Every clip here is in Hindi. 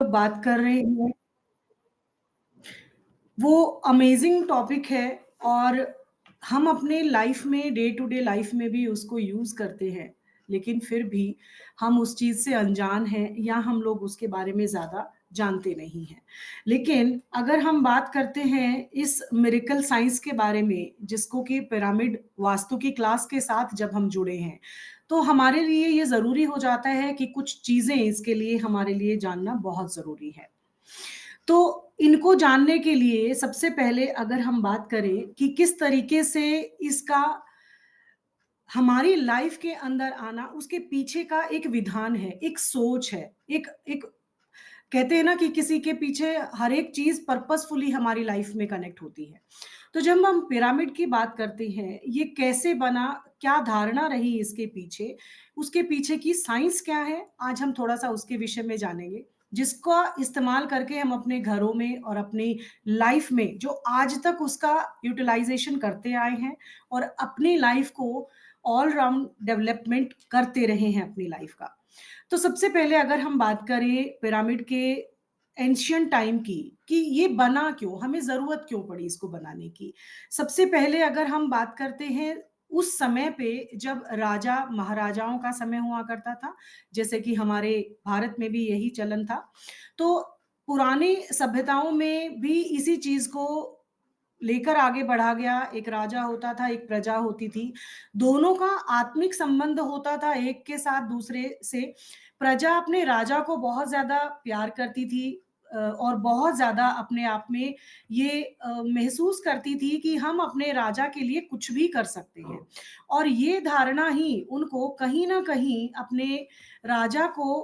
बात कर रहे हैं, वो अमेजिंग टॉपिक है और हम अपने लाइफ में डे टू डे लाइफ में भी उसको यूज़ करते हैं, लेकिन फिर भी हम उस चीज़ से अनजान हैं या हम लोग उसके बारे में ज़्यादा जानते नहीं हैं। लेकिन अगर हम बात करते हैं इस मिरेकल साइंस के बारे में, जिसको कि पिरामिड वास्तु की क्लास के साथ जब हम जुड़े हैं, तो हमारे लिए ये ज़रूरी हो जाता है कि कुछ चीज़ें इसके लिए हमारे लिए जानना बहुत ज़रूरी है। तो इनको जानने के लिए सबसे पहले अगर हम बात करें कि किस तरीके से इसका हमारी लाइफ के अंदर आना, उसके पीछे का एक विधान है, एक सोच है, एक एक कहते हैं ना कि किसी के पीछे हर एक चीज़ पर्पसफुली हमारी लाइफ में कनेक्ट होती है। तो जब हम पिरामिड की बात करते हैं, ये कैसे बना, क्या धारणा रही इसके पीछे, उसके पीछे की साइंस क्या है, आज हम थोड़ा-सा उसके विषय में जानेंगे, जिसका इस्तेमाल करके हम अपने घरों में और अपनी लाइफ में जो आज तक उसका यूटिलाइज़ेशन करते आए हैं और अपनी लाइफ को ऑल राउंड डेवलपमेंट करते रहे हैं अपनी लाइफ का। तो सबसे पहले अगर हम बात करें पिरामिड के एंशिएंट टाइम की, कि ये बना क्यों? हमें ज़रूरत क्यों पड़ी इसको बनाने की? सबसे पहले अगर हम बात करते हैं उस समय पे जब राजा-महाराजाओं का समय हुआ करता था, जैसे कि हमारे भारत में भी यही चलन था। तो पुरानी सभ्यताओं में भी इसी चीज़ को लेकर आगे बढ़ा गया, एक राजा होता था, एक प्रजा होती थी। दोनों का आत्मिक संबंध होता था एक के साथ दूसरे से। प्रजा अपने राजा को बहुत ज़्यादा प्यार करती थी और बहुत ज़्यादा अपने आप में ये महसूस करती थी कि हम अपने राजा के लिए कुछ भी कर सकते हैं। और ये धारणा ही उनको कहीं न कहीं राजा को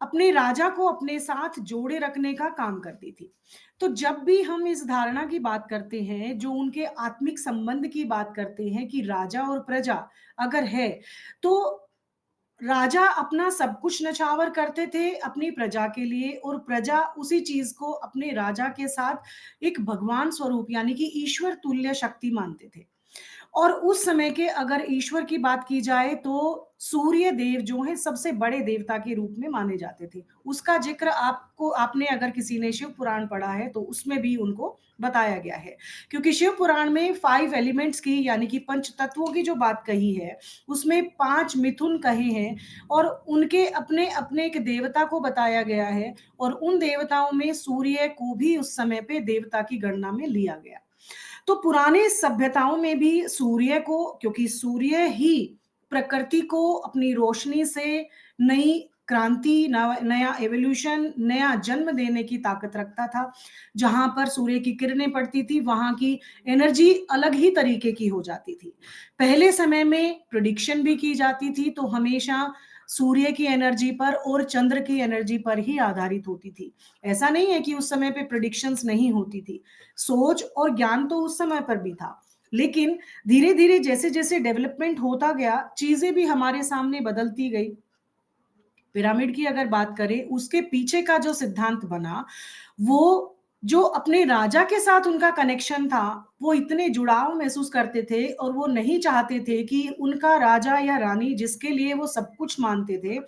अपने अपने साथ जोड़े रखने का काम करती थी। तो जब भी हम इस धारणा की बात करते हैं, जो उनके आत्मिक संबंध की बात करते हैं कि राजा और प्रजा अगर है, तो राजा अपना सब कुछ न्यौछावर करते थे अपनी प्रजा के लिए और प्रजा उसी चीज़ को अपने राजा के साथ एक भगवान स्वरूप यानी कि ईश्वर तुल्य शक्ति मानते थे। और उस समय के अगर ईश्वर की बात की जाए तो सूर्य देव जो हैं सबसे बड़े देवता के रूप में माने जाते थे। उसका ज़िक्र आपको आपने अगर किसी ने शिव पुराण पढ़ा है तो उसमें भी उनको बताया गया है। क्योंकि शिव पुराण में 5 एलिमेंट्स की यानी कि पंच तत्वों की जो बात कही है, उसमें 5 मिथुन कहे हैं और उनके अपने-अपने एक देवता को बताया गया है और उन देवताओं में सूर्य को भी उस समय पे देवता की गणना में लिया गया। तो पुराने सभ्यताओं में भी सूर्य को, क्योंकि सूर्य ही प्रकृति को अपनी रोशनी से नई क्रांति, नया एवोल्यूशन, नया जन्म देने की ताकत रखता था। जहाँ पर सूर्य की किरणें पड़ती थी, वहाँ की एनर्जी अलग ही तरीके की हो जाती थी। पहले समय में प्रेडिक्शन भी की जाती थी, तो हमेशा सूर्य की एनर्जी पर और चंद्र की एनर्जी पर ही आधारित होती थी। ऐसा नहीं है कि उस समय पे प्रेडिक्शंस नहीं होती थी। सोच और ज्ञान तो उस समय पर भी था। लेकिन धीरे-धीरे जैसे-जैसे डेवलपमेंट होता गया, चीज़ें भी हमारे सामने बदलती गई। पिरामिड की अगर बात करें, उसके पीछे का जो सिद्धांत बना, वो जो अपने राजा के साथ उनका कनेक्शन था, वो इतने जुड़ाव महसूस करते थे और वो नहीं चाहते थे कि उनका राजा या रानी जिसके लिए वो सब कुछ मानते थे,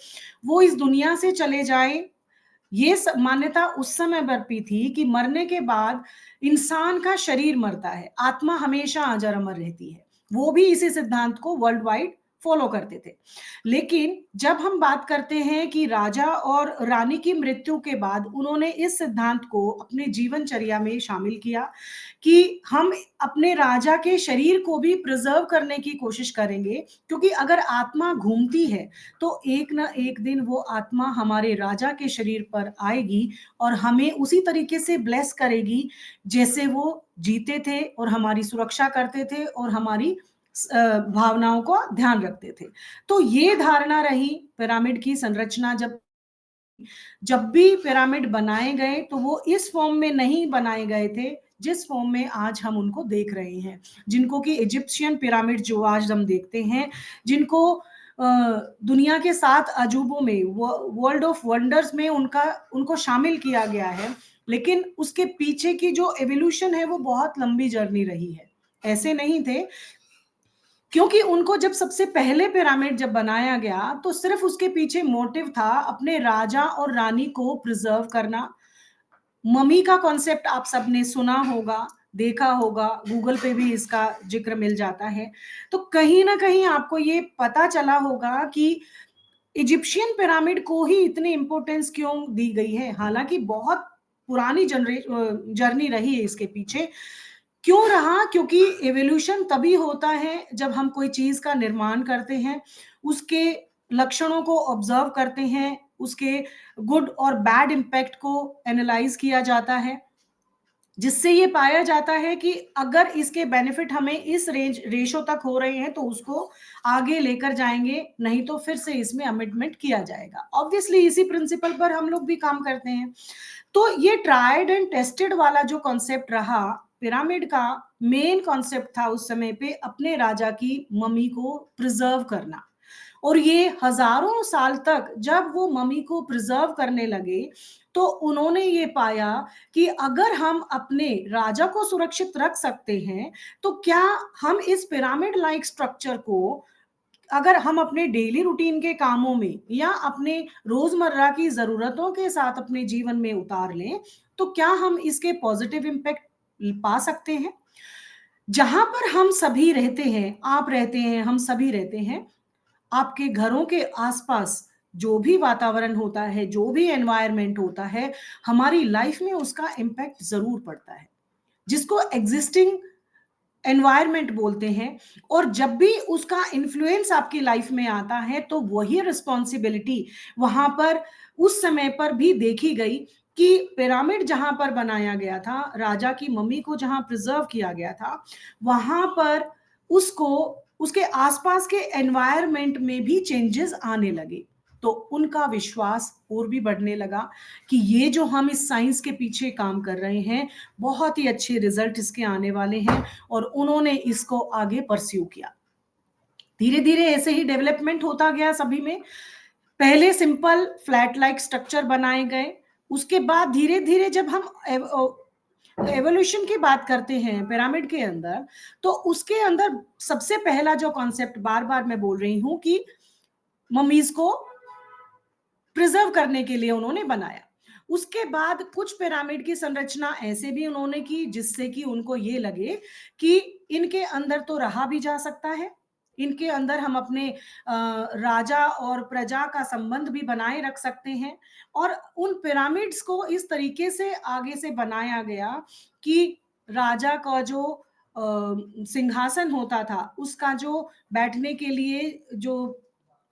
वो इस दुनिया से चले जाएँ। ये मान्यता उस समय बरपी थी कि मरने के बाद इंसान का शरीर मरता है, आत्मा हमेशा अजर अमर रहती है। वो भी इसी सिद्धांत को वर्ल्ड वाइड फॉलो करते थे। लेकिन जब हम बात करते हैं कि राजा और रानी की मृत्यु के बाद उन्होंने इस सिद्धांत को अपने जीवनचर्या में शामिल किया कि हम अपने राजा के शरीर को भी प्रिजर्व करने की कोशिश करेंगे, क्योंकि अगर आत्मा घूमती है तो एक ना एक दिन वो आत्मा हमारे राजा के शरीर पर आएगी और हमें उसी तरीके से ब्लेस करेगी जैसे वो जीते थे और हमारी सुरक्षा करते थे और हमारी भावनाओं का ध्यान रखते थे। तो ये धारणा रही पिरामिड की संरचना। जब जब भी पिरामिड बनाए गए तो वो इस फॉर्म में नहीं बनाए गए थे जिस फॉर्म में आज हम उनको देख रहे हैं, जिनको कि इजिप्शियन पिरामिड जो आज हम देखते हैं, जिनको दुनिया के 7 अजूबों में, वर्ल्ड ऑफ वंडर्स में उनका उनको शामिल किया गया है। लेकिन उसके पीछे की जो एवोल्यूशन है वो बहुत लंबी जर्नी रही है। ऐसे नहीं थे क्योंकि उनको जब सबसे पहले पिरामिड जब बनाया गया तो सिर्फ उसके पीछे मोटिव था अपने राजा और रानी को प्रिजर्व करना। मम्मी का कॉन्सेप्ट आप सबने सुना होगा, देखा होगा, गूगल पे भी इसका जिक्र मिल जाता है। तो कहीं ना कहीं आपको ये पता चला होगा कि इजिप्शियन पिरामिड को ही इतनी इंपॉर्टेंस क्यों दी गई है। हालांकि बहुत पुरानी जर्नी रही है इसके पीछे। क्यों रहा? क्योंकि एवोल्यूशन तभी होता है जब हम कोई चीज का निर्माण करते हैं, उसके लक्षणों को ऑब्जर्व करते हैं, उसके गुड और बैड इम्पैक्ट को एनालाइज किया जाता है, जिससे ये पाया जाता है कि अगर इसके बेनिफिट हमें इस रेशो तक हो रहे हैं तो उसको आगे लेकर जाएंगे, नहीं तो फिर से इसमें अमेंडमेंट किया जाएगा। ऑब्वियसली इसी प्रिंसिपल पर हम लोग भी काम करते हैं। तो ये ट्राइड एंड टेस्टेड वाला जो कॉन्सेप्ट रहा, पिरामिड का मेन कॉन्सेप्ट था उस समय पे अपने राजा की मम्मी को प्रिजर्व करना। और ये हजारों साल तक जब वो मम्मी को प्रिजर्व करने लगे तो उन्होंने ये पाया कि अगर हम अपने राजा को सुरक्षित रख सकते हैं तो क्या हम इस पिरामिड लाइक स्ट्रक्चर को अगर हम अपने डेली रूटीन के कामों में या अपने रोजमर्रा की जरूरतों के साथ अपने जीवन में उतार लें तो क्या हम इसके पॉजिटिव इम्पैक्ट पा सकते हैं। जहां पर हम सभी रहते हैं, आप रहते हैं, हम सभी रहते हैं, आपके घरों के आसपास जो भी वातावरण होता है, जो भी एनवायरनमेंट होता है, हमारी लाइफ में उसका इम्पैक्ट जरूर पड़ता है, जिसको एग्जिस्टिंग एनवायरनमेंट बोलते हैं। और जब भी उसका इन्फ्लुएंस आपकी लाइफ में आता है तो वही रिस्पॉन्सिबिलिटी वहां पर उस समय पर भी देखी गई कि पिरामिड जहां पर बनाया गया था, राजा की मम्मी को जहां प्रिजर्व किया गया था, वहां पर उसको उसके आसपास के एनवायरनमेंट में भी चेंजेस आने लगे। तो उनका विश्वास और भी बढ़ने लगा कि ये जो हम इस साइंस के पीछे काम कर रहे हैं, बहुत ही अच्छे रिजल्ट इसके आने वाले हैं। और उन्होंने इसको आगे परस्यू किया। धीरे धीरे ऐसे ही डेवलपमेंट होता गया सभी में। पहले सिंपल फ्लैट लाइक स्ट्रक्चर बनाए गए, उसके बाद धीरे धीरे जब हम एवोल्यूशन की बात करते हैं पिरामिड के अंदर, तो उसके अंदर सबसे पहला जो कॉन्सेप्ट बार बार मैं बोल रही हूं कि मम्मीज को प्रिजर्व करने के लिए उन्होंने बनाया। उसके बाद कुछ पिरामिड की संरचना ऐसे भी उन्होंने की जिससे कि उनको ये लगे कि इनके अंदर तो रहा भी जा सकता है, इनके अंदर हम अपने राजा और प्रजा का संबंध भी बनाए रख सकते हैं। और उन पिरामिड्स को इस तरीके से आगे से बनाया गया कि राजा का जो सिंहासन होता था, उसका जो बैठने के लिए जो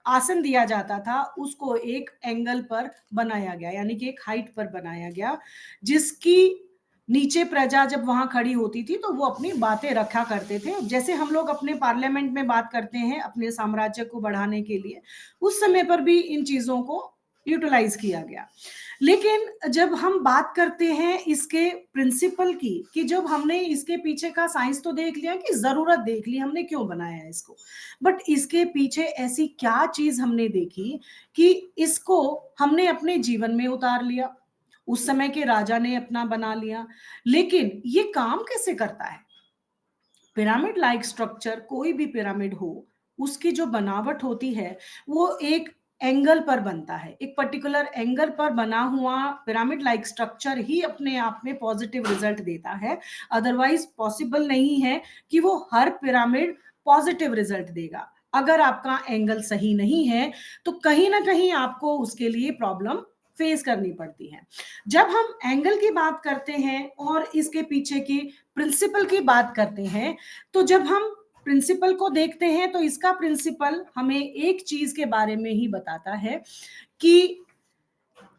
आसन दिया जाता था, उसको एक एंगल पर बनाया गया, यानी कि एक हाइट पर बनाया गया, जिसकी नीचे प्रजा जब वहां खड़ी होती थी तो वो अपनी बातें रखा करते थे, जैसे हम लोग अपने पार्लियामेंट में बात करते हैं अपने साम्राज्य को बढ़ाने के लिए। उस समय पर भी इन चीजों को यूटिलाइज किया गया। लेकिन जब हम बात करते हैं इसके प्रिंसिपल की, कि जब हमने इसके पीछे का साइंस तो देख लिया, कि जरूरत देख ली हमने क्यों बनाया है इसको, बट इसके पीछे ऐसी क्या चीज हमने देखी कि इसको हमने अपने जीवन में उतार लिया। उस समय के राजा ने अपना बना लिया, लेकिन ये काम कैसे करता है? पिरामिड लाइक स्ट्रक्चर, कोई भी पिरामिड हो, उसकी जो बनावट होती है वो एक एंगल पर बनता है। एक पर्टिकुलर एंगल पर बना हुआ पिरामिड लाइक स्ट्रक्चर ही अपने आप में पॉजिटिव रिजल्ट देता है। अदरवाइज पॉसिबल नहीं है कि वो हर पिरामिड पॉजिटिव रिजल्ट देगा। अगर आपका एंगल सही नहीं है तो कहीं ना कहीं आपको उसके लिए प्रॉब्लम फेस करनी पड़ती है। जब हम एंगल की बात करते हैं और इसके पीछे की प्रिंसिपल की बात करते हैं, तो जब हम प्रिंसिपल को देखते हैं तो इसका प्रिंसिपल हमें एक चीज के बारे में ही बताता है कि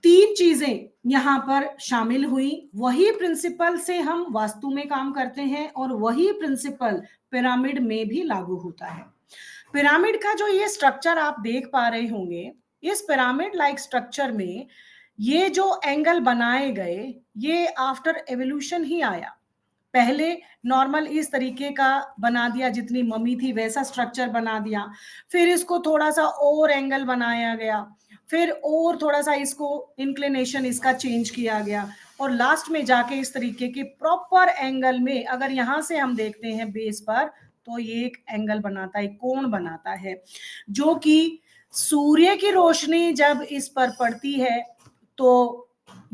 तीन चीजें यहां पर शामिल हुई। वही प्रिंसिपल से हम वास्तु में काम करते हैं और वही प्रिंसिपल पिरामिड में भी लागू होता है। पिरामिड का जो ये स्ट्रक्चर आप देख पा रहे होंगे, इस पिरामिड लाइक स्ट्रक्चर में ये जो एंगल बनाए गए, ये आफ्टर एवोल्यूशन ही आया। पहले नॉर्मल इस तरीके का बना दिया, जितनी मम्मी थी वैसा स्ट्रक्चर बना दिया, फिर इसको थोड़ा सा और एंगल बनाया गया, फिर और थोड़ा सा इसको इंक्लिनेशन इसका चेंज किया गया, और लास्ट में जाके इस तरीके के प्रॉपर एंगल में, अगर यहां से हम देखते हैं बेस पर, तो ये एक एंगल बनाता है, कोण बनाता है, जो कि सूर्य की रोशनी जब इस पर पड़ती है तो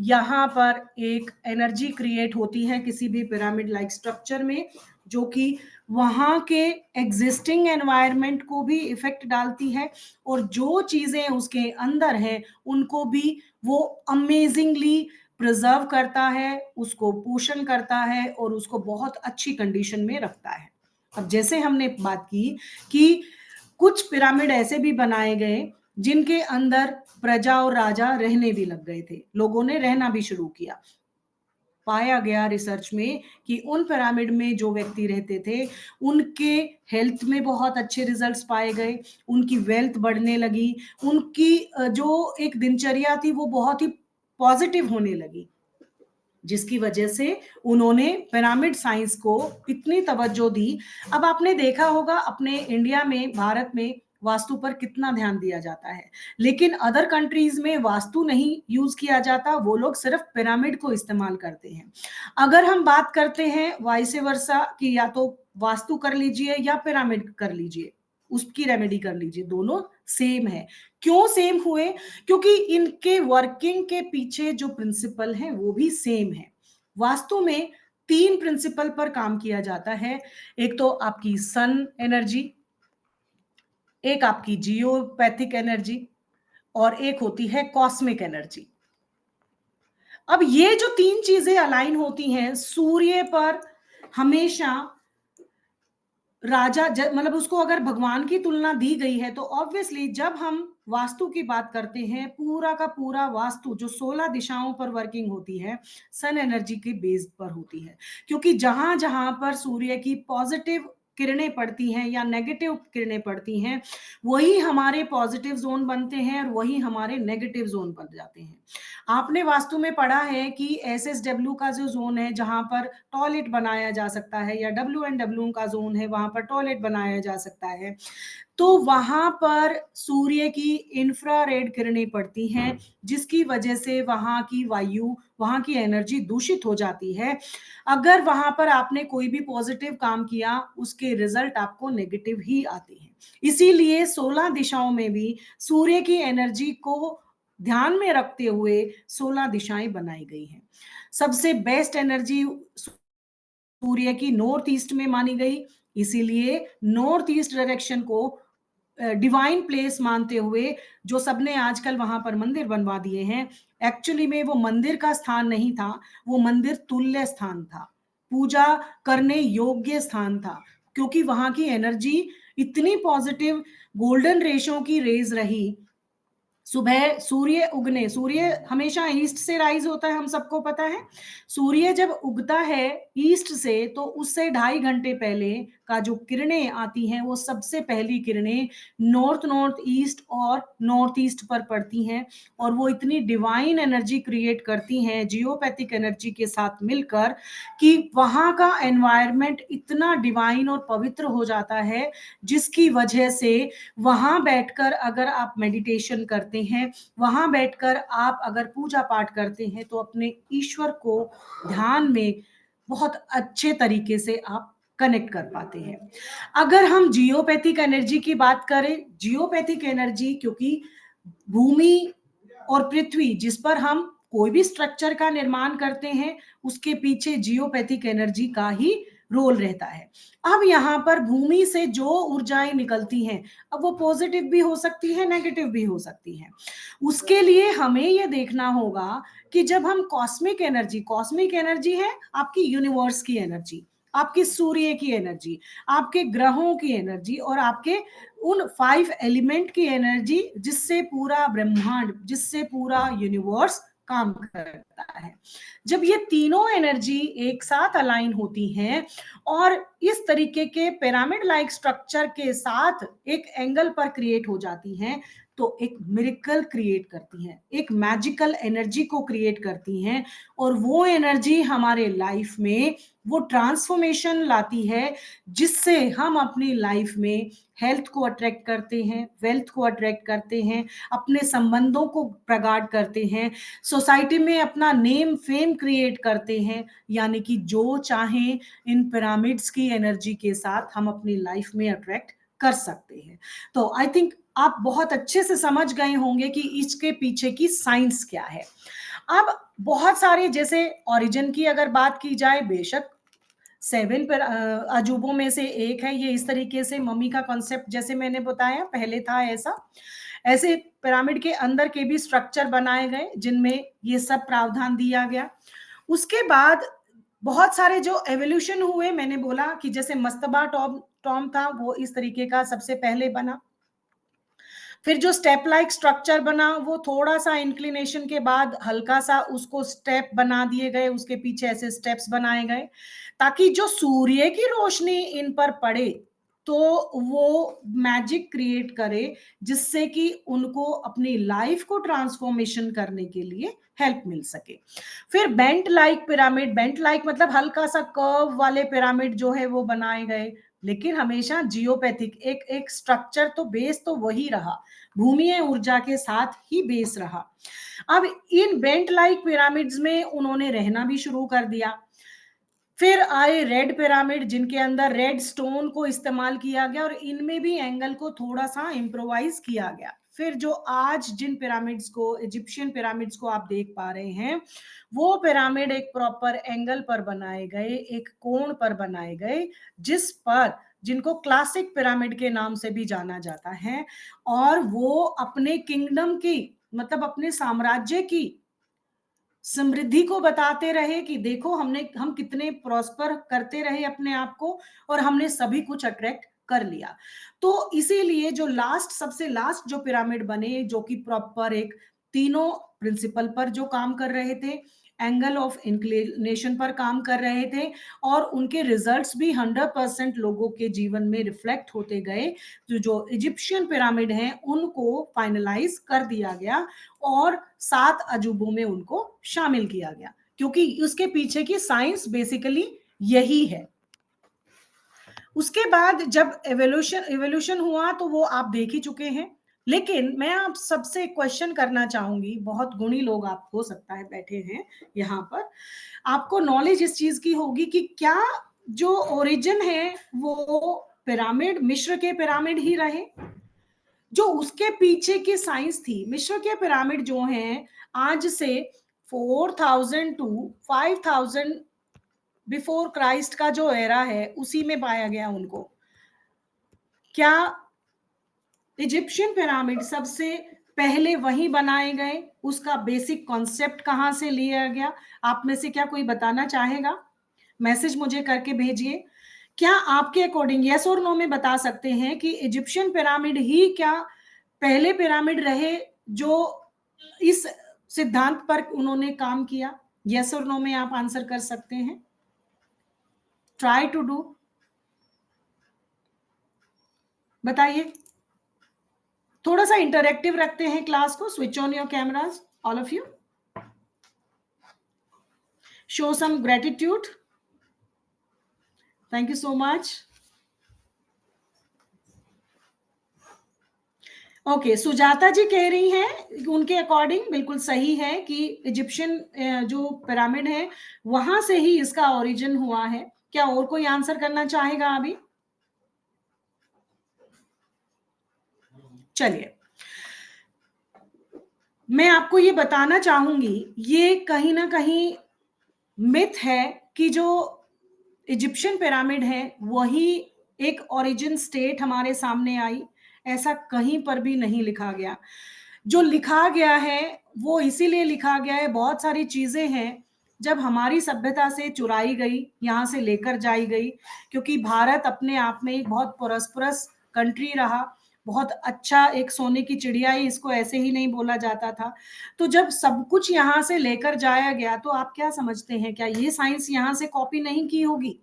यहाँ पर एक एनर्जी क्रिएट होती है किसी भी पिरामिड लाइक स्ट्रक्चर में, जो कि वहाँ के एग्जिस्टिंग एनवायरनमेंट को भी इफेक्ट डालती है, और जो चीजें उसके अंदर हैं उनको भी वो अमेजिंगली प्रिजर्व करता है, उसको पोषण करता है और उसको बहुत अच्छी कंडीशन में रखता है। अब जैसे हमने बात की कि कुछ पिरामिड ऐसे भी बनाए गए जिनके अंदर प्रजा और राजा रहने भी लग गए थे, लोगों ने रहना भी शुरू किया। पाया गया रिसर्च में कि उन पिरामिड में जो व्यक्ति रहते थे उनके हेल्थ में बहुत अच्छे रिजल्ट्स पाए गए, उनकी वेल्थ बढ़ने लगी, उनकी जो एक दिनचर्या थी वो बहुत ही पॉजिटिव होने लगी, जिसकी वजह से उन्होंने पिरामिड साइंस को इतनी तवज्जो दी। अब आपने देखा होगा अपने इंडिया में, भारत में वास्तु पर कितना ध्यान दिया जाता है, लेकिन अदर कंट्रीज में वास्तु नहीं यूज किया जाता, वो लोग सिर्फ पिरामिड को इस्तेमाल करते हैं। अगर हम बात करते हैं वाइस वर्सा कि या तो वास्तु कर लीजिए या पिरामिड कर लीजिए, उसकी रेमेडी कर लीजिए, दोनों सेम है। क्यों सेम हुए? क्योंकि इनके वर्किंग के पीछे जो प्रिंसिपल है वो भी सेम है। वास्तु में 3 प्रिंसिपल पर काम किया जाता है। एक तो आपकी सन एनर्जी, एक आपकी जियोपैथिक एनर्जी और एक होती है कॉस्मिक एनर्जी। अब ये जो 3 चीजें अलाइन होती हैं सूर्य पर, हमेशा राजा मतलब उसको अगर भगवान की तुलना दी गई है तो ऑब्वियसली जब हम वास्तु की बात करते हैं, पूरा का पूरा वास्तु जो 16 दिशाओं पर वर्किंग होती है सन एनर्जी के बेस पर होती है, क्योंकि जहां जहां पर सूर्य की पॉजिटिव किरणें पड़ती हैं या नेगेटिव किरणें पड़ती हैं, वही हमारे पॉजिटिव जोन बनते हैं और वही हमारे नेगेटिव जोन बन जाते हैं। आपने वास्तु में पढ़ा है कि SSW का जो जोन है जहां पर टॉयलेट बनाया जा सकता है, या WNW का जोन है वहां पर टॉयलेट बनाया जा सकता है, तो वहां पर सूर्य की इंफ्रारेड किरणें पड़ती हैं, जिसकी वजह से वहां की वायु, वहां की एनर्जी दूषित हो जाती है। अगर वहां पर आपने कोई भी पॉजिटिव काम किया उसके रिजल्ट आपको नेगेटिव ही आते हैं। इसीलिए 16 दिशाओं में भी सूर्य की एनर्जी को ध्यान में रखते हुए 16 दिशाएं बनाई गई हैं। सबसे बेस्ट एनर्जी सूर्य की नॉर्थ ईस्ट में मानी गई, इसीलिए नॉर्थ ईस्ट डायरेक्शन को डिवाइन प्लेस मानते हुए जो सबने आजकल वहां पर मंदिर बनवा दिए हैं, एक्चुअली में वो मंदिर का स्थान नहीं था, वो मंदिर तुल्य स्थान था, पूजा करने योग्य स्थान था, क्योंकि वहां की एनर्जी इतनी पॉजिटिव गोल्डन रेशों की रेज रही। सुबह सूर्य उगने, सूर्य हमेशा ईस्ट से राइज होता है, हम सबको पता है। सूर्य जब उगता है ईस्ट से तो उससे 2.5 घंटे पहले का जो किरणें आती हैं वो सबसे पहली किरणें नॉर्थ नॉर्थ ईस्ट और नॉर्थ ईस्ट पर पड़ती हैं, और वो इतनी डिवाइन एनर्जी क्रिएट करती हैं जियोपैथिक एनर्जी के साथ मिलकर कि वहां का एनवायरनमेंट इतना डिवाइन और पवित्र हो जाता है, जिसकी वजह से वहां बैठकर अगर आप मेडिटेशन करते हैं, वहां बैठकर आप अगर पूजा पाठ करते हैं, तो अपने ईश्वर को ध्यान में बहुत अच्छे तरीके से आप कनेक्ट कर पाते हैं। अगर हम जियोपैथिक एनर्जी की बात करें, जियोपैथिक एनर्जी क्योंकि भूमि और पृथ्वी जिस पर हम कोई भी स्ट्रक्चर का निर्माण करते हैं उसके पीछे जियोपैथिक एनर्जी का ही रोल रहता है। अब यहाँ पर भूमि से जो ऊर्जाएं निकलती हैं, अब वो पॉजिटिव भी हो सकती है, नेगेटिव भी हो सकती है। उसके लिए हमें ये देखना होगा कि जब हम कॉस्मिक एनर्जी है आपकी यूनिवर्स की एनर्जी, आपकी सूर्य की एनर्जी, आपके ग्रहों की एनर्जी और आपके उन 5 एलिमेंट की एनर्जी जिससे पूरा ब्रह्मांड, जिससे पूरा यूनिवर्स काम करता है। जब ये तीनों एनर्जी एक साथ अलाइन होती हैं और इस तरीके के पिरामिड लाइक स्ट्रक्चर के साथ एक एंगल पर क्रिएट हो जाती हैं, तो एक मिरेकल क्रिएट करती हैं, एक मैजिकल एनर्जी को क्रिएट करती हैं, और वो एनर्जी हमारे लाइफ में वो ट्रांसफॉर्मेशन लाती है, जिससे हम अपनी लाइफ में हेल्थ को अट्रैक्ट करते हैं, वेल्थ को अट्रैक्ट करते हैं, अपने संबंधों को प्रगाढ़ करते हैं, सोसाइटी में अपना नेम फेम क्रिएट करते हैं। यानी कि जो चाहें इन पिरामिड्स की एनर्जी के साथ हम अपनी लाइफ में अट्रैक्ट कर सकते हैं। तो आई थिंक आप बहुत अच्छे से समझ गए होंगे कि इसके पीछे की साइंस क्या है। अब बहुत सारे, जैसे ओरिजिन की अगर बात की जाए, बेशक 7 पर अजूबों में से एक है ये। इस तरीके से मम्मी का कॉन्सेप्ट, जैसे मैंने बताया पहले था ऐसा, ऐसे पिरामिड के अंदर के भी स्ट्रक्चर बनाए गए जिनमें ये सब प्रावधान दिया गया। उसके बाद बहुत सारे जो एवोल्यूशन हुए, मैंने बोला कि जैसे मस्तबा टॉम टॉम था, वो इस तरीके का सबसे पहले बना। फिर जो स्टेप लाइक स्ट्रक्चर बना, वो थोड़ा सा इंक्लिनेशन के बाद हल्का सा उसको स्टेप बना दिए गए, उसके पीछे ऐसे स्टेप्स बनाए गए ताकि जो सूर्य की रोशनी इन पर पड़े तो वो मैजिक क्रिएट करे, जिससे कि उनको अपनी लाइफ को ट्रांसफॉर्मेशन करने के लिए हेल्प मिल सके। फिर bent like pyramid, bent like मतलब हल्का सा कर्व वाले पिरामिड जो है वो बनाए गए, लेकिन हमेशा जियोपैथिक, एक एक स्ट्रक्चर, तो बेस तो वही रहा, भूमिये ऊर्जा के साथ ही बेस रहा। अब इन बेंट लाइक पिरामिड्स में उन्होंने रहना भी शुरू कर दिया। फिर आए रेड पिरामिड, जिनके अंदर रेड स्टोन को इस्तेमाल किया गया और इनमें भी एंगल को थोड़ा सा इम्प्रोवाइज किया गया। फिर जो आज जिन पिरामिड्स को, इजिप्शियन पिरामिड्स को आप देख पा रहे हैं, वो पिरामिड एक प्रॉपर एंगल पर बनाए गए, एक कोण पर बनाए गए, जिस पर, जिनको क्लासिक पिरामिड के नाम से भी जाना जाता है। और वो अपने किंगडम की, मतलब अपने साम्राज्य की समृद्धि को बताते रहे कि देखो हम कितने प्रॉस्पर करते रहे अपने आप को, और हमने सभी कुछ अट्रैक्ट कर लिया। तो इसीलिए जो लास्ट, सबसे लास्ट जो पिरामिड बने, जो कि प्रॉपर एक तीनों प्रिंसिपल पर जो काम कर रहे थे, एंगल ऑफ इंक्लिनेशन पर काम कर रहे थे, और उनके रिजल्ट्स भी 100% लोगों के जीवन में रिफ्लेक्ट होते गए। जो इजिप्शियन पिरामिड हैं उनको फाइनलाइज कर दिया गया और 7 अजूबों में उनको शामिल किया गया, क्योंकि उसके पीछे की साइंस बेसिकली यही है। उसके बाद जब एवोल्यूशन हुआ तो वो आप देख ही चुके हैं, लेकिन मैं आप सबसे क्वेश्चन करना चाहूंगी, बहुत गुणी लोग आप हो सकता है बैठे हैं यहाँ पर, आपको नॉलेज इस चीज की होगी कि क्या जो ओरिजिन है वो पिरामिड, मिस्र के पिरामिड ही रहे, जो उसके पीछे की साइंस थी। मिस्र के पिरामिड जो हैं आज से 4000 टू 5000 बिफोर क्राइस्ट का जो एरा है उसी में पाया गया उनको। क्या इजिप्शियन पिरामिड सबसे पहले वही बनाए गए, उसका बेसिक कॉन्सेप्ट कहां से लिया गया? आप में से क्या कोई बताना चाहेगा? मैसेज मुझे करके भेजिए। क्या आपके अकॉर्डिंग यस और नो में बता सकते हैं कि इजिप्शियन पिरामिड ही क्या पहले पिरामिड रहे जो इस सिद्धांत पर उन्होंने काम किया? यस और नो में आप आंसर कर सकते हैं। ट्राई टू डू, बताइए। थोड़ा सा इंटरैक्टिव रखते हैं क्लास को। Switch on your cameras, all of you, show some gratitude, thank you so much. Okay, Sujata ji कह रही हैं उनके अकॉर्डिंग बिल्कुल सही है कि इजिप्शियन जो पिरामिड है वहां से ही इसका ओरिजिन हुआ है। क्या और कोई आंसर करना चाहेगा अभी? चलिए, मैं आपको ये बताना चाहूंगी, ये कहीं ना कहीं मिथ है कि जो इजिप्शियन पिरामिड है वही एक ओरिजिन स्टेट हमारे सामने आई। ऐसा कहीं पर भी नहीं लिखा गया। जो लिखा गया है वो इसीलिए लिखा गया है, बहुत सारी चीजें हैं जब हमारी सभ्यता से चुराई गई, यहाँ से लेकर जाई गई, क्योंकि भारत अपने आप में एक बहुत प्रोस्परस कंट्री रहा, बहुत अच्छा, एक सोने की चिड़िया ही, इसको ऐसे ही नहीं बोला जाता था। तो जब सब कुछ यहाँ से लेकर जाया गया तो आप क्या समझते हैं, क्या ये साइंस यहाँ से कॉपी नहीं की होगी?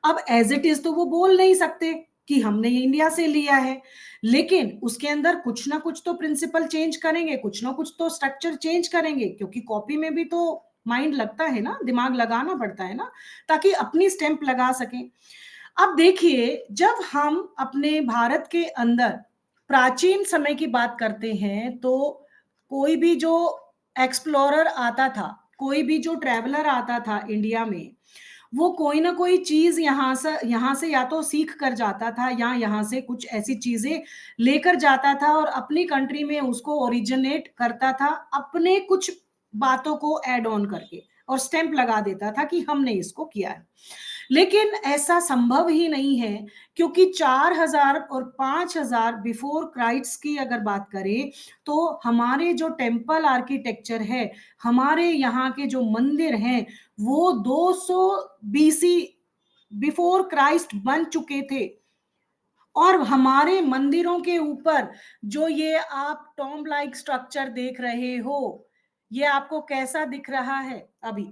अब एज इट इज तो वो बोल नहीं सकते, कि हमने ये इंडिया से लिया है, लेकिन उसके अंदर कुछ ना कुछ तो प्रिंसिपल चेंज करेंगे, कुछ ना कुछ तो स्ट्रक्चर चेंज करेंगे, क्योंकि कॉपी में भी तो माइंड लगता है ना, दिमाग लगाना पड़ता है ना, ताकि अपनी स्टैंप लगा सकें। अब देखिए, जब हम अपने भारत के अंदर प्राचीन समय की बात करते हैं, तो कोई भी जो एक्सप्लोरर आता था, कोई भी जो ट्रैवलर आता था इंडिया में, वो कोई ना कोई चीज यहाँ से या तो सीख कर जाता था, या यहाँ से कुछ ऐसी चीजें लेकर जाता था और अपनी कंट्री में उसको ओरिजिनेट करता था, अपने कुछ बातों को ऐड ऑन करके, और स्टैंप लगा देता था कि हमने इसको किया है। लेकिन ऐसा संभव ही नहीं है, क्योंकि 4000 और 5000 बिफोर क्राइस्ट की अगर बात करें, तो हमारे जो टेम्पल आर्किटेक्चर है, हमारे यहाँ के जो मंदिर हैं, वो 200 बीसी बिफोर क्राइस्ट बन चुके थे। और हमारे मंदिरों के ऊपर जो ये आप टॉम लाइक स्ट्रक्चर देख रहे हो, ये आपको कैसा दिख रहा है? अभी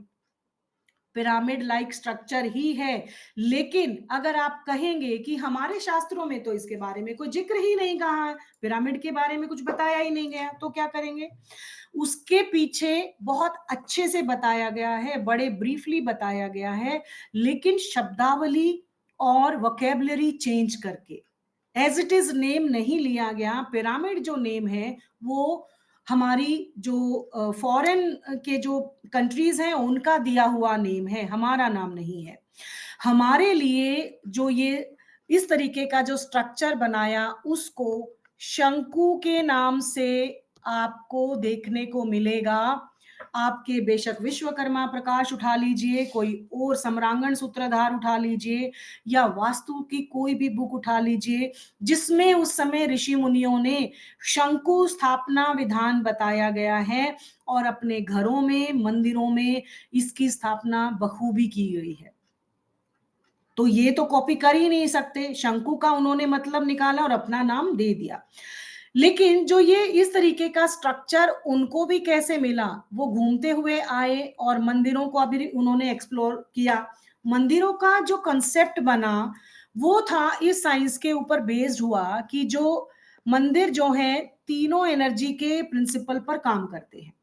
पिरामिड लाइक स्ट्रक्चर ही है। लेकिन अगर आप कहेंगे कि हमारे शास्त्रों में तो इसके बारे में कोई जिक्र ही नहीं कहा है, पिरामिड के बारे में कुछ बताया ही नहीं गया, तो क्या करेंगे? उसके पीछे बहुत अच्छे से बताया गया है, बड़े ब्रीफली बताया गया है, लेकिन शब्दावली और वोकेबलरी चेंज करके, एज इट इज नेम नहीं लिया गया। पिरामिड जो नेम है, वो हमारी जो फॉरेन के जो कंट्रीज हैं उनका दिया हुआ नेम है, हमारा नाम नहीं है। हमारे लिए जो ये इस तरीके का जो स्ट्रक्चर बनाया, उसको शंकु के नाम से आपको देखने को मिलेगा। आपके बेशक विश्वकर्मा प्रकाश उठा लीजिए, कोई और सम्रांगण सूत्रधार उठा लीजिए, या वास्तु की कोई भी बुक उठा लीजिए, जिसमें उस समय ऋषि मुनियों ने शंकु स्थापना विधान बताया गया है, और अपने घरों में, मंदिरों में इसकी स्थापना बखूबी की गई है। तो ये तो कॉपी कर ही नहीं सकते, शंकु का उन्होंने मतलब निकाला और अपना नाम दे दिया। लेकिन जो ये इस तरीके का स्ट्रक्चर उनको भी कैसे मिला? वो घूमते हुए आए और मंदिरों को अभी उन्होंने एक्सप्लोर किया। मंदिरों का जो कंसेप्ट बना, वो था इस साइंस के ऊपर बेस्ड हुआ कि जो मंदिर जो है, तीनों एनर्जी के प्रिंसिपल पर काम करते हैं।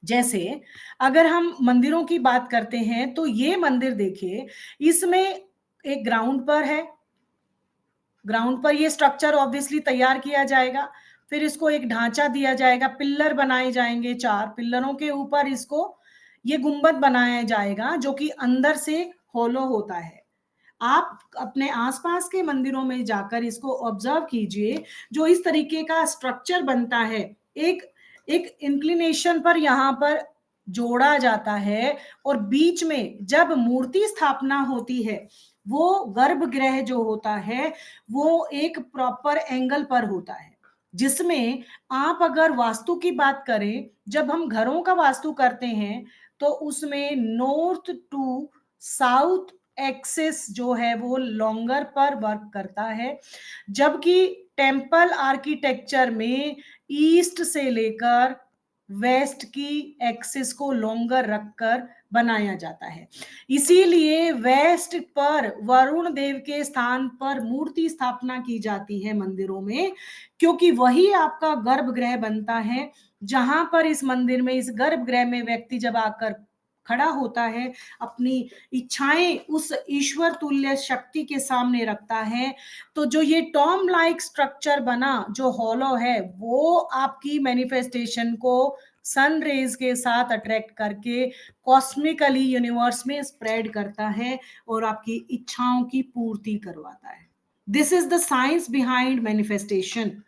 जैसे अगर हम मंदिरों की बात करते हैं, तो ये मंदिर देखिए, इसमें एक ग्राउंड पर है, ग्राउंड पर ये स्ट्रक्चर ऑब्वियसली तैयार किया जाएगा, फिर इसको एक ढांचा दिया जाएगा, पिल्लर बनाए जाएंगे, 4 पिल्लरों के ऊपर इसको ये गुंबद बनाया जाएगा, जो कि अंदर से होलो होता है। आप अपने आसपास के मंदिरों में जाकर इसको ऑब्जर्व कीजिए, जो इस तरीके का स्ट्रक्चर बनता है, एक एक इंक्लिनेशन पर यहाँ पर जोड़ा जाता है, और बीच में जब मूर्ति स्थापना होती है, वो गर्भगृह जो होता है, वो एक प्रॉपर एंगल पर होता है, जिसमें आप अगर वास्तु की बात करें, जब हम घरों का वास्तु करते हैं, तो उसमें नॉर्थ टू साउथ एक्सिस जो है वो लॉन्गर पर वर्क करता है, जबकि टेम्पल आर्किटेक्चर में ईस्ट से लेकर वेस्ट की एक्सिस को लॉन्गर रखकर बनाया जाता है। इसीलिए वेस्ट पर वरुण देव के स्थान पर मूर्ति स्थापना की जाती है मंदिरों में, क्योंकि वही आपका गर्भगृह बनता है, जहां पर इस मंदिर में, इस गर्भगृह में व्यक्ति जब आकर खड़ा होता है, अपनी इच्छाएं उस ईश्वर तुल्य शक्ति के सामने रखता है, तो जो ये टॉम लाइक स्ट्रक्चर बना, जो हॉलो है, वो आपकी मैनिफेस्टेशन को सन रेज के साथ अट्रैक्ट करके कॉस्मिकली यूनिवर्स में स्प्रेड करता है, और आपकी इच्छाओं की पूर्ति करवाता है। This is the science behind manifestation.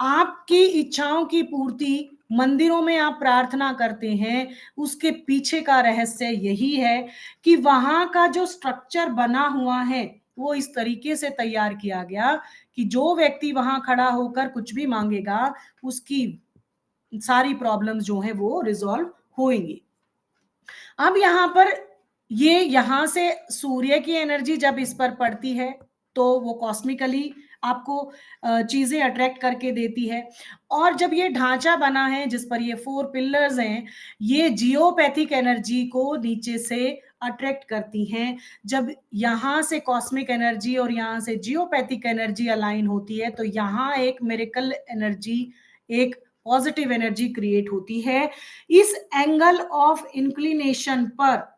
आपकी इच्छाओं की पूर्ति, मंदिरों में आप प्रार्थना करते हैं, उसके पीछे का रहस्य यही है कि वहां का जो स्ट्रक्चर बना हुआ है, वो इस तरीके से तैयार किया गया कि जो व्यक्ति वहां खड़ा होकर कुछ भी मांगेगा, उसकी सारी प्रॉब्लम्स जो है वो रिजॉल्व होंगी। अब यहाँ पर ये, यहां से सूर्य की एनर्जी जब इस पर पड़ती है, तो वो कॉस्मिकली आपको चीजें अट्रैक्ट करके देती है। और जब ये ढांचा बना है जिस पर ये 4 पिलर्स हैं, ये जियोपैथिक एनर्जी को नीचे से अट्रैक्ट करती हैं। जब यहाँ से कॉस्मिक एनर्जी और यहाँ से जियोपैथिक एनर्जी अलाइन होती है, तो यहाँ एक मिरेकल एनर्जी, एक पॉजिटिव एनर्जी क्रिएट होती है। इस एंगल ऑफ इंक्लिनेशन पर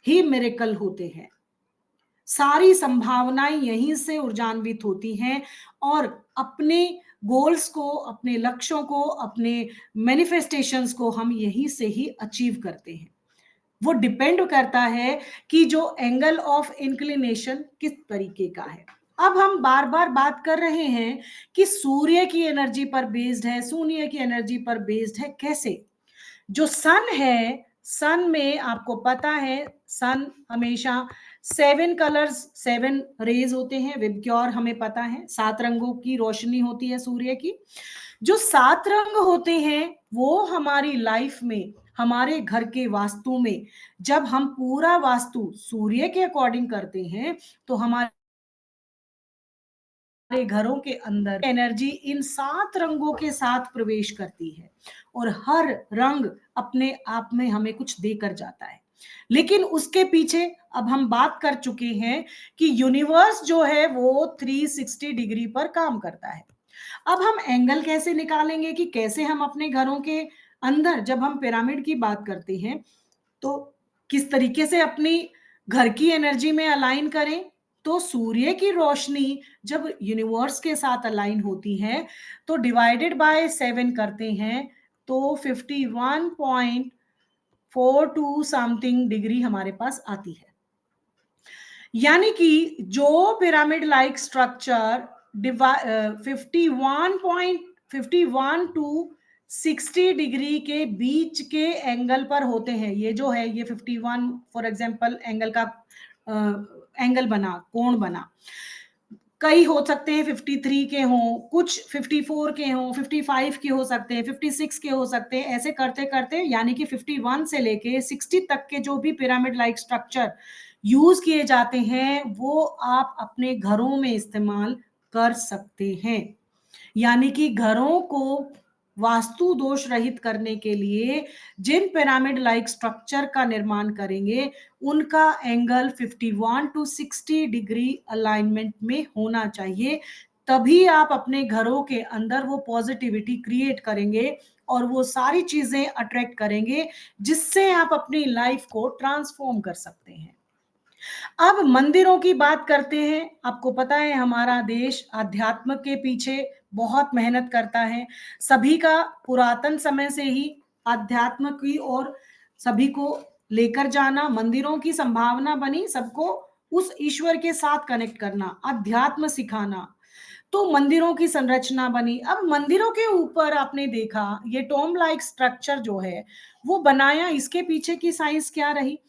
ही मिरेकल होते हैं। सारी संभावनाएं यहीं से ऊर्जान्वित होती हैं और अपने गोल्स को, अपने लक्ष्यों को, अपने मैनिफेस्टेशंस को हम यहीं से ही अचीव करते हैं। वो डिपेंड करता है कि जो एंगल ऑफ इंक्लिनेशन किस तरीके का है। अब हम बार बार बात कर रहे हैं कि सूर्य की एनर्जी पर बेस्ड है, सूर्य की एनर्जी पर बेस्ड है। कैसे? जो सन है, सन में आपको पता है, सन हमेशा 7 कलर्स, 7 रेज होते हैं, विबग्योर हमें पता है, 7 रंगों की रोशनी होती है सूर्य की। जो 7 रंग होते हैं वो हमारी लाइफ में, हमारे घर के वास्तु में, जब हम पूरा वास्तु सूर्य के अकॉर्डिंग करते हैं, तो हमारे घरों के अंदर एनर्जी इन 7 रंगों के साथ प्रवेश करती है और हर रंग अपने आप में हमें कुछ देकर जाता है। लेकिन उसके पीछे अब हम बात कर चुके हैं कि यूनिवर्स जो है वो 360 डिग्री पर काम करता है। अब हम एंगल कैसे निकालेंगे कि कैसे हम अपने घरों के अंदर, जब हम पिरामिड की बात करते हैं, तो किस तरीके से अपनी घर की एनर्जी में अलाइन करें। तो सूर्य की रोशनी जब यूनिवर्स के साथ अलाइन होती है तो डिवाइडेड बाय 7 करते हैं, तो 51.42 समथिंग डिग्री हमारे पास आती है। यानी कि जो pyramid like structure 51 to 60 degree के बीच के एंगल पर होते हैं। ये जो है ये 51 फॉर एग्जांपल एंगल का एंगल बना, कोण बना, कई हो सकते हैं 53 के हों, कुछ 54 के हों, 55 के हो सकते हैं, 56 के हो सकते हैं। ऐसे करते करते यानी कि 51 से लेके 60 तक के जो भी पिरामिड लाइक स्ट्रक्चर यूज किए जाते हैं वो आप अपने घरों में इस्तेमाल कर सकते हैं। यानी कि घरों को वास्तु दोष रहित करने के लिए जिन पिरामिड लाइक स्ट्रक्चर का निर्माण करेंगे उनका एंगल 51 टू 60 डिग्री अलाइनमेंट में होना चाहिए। तभी आप अपने घरों के अंदर वो पॉजिटिविटी क्रिएट करेंगे और वो सारी चीजें अट्रैक्ट करेंगे जिससे आप अपनी लाइफ को ट्रांसफॉर्म कर सकते हैं। अब मंदिरों की बात करते हैं। आपको पता है हमारा देश अध्यात्म के पीछे बहुत मेहनत करता है। सभी का पुरातन समय से ही अध्यात्म की ओर सभी को लेकर जाना, मंदिरों की संभावना बनी सबको उस ईश्वर के साथ कनेक्ट करना, अध्यात्म सिखाना, तो मंदिरों की संरचना बनी। अब मंदिरों के ऊपर आपने देखा ये टॉम लाइक स्ट्रक्चर जो है वो बनाया, इसके पीछे की साइंस क्या रही।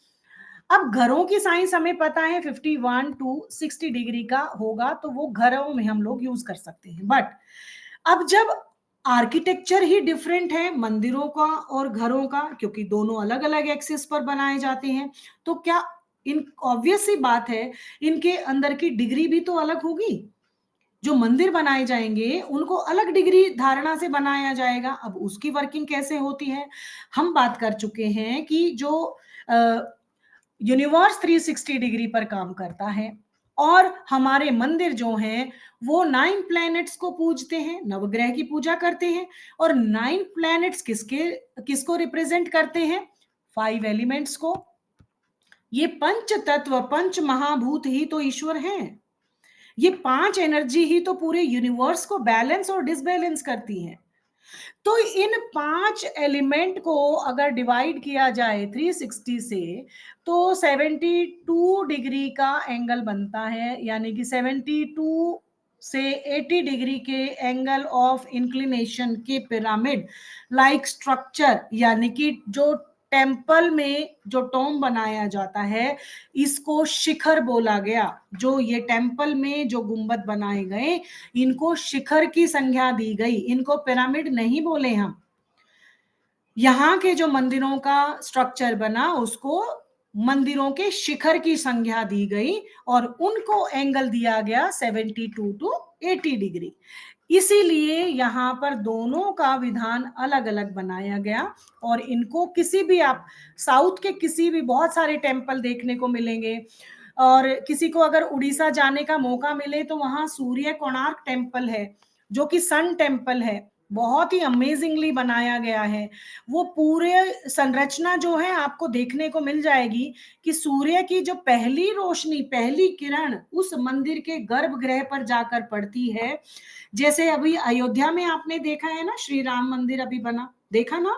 अब घरों की साइंस हमें पता है 51 टू 60 डिग्री का होगा तो वो घरों में हम लोग यूज कर सकते हैं। बट अब जब आर्किटेक्चर ही डिफरेंट है मंदिरों का और घरों का, क्योंकि दोनों अलग अलग एक्सिस पर बनाए जाते हैं, तो क्या इन ऑब्वियस सी बात है इनके अंदर की डिग्री भी तो अलग होगी। जो मंदिर बनाए जाएंगे उनको अलग डिग्री धारणा से बनाया जाएगा। अब उसकी वर्किंग कैसे होती है हम बात कर चुके हैं कि जो यूनिवर्स 360 डिग्री पर काम करता है और हमारे मंदिर जो हैं वो 9 प्लैनेट्स को पूजते हैं, नवग्रह की पूजा करते हैं। और 9 प्लैनेट्स किसको रिप्रेजेंट करते हैं? 5 एलिमेंट्स को। ये पंच तत्व, पंच महाभूत ही तो ईश्वर हैं। ये 5 एनर्जी ही तो पूरे यूनिवर्स को बैलेंस और डिसबैलेंस करती हैं। तो इन 5 एलिमेंट को अगर डिवाइड किया जाए 360 से तो 72 डिग्री का एंगल बनता है। यानी कि 72 से 80 डिग्री के एंगल ऑफ इंक्लिनेशन के पिरामिड लाइक स्ट्रक्चर, यानी कि जो टेम्पल में जो टॉम बनाया जाता है इसको शिखर बोला गया। जो ये टेम्पल में जो गुंबद बनाए गए इनको शिखर की संज्ञा दी गई, इनको पिरामिड नहीं बोले हम। यहाँ के जो मंदिरों का स्ट्रक्चर बना उसको मंदिरों के शिखर की संख्या दी गई और उनको एंगल दिया गया 72 टू 80 डिग्री। इसीलिए यहाँ पर दोनों का विधान अलग अलग बनाया गया। और इनको किसी भी आप साउथ के किसी भी बहुत सारे टेम्पल देखने को मिलेंगे। और किसी को अगर उड़ीसा जाने का मौका मिले तो वहां सूर्य कोणार्क टेम्पल है, जो कि सन टेम्पल है, बहुत ही अमेजिंगली बनाया गया है। वो पूरे संरचना जो है आपको देखने को मिल जाएगी कि सूर्य की जो पहली रोशनी, पहली किरण उस मंदिर के गर्भगृह पर जाकर पड़ती है। जैसे अभी अयोध्या में आपने देखा है ना, श्री राम मंदिर अभी बना, देखा ना?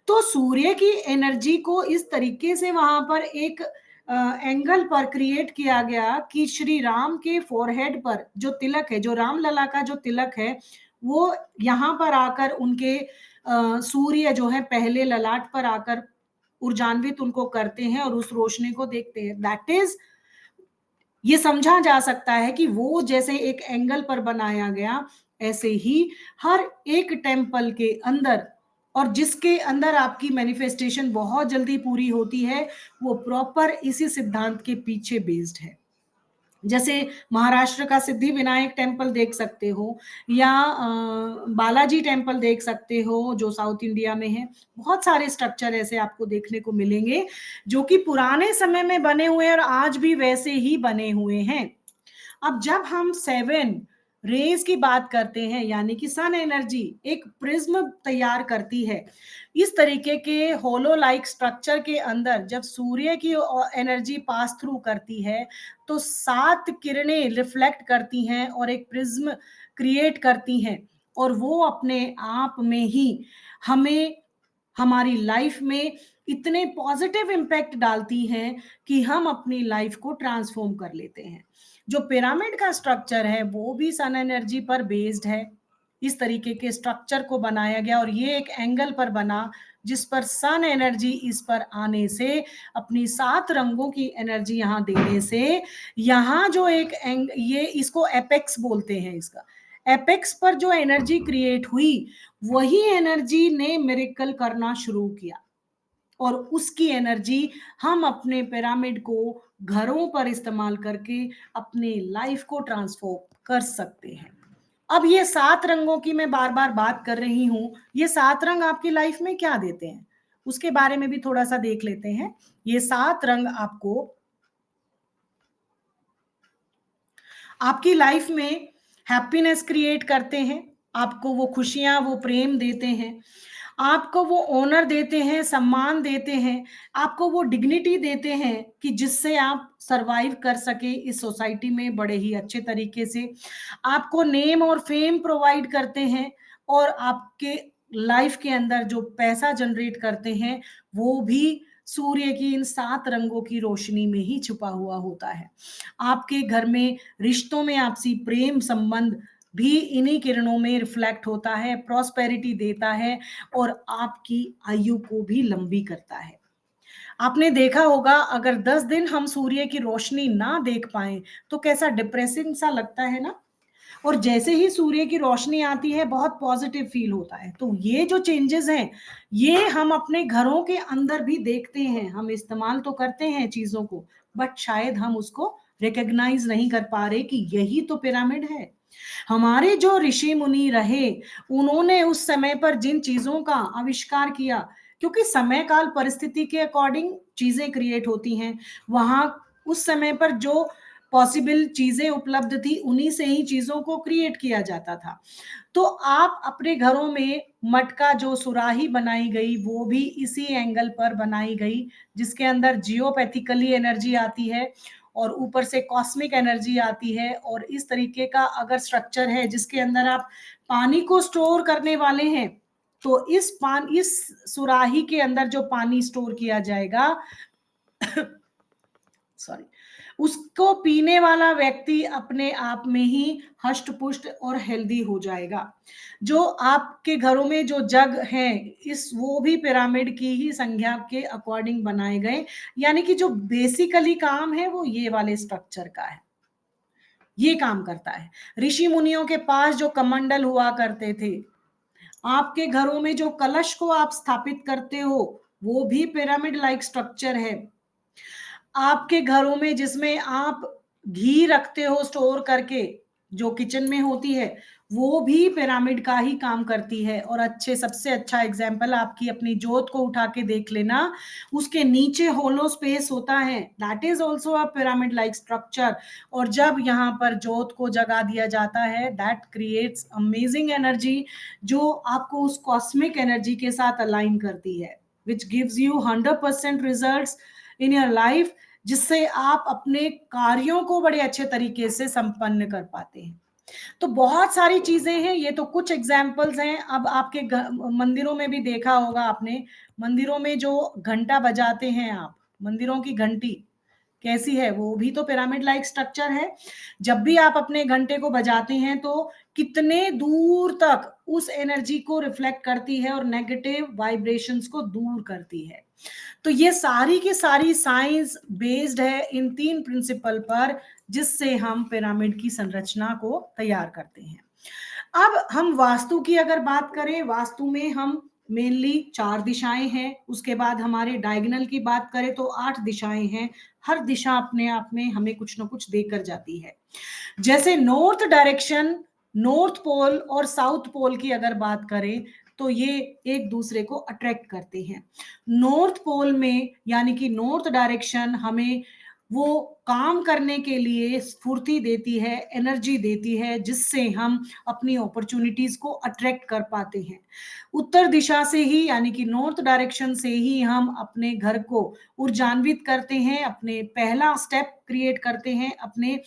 तो सूर्य की एनर्जी को इस तरीके से वहां पर एक एंगल पर क्रिएट किया गया कि श्री राम के फोरहेड पर जो तिलक है, जो राम लला का जो तिलक है, वो यहाँ पर आकर उनके सूर्य जो है पहले ललाट पर आकर ऊर्जान्वित उनको करते हैं और उस रोशनी को देखते हैं। दैट इज, ये समझा जा सकता है कि वो जैसे एक एंगल पर बनाया गया, ऐसे ही हर एक टेम्पल के अंदर, और जिसके अंदर आपकी मैनिफेस्टेशन बहुत जल्दी पूरी होती है, वो प्रॉपर इसी सिद्धांत के पीछे बेस्ड है। जैसे महाराष्ट्र का सिद्धि विनायक टेम्पल देख सकते हो, या बालाजी टेम्पल देख सकते हो जो साउथ इंडिया में है। बहुत सारे स्ट्रक्चर ऐसे आपको देखने को मिलेंगे जो कि पुराने समय में बने हुए हैं और आज भी वैसे ही बने हुए हैं। अब जब हम 7 रेज की बात करते हैं, यानी कि सन एनर्जी एक प्रिज्म तैयार करती है, इस तरीके के होलो लाइक स्ट्रक्चर के अंदर जब सूर्य की एनर्जी पास थ्रू करती है, तो 7 किरणें रिफ्लेक्ट करती हैं और एक प्रिज्म क्रिएट करती हैं। और वो अपने आप में ही हमें, हमारी लाइफ में इतने पॉजिटिव इम्पैक्ट डालती हैं कि हम अपनी लाइफ को ट्रांसफॉर्म कर लेते हैं। जो पिरामिड का स्ट्रक्चर है वो भी सन एनर्जी पर बेस्ड है। इस तरीके के स्ट्रक्चर को बनाया गया और ये एक एंगल पर बना जिस पर सन एनर्जी इस पर आने से, अपनी 7 रंगों की एनर्जी यहाँ देने से, यहाँ जो एक ये इसको एपेक्स बोलते हैं, इसका एपेक्स पर जो एनर्जी क्रिएट हुई, वही एनर्जी ने मिरेकल करना शुरू किया। और उसकी एनर्जी हम अपने पिरामिड को घरों पर इस्तेमाल करके अपने लाइफ को ट्रांसफॉर्म कर सकते हैं। अब ये 7 रंगों की मैं बार बार बात कर रही हूं, ये 7 रंग आपकी लाइफ में क्या देते हैं उसके बारे में भी थोड़ा सा देख लेते हैं। ये 7 रंग आपको आपकी लाइफ में हैप्पीनेस क्रिएट करते हैं, आपको वो खुशियां, वो प्रेम देते हैं, आपको वो ऑनर देते हैं, सम्मान देते हैं, आपको वो डिग्निटी देते हैं कि जिससे आप सरवाइव कर सके इस सोसाइटी में बड़े ही अच्छे तरीके से, आपको नेम और फेम प्रोवाइड करते हैं, और आपके लाइफ के अंदर जो पैसा जनरेट करते हैं वो भी सूर्य की इन 7 रंगों की रोशनी में ही छुपा हुआ होता है। आपके घर में रिश्तों में आपसी प्रेम संबंध भी इन्हीं किरणों में रिफ्लेक्ट होता है, प्रॉस्पेरिटी देता है और आपकी आयु को भी लंबी करता है। आपने देखा होगा अगर 10 दिन हम सूर्य की रोशनी ना देख पाए तो कैसा डिप्रेसिंग सा लगता है ना। और जैसे ही सूर्य की रोशनी आती है बहुत पॉजिटिव फील होता है। तो ये जो चेंजेस हैं, ये हम अपने घरों के अंदर भी देखते हैं, हम इस्तेमाल तो करते हैं चीजों को, बट शायद हम उसको रिकॉग्नाइज नहीं कर पा रहे कि यही तो पिरामिड है। हमारे जो ऋषि मुनि रहे, उन्होंने उस समय पर जिन चीजों का आविष्कार किया, क्योंकि समय काल परिस्थिति के अकॉर्डिंग चीजें क्रिएट होती हैं, वहां उस समय पर जो पॉसिबल चीजें उपलब्ध थी उन्हीं से ही चीजों को क्रिएट किया जाता था। तो आप अपने घरों में मटका जो सुराही बनाई गई वो भी इसी एंगल पर बनाई गई, जिसके अंदर जियोपैथिकली एनर्जी आती है और ऊपर से कॉस्मिक एनर्जी आती है। और इस तरीके का अगर स्ट्रक्चर है जिसके अंदर आप पानी को स्टोर करने वाले हैं, तो इस सुराही के अंदर जो पानी स्टोर किया जाएगा सॉरी, उसको पीने वाला व्यक्ति अपने आप में ही हष्ट पुष्ट और हेल्दी हो जाएगा। जो आपके घरों में जो जग हैं, इस वो भी पिरामिड की ही संख्या के अकॉर्डिंग बनाए गए, यानी कि जो बेसिकली काम है वो ये वाले स्ट्रक्चर का है, ये काम करता है। ऋषि मुनियों के पास जो कमंडल हुआ करते थे, आपके घरों में जो कलश को आप स्थापित करते हो, वो भी पिरामिड लाइक स्ट्रक्चर है। आपके घरों में जिसमें आप घी रखते हो स्टोर करके, जो किचन में होती है, वो भी पिरामिड का ही काम करती है। और अच्छे सबसे अच्छा एग्जाम्पल आपकी अपनी जोत को उठा के देख लेना, उसके नीचे होलो स्पेस होता है, that is also a pyramid like structure. और जब यहाँ पर जोत को जगा दिया जाता है, दैट क्रिएट्स अमेजिंग एनर्जी, जो आपको उस कॉस्मिक एनर्जी के साथ अलाइन करती है, which gives you 100% results in your life, जिससे आप अपने कार्यों को बड़े अच्छे तरीके से संपन्न कर पाते हैं। तो बहुत सारी चीजें हैं, ये तो कुछ एग्जाम्पल्स हैं। अब आपके मंदिरों में भी देखा होगा आपने, मंदिरों में जो घंटा बजाते हैं आप, मंदिरों की घंटी कैसी है, वो भी तो पिरामिड लाइक स्ट्रक्चर है। जब भी आप अपने घंटे को बजाते हैं तो कितने दूर तक उस एनर्जी को रिफ्लेक्ट करती है और नेगेटिव वाइब्रेशंस को दूर करती है। तो ये सारी की सारी साइंस बेस्ड है इन तीन प्रिंसिपल पर, जिससे हम पिरामिड की संरचना को तैयार करते हैं। अब हम वास्तु की अगर बात करें, वास्तु में हम मेनली 4 दिशाएं हैं, उसके बाद हमारे डायगोनल की बात करें तो 8 दिशाएं हैं। हर दिशा अपने आप में हमें कुछ ना कुछ देकर जाती है। जैसे नॉर्थ डायरेक्शन, नॉर्थ पोल और साउथ पोल की अगर बात करें तो ये एक दूसरे को अट्रैक्ट करते हैं। नॉर्थ पोल में यानी कि नॉर्थ डायरेक्शन हमें वो काम करने के लिए स्फूर्ति देती है, एनर्जी देती है, जिससे हम अपनी अपॉर्चुनिटीज को अट्रैक्ट कर पाते हैं। उत्तर दिशा से ही यानी कि नॉर्थ डायरेक्शन से ही हम अपने घर को ऊर्जान्वित करते हैं, अपने पहला स्टेप क्रिएट करते हैं अपने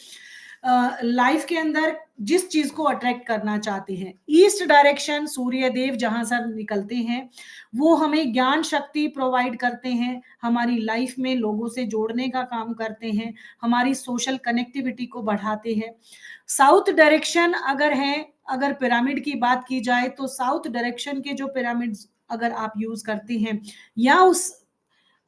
लाइफ के अंदर जिस चीज को अट्रैक्ट करना चाहते हैं। ईस्ट डायरेक्शन सूर्य देव जहां से निकलते हैं, वो हमें ज्ञान शक्ति प्रोवाइड करते हैं, हमारी लाइफ में लोगों से जोड़ने का काम करते हैं, हमारी सोशल कनेक्टिविटी को बढ़ाते हैं। साउथ डायरेक्शन अगर है, अगर पिरामिड की बात की जाए तो साउथ डायरेक्शन के जो पिरामिड अगर आप यूज करते हैं, या उस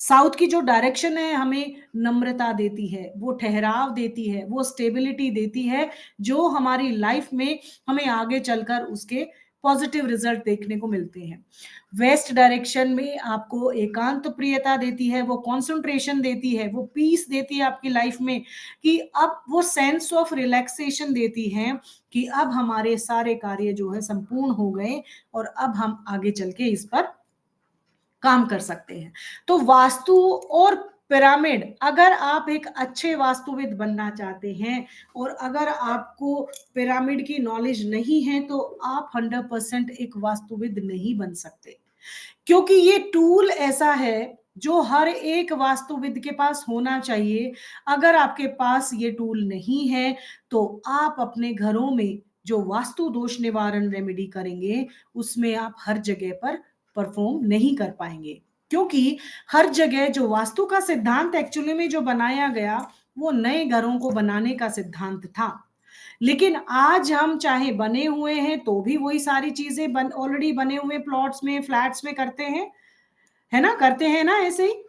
साउथ की जो डायरेक्शन है हमें नम्रता देती है, वो ठहराव देती है, वो स्टेबिलिटी देती है, जो हमारी लाइफ में हमें आगे चलकर उसके पॉजिटिव रिजल्ट देखने को मिलते हैं। वेस्ट डायरेक्शन में आपको एकांत प्रियता देती है, वो कॉन्सेंट्रेशन देती है, वो पीस देती है आपकी लाइफ में, कि अब वो सेंस ऑफ रिलैक्सेशन देती है कि अब हमारे सारे कार्य जो है संपूर्ण हो गए और अब हम आगे चल के इस पर काम कर सकते हैं। तो वास्तु और पिरामिड, अगर आप एक अच्छे वास्तुविद बनना चाहते हैं और अगर आपको पिरामिड की नॉलेज नहीं है तो आप 100% एक वास्तुविद नहीं बन सकते, क्योंकि ये टूल ऐसा है जो हर एक वास्तुविद के पास होना चाहिए। अगर आपके पास ये टूल नहीं है तो आप अपने घरों में जो वास्तु दोष निवारण रेमेडी करेंगे, उसमें आप हर जगह पर परफॉर्म नहीं कर पाएंगे, क्योंकि हर जगह जो वास्तु का सिद्धांत एक्चुअली में जो बनाया गया, वो नए घरों को बनाने का सिद्धांत था। लेकिन आज हम चाहे बने हुए हैं तो भी वही सारी चीजें ऑलरेडी बने हुए प्लॉट्स में, फ्लैट्स में करते हैं, है ना, करते हैं ना ऐसे ही।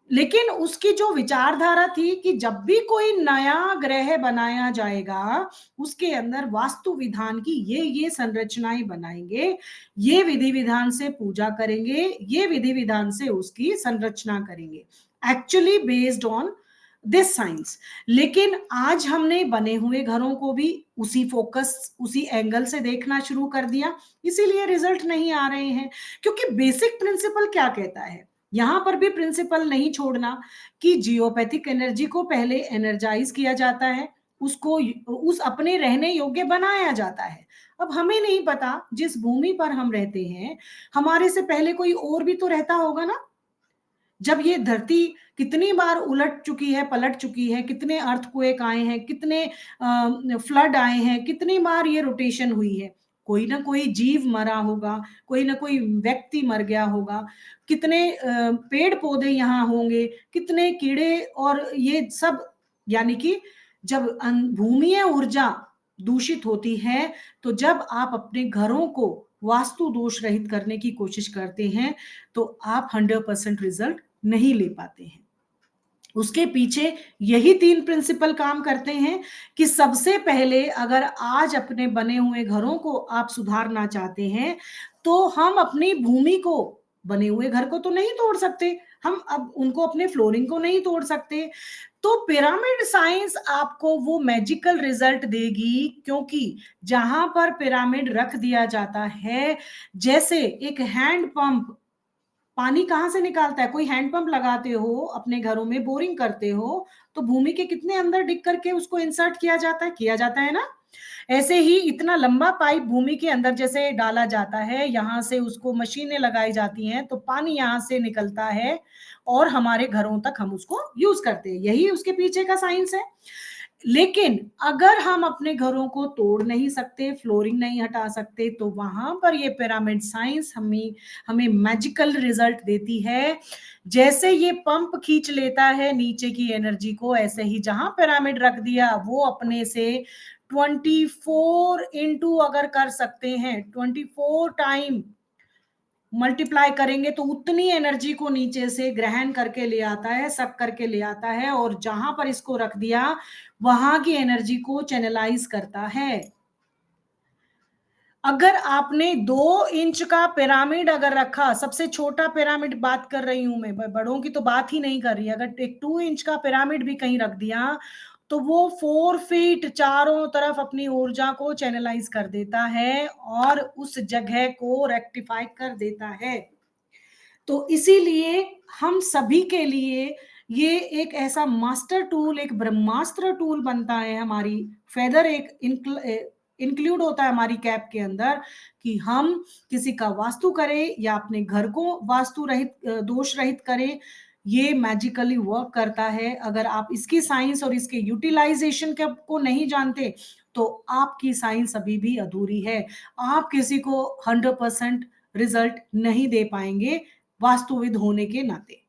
लेकिन उसकी जो विचारधारा थी कि जब भी कोई नया ग्रह बनाया जाएगा, उसके अंदर वास्तु विधान की ये संरचनाएं बनाएंगे, ये विधि विधान से पूजा करेंगे, ये विधि विधान से उसकी संरचना करेंगे, actually based on this science. लेकिन आज हमने बने हुए घरों को भी उसी फोकस, उसी एंगल से देखना शुरू कर दिया, इसीलिए रिजल्ट नहीं आ रहे हैं। क्योंकि बेसिक प्रिंसिपल क्या कहता है, यहां पर भी प्रिंसिपल नहीं छोड़ना कि जियोपैथिक एनर्जी को पहले एनर्जाइज किया जाता है, उसको उस अपने रहने योग्य बनाया जाता है। अब हमें नहीं पता जिस भूमि पर हम रहते हैं, हमारे से पहले कोई और भी तो रहता होगा ना। जब ये धरती कितनी बार उलट चुकी है, पलट चुकी है, कितने अर्थक्वेक आए हैं, कितने फ्लड आए हैं, कितनी बार ये रोटेशन हुई है, कोई ना कोई जीव मरा होगा, कोई ना कोई व्यक्ति मर गया होगा, कितने पेड़ पौधे यहाँ होंगे, कितने कीड़े, और ये सब, यानी कि जब भूमिय ऊर्जा दूषित होती है, तो जब आप अपने घरों को वास्तु दोष रहित करने की कोशिश करते हैं तो आप 100% रिजल्ट नहीं ले पाते हैं। उसके पीछे यही 3 प्रिंसिपल काम करते हैं कि सबसे पहले अगर आज अपने बने हुए घरों को आप सुधारना चाहते हैं, तो हम अपनी भूमि को, बने हुए घर को तो नहीं तोड़ सकते, हम अब उनको अपने फ्लोरिंग को नहीं तोड़ सकते। तो पिरामिड साइंस आपको वो मैजिकल रिजल्ट देगी, क्योंकि जहां पर पिरामिड रख दिया जाता है, जैसे एक हैंड पंप पानी कहाँ से निकालता है, कोई हैंडपंप लगाते हो अपने घरों में, बोरिंग करते हो, तो भूमि के कितने अंदर डिग करके उसको इंसर्ट किया जाता है ना। ऐसे ही इतना लंबा पाइप भूमि के अंदर जैसे डाला जाता है, यहाँ से उसको मशीनें लगाई जाती हैं, तो पानी यहाँ से निकलता है और हमारे घरों तक हम उसको यूज करते हैं। यही उसके पीछे का साइंस है। लेकिन अगर हम अपने घरों को तोड़ नहीं सकते, फ्लोरिंग नहीं हटा सकते, तो वहां पर ये पिरामिड साइंस हमें हमें मैजिकल रिजल्ट देती है। जैसे ये पंप खींच लेता है नीचे की एनर्जी को, ऐसे ही जहां पिरामिड रख दिया वो अपने से 24 इंटू अगर कर सकते हैं, 24 टाइम मल्टीप्लाई करेंगे तो उतनी एनर्जी को नीचे से ग्रहण करके ले आता है, सक करके ले आता है, और जहां पर इसको रख दिया वहां की एनर्जी को चैनलाइज करता है। अगर आपने 2 इंच का पिरामिड अगर रखा, सबसे छोटा पिरामिड बात कर रही हूं मैं, बड़ों की तो बात ही नहीं कर रही, अगर एक 2 इंच का पिरामिड भी कहीं रख दिया, तो वो 4 फीट चारों तरफ अपनी ऊर्जा को चैनलाइज कर देता है और उस जगह को रेक्टिफाई कर देता है। तो इसीलिए हम सभी के लिए ये एक ऐसा मास्टर टूल, एक ब्रह्मास्त्र टूल बनता है। हमारी फेदर एक इंक्लूड होता है हमारी कैप के अंदर, कि हम किसी का वास्तु करें या अपने घर को वास्तु रहित, दोष रहित करें। ये मैजिकली वर्क करता है। अगर आप इसकी साइंस और इसके यूटिलाइजेशन को नहीं जानते, तो आपकी साइंस अभी भी अधूरी है। आप किसी को 100% रिजल्ट नहीं दे पाएंगे वास्तुविद होने के नाते।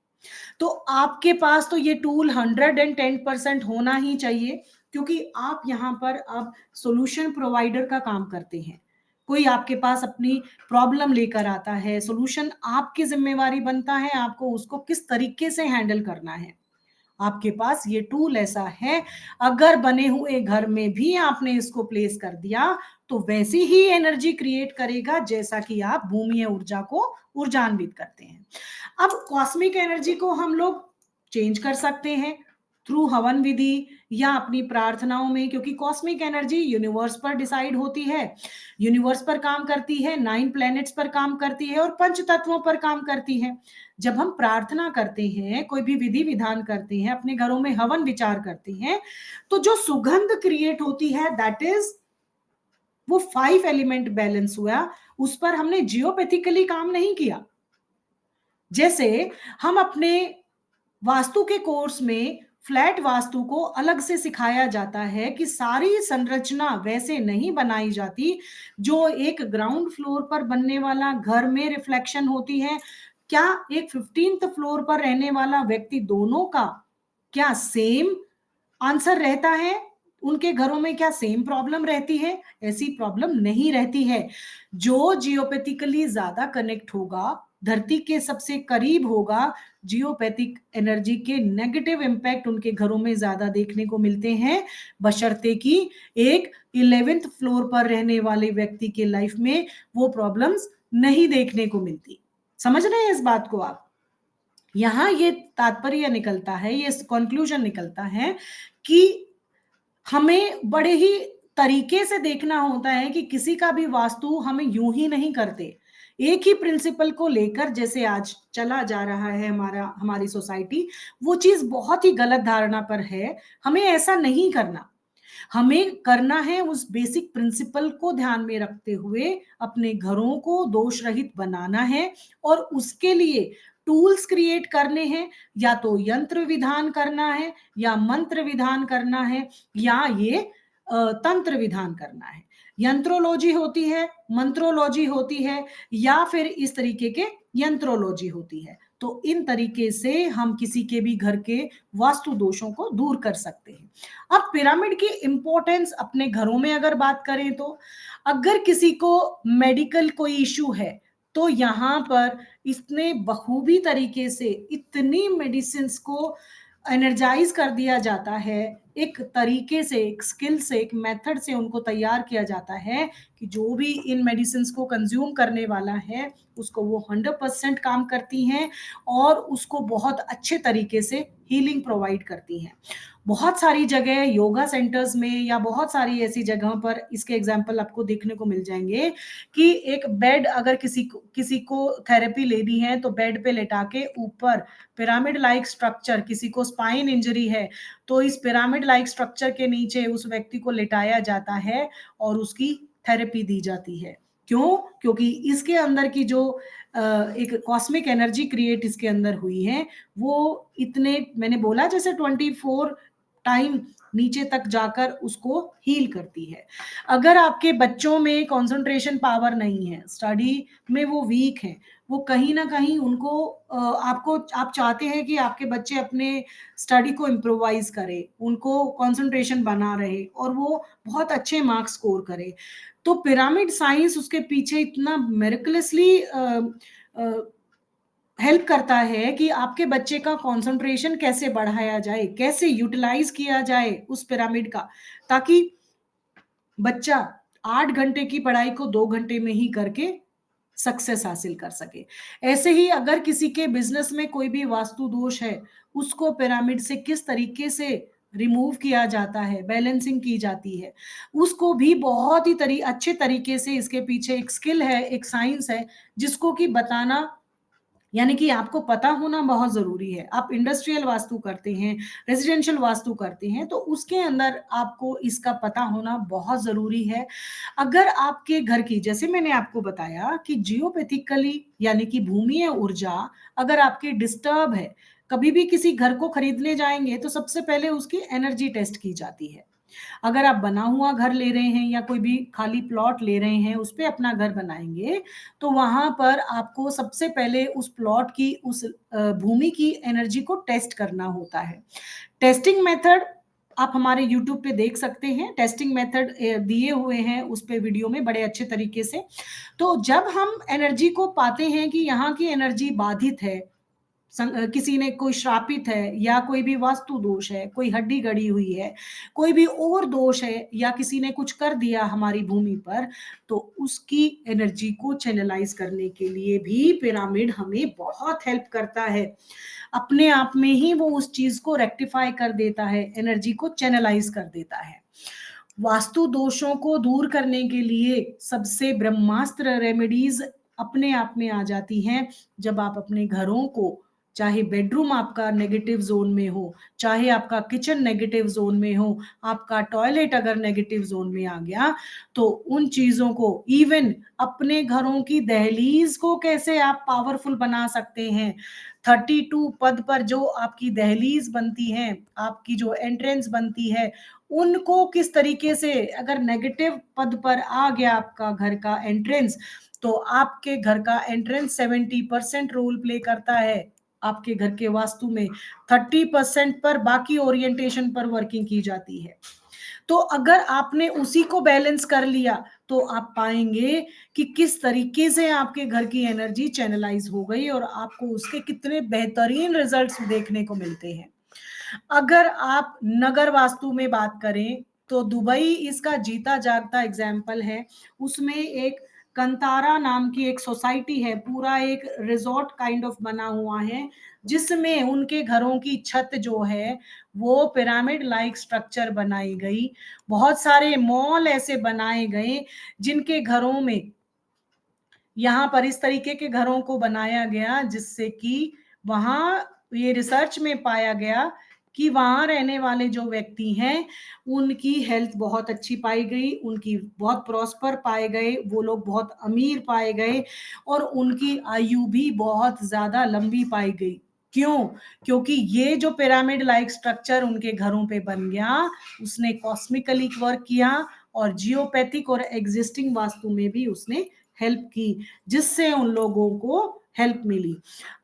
तो आपके पास तो ये टूल 110% होना ही चाहिए, क्योंकि आप यहाँ पर अब सॉल्यूशन प्रोवाइडर का काम करते हैं। कोई आपके पास अपनी प्रॉब्लम लेकर आता है, सॉल्यूशन आपकी जिम्मेवारी बनता है, आपको उसको किस तरीके से हैंडल करना है। आपके पास ये टूल ऐसा है, अगर बने हुए घर में भी आपने इसको प्लेस कर दिया, तो वैसी ही एनर्जी क्रिएट करेगा जैसा कि आप भूमिय ऊर्जा को ऊर्जान्वित करते हैं। अब कॉस्मिक एनर्जी को हम लोग चेंज कर सकते हैं थ्रू हवन विधि या अपनी प्रार्थनाओं में, क्योंकि कॉस्मिक एनर्जी यूनिवर्स पर डिसाइड होती है, यूनिवर्स पर काम करती है, 9 प्लैनेट्स पर काम करती है और पंच तत्वों पर काम करती है। जब हम प्रार्थना करते हैं, कोई भी विधि विधान करते हैं, अपने घरों में हवन विचार करते हैं, तो जो सुगंध क्रिएट होती है, दैट इज वो 5 एलिमेंट बैलेंस हुआ। उस पर हमने जियोपैथिकली काम नहीं किया। जैसे हम अपने वास्तु के कोर्स में फ्लैट वास्तु को अलग से सिखाया जाता है कि सारी संरचना वैसे नहीं बनाई जाती जो एक ग्राउंड फ्लोर पर बनने वाला घर में रिफ्लेक्शन होती है। क्या एक 15th फ्लोर पर रहने वाला व्यक्ति, दोनों का क्या सेम आंसर रहता है? उनके घरों में क्या सेम प्रॉब्लम रहती है? ऐसी प्रॉब्लम नहीं रहती है। जो जियोपैथिकली ज्यादा कनेक्ट होगा, धरती के सबसे करीब होगा, जियोपैथिक एनर्जी के नेगेटिव इंपैक्ट उनके घरों में ज्यादा देखने को मिलते हैं, बशर्ते कि एक 11th फ्लोर पर रहने वाले व्यक्ति के लाइफ में वो प्रॉब्लम्स नहीं देखने को मिलती। समझ रहे हैं इस बात को आप? यहां ये तात्पर्य निकलता है, ये कंक्लूजन निकलता है कि हमें बड़े ही तरीके से देखना होता है कि किसी का भी वास्तु हमें यूं ही नहीं करते। एक ही प्रिंसिपल को लेकर जैसे आज चला जा रहा है हमारी सोसाइटी, वो चीज बहुत ही गलत धारणा पर है। हमें ऐसा नहीं करना। हमें करना है उस बेसिक प्रिंसिपल को ध्यान में रखते हुए अपने घरों को दोष रहित बनाना है, और उसके लिए टूल्स क्रिएट करने हैं। या तो यंत्र विधान करना है, या मंत्र विधान करना है, या ये तंत्र विधान करना है। यंत्रोलॉजी होती है, मंत्रोलॉजी होती है, या फिर इस तरीके के यंत्रोलॉजी होती है। तो इन तरीके से हम किसी के भी घर के वास्तु दोषों को दूर कर सकते हैं। अब पिरामिड की इंपॉर्टेंस अपने घरों में अगर बात करें, तो अगर किसी को मेडिकल कोई इश्यू है, तो यहाँ पर इसने बखूबी तरीके से इतनी मेडिसिन को एनर्जाइज कर दिया जाता है, एक तरीके से, एक स्किल से, एक मेथड से उनको तैयार किया जाता है कि जो भी इन मेडिसिन्स को कंज्यूम करने वाला है, उसको वो 100% काम करती हैं और उसको बहुत अच्छे तरीके से हीलिंग प्रोवाइड करती हैं। बहुत सारी जगह योगा सेंटर्स में या बहुत सारी ऐसी जगहों पर इसके एग्जाम्पल आपको देखने को मिल जाएंगे कि एक बेड, अगर किसी को थेरेपी लेनी है तो बेड पे लेटा के ऊपर पिरामिड लाइक स्ट्रक्चर, किसी को स्पाइन इंजरी है तो इस पिरामिड लाइक स्ट्रक्चर के नीचे उस व्यक्ति को लिटाया जाता है और उसकी थेरेपी दी जाती है। क्यों? क्योंकि इसके अंदर की जो एक कॉस्मिक एनर्जी क्रिएट इसके अंदर हुई है, वो इतने, मैंने बोला जैसे 24 टाइम नीचे तक जाकर उसको हील करती है। अगर आपके बच्चों में कंसंट्रेशन पावर नहीं है, स्टडी में वो वीक हैं, वो कहीं न कहीं उनको आप चाहते हैं कि आपके बच्चे अपने स्टडी को इम्प्रोवाइज़ करें, उनको कंसंट्रेशन बना रहे और वो बहुत अच्छे मार्क्स स्कोर करें। तो पिरामिड साइंस उसके पीछे इतना मिरेकलसली अ, हेल्प करता है कि आपके बच्चे का कंसंट्रेशन कैसे बढ़ाया जाए, कैसे यूटिलाइज़ किया जाए उस पिरामिड का, ताकि बच्चा 8 घंटे की पढ़ाई को 2 घंटे में ही करके सक्सेस हासिल कर सके। ऐसे ही अगर किसी के बिज़नेस में कोई भी वास्तु दोष है, उसको पिरामिड से किस तरीके से रिमूव किया जाता है, बैलेंसिंग की जाती है, उसको भी बहुत ही अच्छे तरीके से, इसके पीछे एक स्किल है, एक साइंस है, जिसको कि बताना, यानी कि आपको पता होना बहुत ज़रूरी है। आप इंडस्ट्रियल वास्तु करते हैं, रेज़िडेंशियल वास्तु करते हैं, तो उसके अंदर आपको इसका पता होना बहुत ज़रूरी है। अगर आपके घर की, जैसे मैंने आपको बताया कि जियोपैथिकली यानी कि भूमीय ऊर्जा अगर आपकी डिस्टर्ब है, कभी भी किसी घर को खरीदने जाएँगे तो सबसे पहले उसकी एनर्जी टेस्ट की जाती है। अगर आप बना हुआ घर ले रहे हैं या कोई भी खाली प्लॉट ले रहे हैं, उस पे अपना घर बनाएँगे, तो वहाँ पर आपको सबसे पहले उस प्लॉट की, उस भूमि की एनर्जी को टेस्ट करना होता है। टेस्टिंग मेथड आप हमारे यूट्यूब पे देख सकते हैं, टेस्टिंग मेथड दिए हुए हैं उस पे वीडियो में बड़े अच्छे तरीके से। तो जब हम एनर्जी को पाते हैं कि यहाँ की एनर्जी बाधित है, किसी ने कोई श्रापित है या कोई भी वास्तु दोष है, कोई हड्डी गड़ी हुई है, कोई भी और दोष है या किसी ने कुछ कर दिया हमारी भूमि पर, तो उसकी एनर्जी को चैनलाइज़ करने के लिए भी पिरामिड हमें बहुत हेल्प करता है। अपने आप में ही वो उस चीज़ को रेक्टिफ़ाई कर देता है, एनर्जी को चैनलाइज़ कर देता है। वास्तु दोषों को दूर करने के लिए सबसे ब्रह्मास्त्र रेमेडीज अपने आप में आ जाती हैं, जब आप अपने घरों को, चाहे बेडरूम आपका नेगेटिव जोन में हो, चाहे आपका किचन नेगेटिव जोन में हो, आपका टॉयलेट अगर नेगेटिव जोन में आ गया, तो उन चीजों को, इवन अपने घरों की दहलीज को कैसे आप पावरफुल बना सकते हैं। 32 पद पर जो आपकी दहलीज बनती है, आपकी जो एंट्रेंस बनती है, उनको किस तरीके से, अगर नेगेटिव पद पर आ गया आपका घर का एंट्रेंस, तो आपके घर का एंट्रेंस 70% रोल प्ले करता है आपके घर के वास्तु में, 30% पर बाकी ओरिएंटेशन पर वर्किंग की जाती है। तो अगर आपने उसी को बैलेंस कर लिया, तो आप पाएंगे कि किस तरीके से आपके घर की एनर्जी चैनलाइज हो गई और आपको उसके कितने बेहतरीन रिजल्ट्स देखने को मिलते हैं। अगर आप नगर वास्तु में बात करें, तो दुबई इसका जीता जागता एग्जाम्पल है। उसमें एक कंतारा नाम की एक सोसाइटी है, पूरा एक रिजॉर्ट काइंड ऑफ बना हुआ है, जिसमें उनके घरों की छत जो है वो पिरामिड लाइक स्ट्रक्चर बनाई गई। बहुत सारे मॉल ऐसे बनाए गए जिनके घरों में, यहाँ पर इस तरीके के घरों को बनाया गया जिससे कि वहाँ, ये रिसर्च में पाया गया कि वहाँ रहने वाले जो व्यक्ति हैं, उनकी हेल्थ बहुत अच्छी पाई गई, उनकी बहुत प्रॉस्पर पाए गए, वो लोग बहुत अमीर पाए गए और उनकी आयु भी बहुत ज़्यादा लंबी पाई गई। क्यों? क्योंकि ये जो पिरामिड लाइक स्ट्रक्चर उनके घरों पे बन गया, उसने कॉस्मिकली वर्क किया और जियोपैथिक और एग्जिस्टिंग वास्तु में भी उसने हेल्प की, जिससे उन लोगों को हेल्प मिली।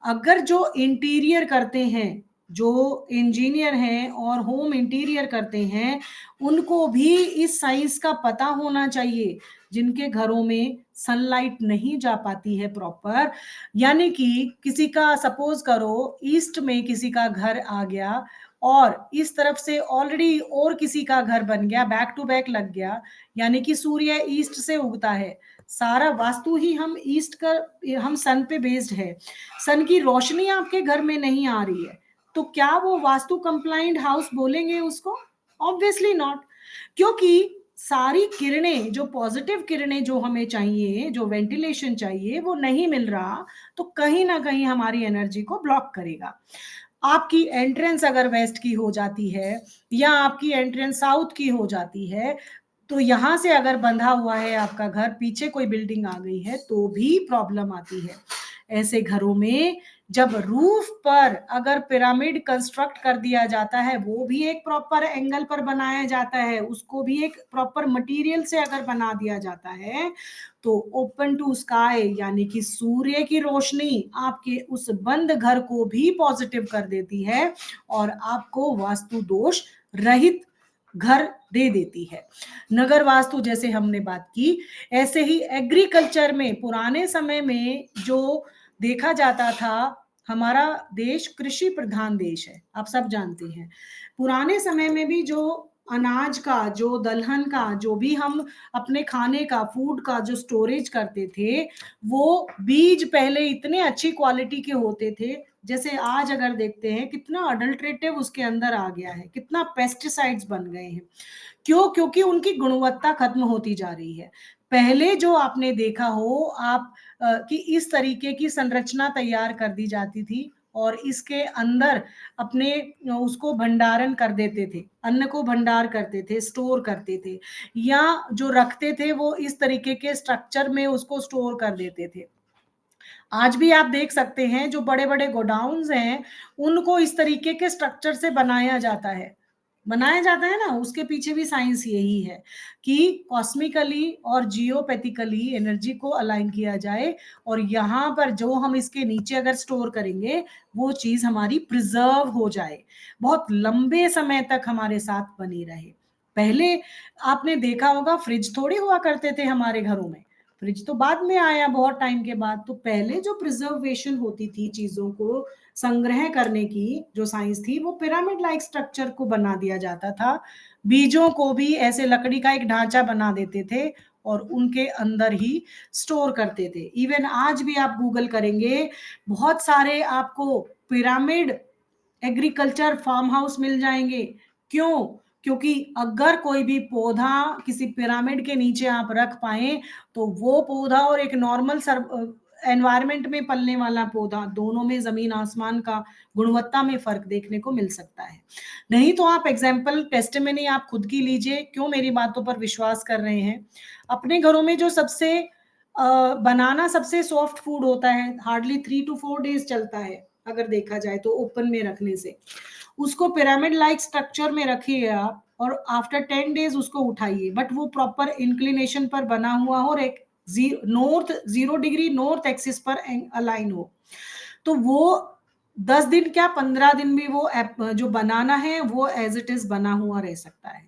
अगर जो इंटीरियर करते हैं, जो इंजीनियर हैं और होम इंटीरियर करते हैं, उनको भी इस साइंस का पता होना चाहिए, जिनके घरों में सनलाइट नहीं जा पाती है प्रॉपर, यानी कि किसी का, सपोज करो ईस्ट में किसी का घर आ गया और इस तरफ से ऑलरेडी और किसी का घर बन गया, बैक टू बैक लग गया, यानी कि सूर्य ईस्ट से उगता है, सारा वास्तु ही हम ईस्ट का, हम सन पे बेस्ड है, सन की रोशनी आपके घर में नहीं आ रही है, तो क्या वो वास्तु कंप्लाइंट हाउस बोलेंगे उसको? ऑब्वियसली नॉट, क्योंकि सारी किरणें, जो पॉजिटिव किरणें जो हमें चाहिए, जो वेंटिलेशन चाहिए, वो नहीं मिल रहा, तो कहीं ना कहीं हमारी एनर्जी को ब्लॉक करेगा। आपकी एंट्रेंस अगर वेस्ट की हो जाती है या आपकी एंट्रेंस साउथ की हो जाती है, तो यहां से अगर बंधा हुआ है आपका घर, पीछे कोई बिल्डिंग आ गई है, तो भी प्रॉब्लम आती है। ऐसे घरों में जब रूफ पर अगर पिरामिड कंस्ट्रक्ट कर दिया जाता है, वो भी एक प्रॉपर एंगल पर बनाया जाता है, उसको भी एक प्रॉपर मटेरियल से अगर बना दिया जाता है, तो ओपन टू स्काई यानी कि सूर्य की रोशनी आपके उस बंद घर को भी पॉजिटिव कर देती है और आपको वास्तु दोष रहित घर दे देती है। नगर वास्तु जैसे हमने बात की, ऐसे ही एग्रीकल्चर में पुराने समय में जो देखा जाता था, हमारा देश कृषि प्रधान देश है, आप सब जानते हैं। पुराने समय में भी जो अनाज का, जो दलहन का, जो भी हम अपने खाने का, फूड का जो स्टोरेज करते थे, वो बीज पहले इतने अच्छी क्वालिटी के होते थे, जैसे आज अगर देखते हैं कितना अडल्ट्रेटिव उसके अंदर आ गया है, कितना पेस्टिसाइड्स बन गए हैं। क्यों? क्योंकि उनकी गुणवत्ता खत्म होती जा रही है। पहले जो आपने देखा हो आप, कि इस तरीके की संरचना तैयार कर दी जाती थी और इसके अंदर अपने उसको भंडारण कर देते थे, अन्न को भंडार करते थे, स्टोर करते थे, या जो रखते थे वो इस तरीके के स्ट्रक्चर में उसको स्टोर कर देते थे। आज भी आप देख सकते हैं जो बड़े बड़े गोडाउन्स हैं, उनको इस तरीके के स्ट्रक्चर से बनाया जाता है ना, उसके पीछे भी साइंस यही है कि कॉस्मिकली और जियोपैथिकली एनर्जी को अलाइन किया जाए, और यहाँ पर जो हम इसके नीचे अगर स्टोर करेंगे, वो चीज हमारी प्रिजर्व हो जाए, बहुत लंबे समय तक हमारे साथ बनी रहे। पहले आपने देखा होगा फ्रिज थोड़ी हुआ करते थे हमारे घरों में, फ्रिज तो बाद में आया बहुत टाइम के बाद। तो पहले जो प्रिजर्वेशन होती थी चीजों को संग्रह करने की जो साइंस थी, वो पिरामिड लाइक स्ट्रक्चर को बना दिया जाता था, बीजों को भी ऐसे लकड़ी का एक ढांचा बना देते थे और उनके अंदर ही स्टोर करते थे। इवन आज भी आप गूगल करेंगे, बहुत सारे आपको पिरामिड एग्रीकल्चर फार्म हाउस मिल जाएंगे। क्यों? क्योंकि अगर कोई भी पौधा किसी पिरामिड के नीचे आप रख पाए, तो वो पौधा और एक नॉर्मल एनवायरमेंट में पलने वाला पौधा, दोनों में जमीन आसमान का गुणवत्ता में फर्क देखने को मिल सकता है। नहीं तो आप एग्जाम्पल टेस्टिमनी आप खुद की लीजिए, क्यों मेरी बातों पर विश्वास कर रहे हैं? अपने घरों में जो सबसे बनाना सबसे सॉफ्ट फूड होता है, हार्डली 3 to 4 डेज चलता है अगर देखा जाए तो, ओपन में रखने से, उसको पिरामिड लाइक स्ट्रक्चर में रखिए आप और आफ्टर 10 डेज उसको उठाइए, बट वो प्रॉपर इंक्लिनेशन पर बना हुआ हो और एक नॉर्थ 0 डिग्री नॉर्थ एक्सिस पर अलाइन हो, तो वो 10 दिन क्या 15 दिन भी वो जो बनाना है वो एज इट इज बना हुआ रह सकता है।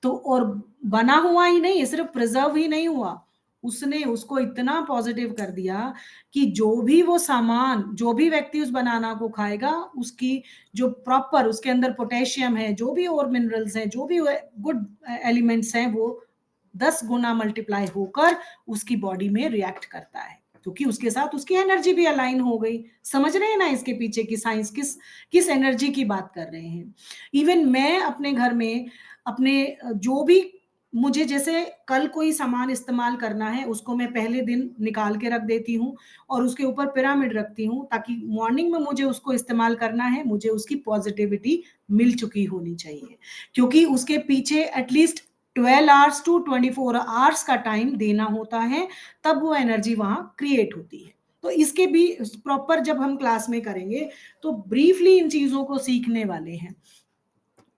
तो और बना हुआ ही नहीं, सिर्फ प्रिजर्व ही नहीं हुआ, उसने उसको इतना पॉजिटिव कर दिया कि जो भी वो सामान, जो भी व्यक्ति उस बनाना को खाएगा, उसकी जो प्रॉपर उसके अंदर पोटेशियम है, जो भी और मिनरल्स हैं, जो भी गुड एलिमेंट्स हैं, वो 10 गुना मल्टीप्लाई होकर उसकी बॉडी में रिएक्ट करता है, क्योंकि उसके साथ उसकी एनर्जी भी अलाइन हो गई। समझ रहे हैं ना इसके पीछे की साइंस, किस किस एनर्जी की बात कर रहे हैं? इवन मैं अपने घर में अपने जो भी, मुझे जैसे कल कोई सामान इस्तेमाल करना है, उसको मैं पहले दिन निकाल के रख देती हूँ और उसके ऊपर पिरामिड रखती हूँ, ताकि मॉर्निंग में मुझे उसको इस्तेमाल करना है, मुझे उसकी पॉजिटिविटी मिल चुकी होनी चाहिए, क्योंकि उसके पीछे एटलीस्ट 12 hours to 24 hours का टाइम देना होता है, तब वो एनर्जी वहां क्रिएट होती है। तो इसके भी प्रॉपर जब हम क्लास में करेंगे, तो ब्रीफली इन चीजों को सीखने वाले हैं।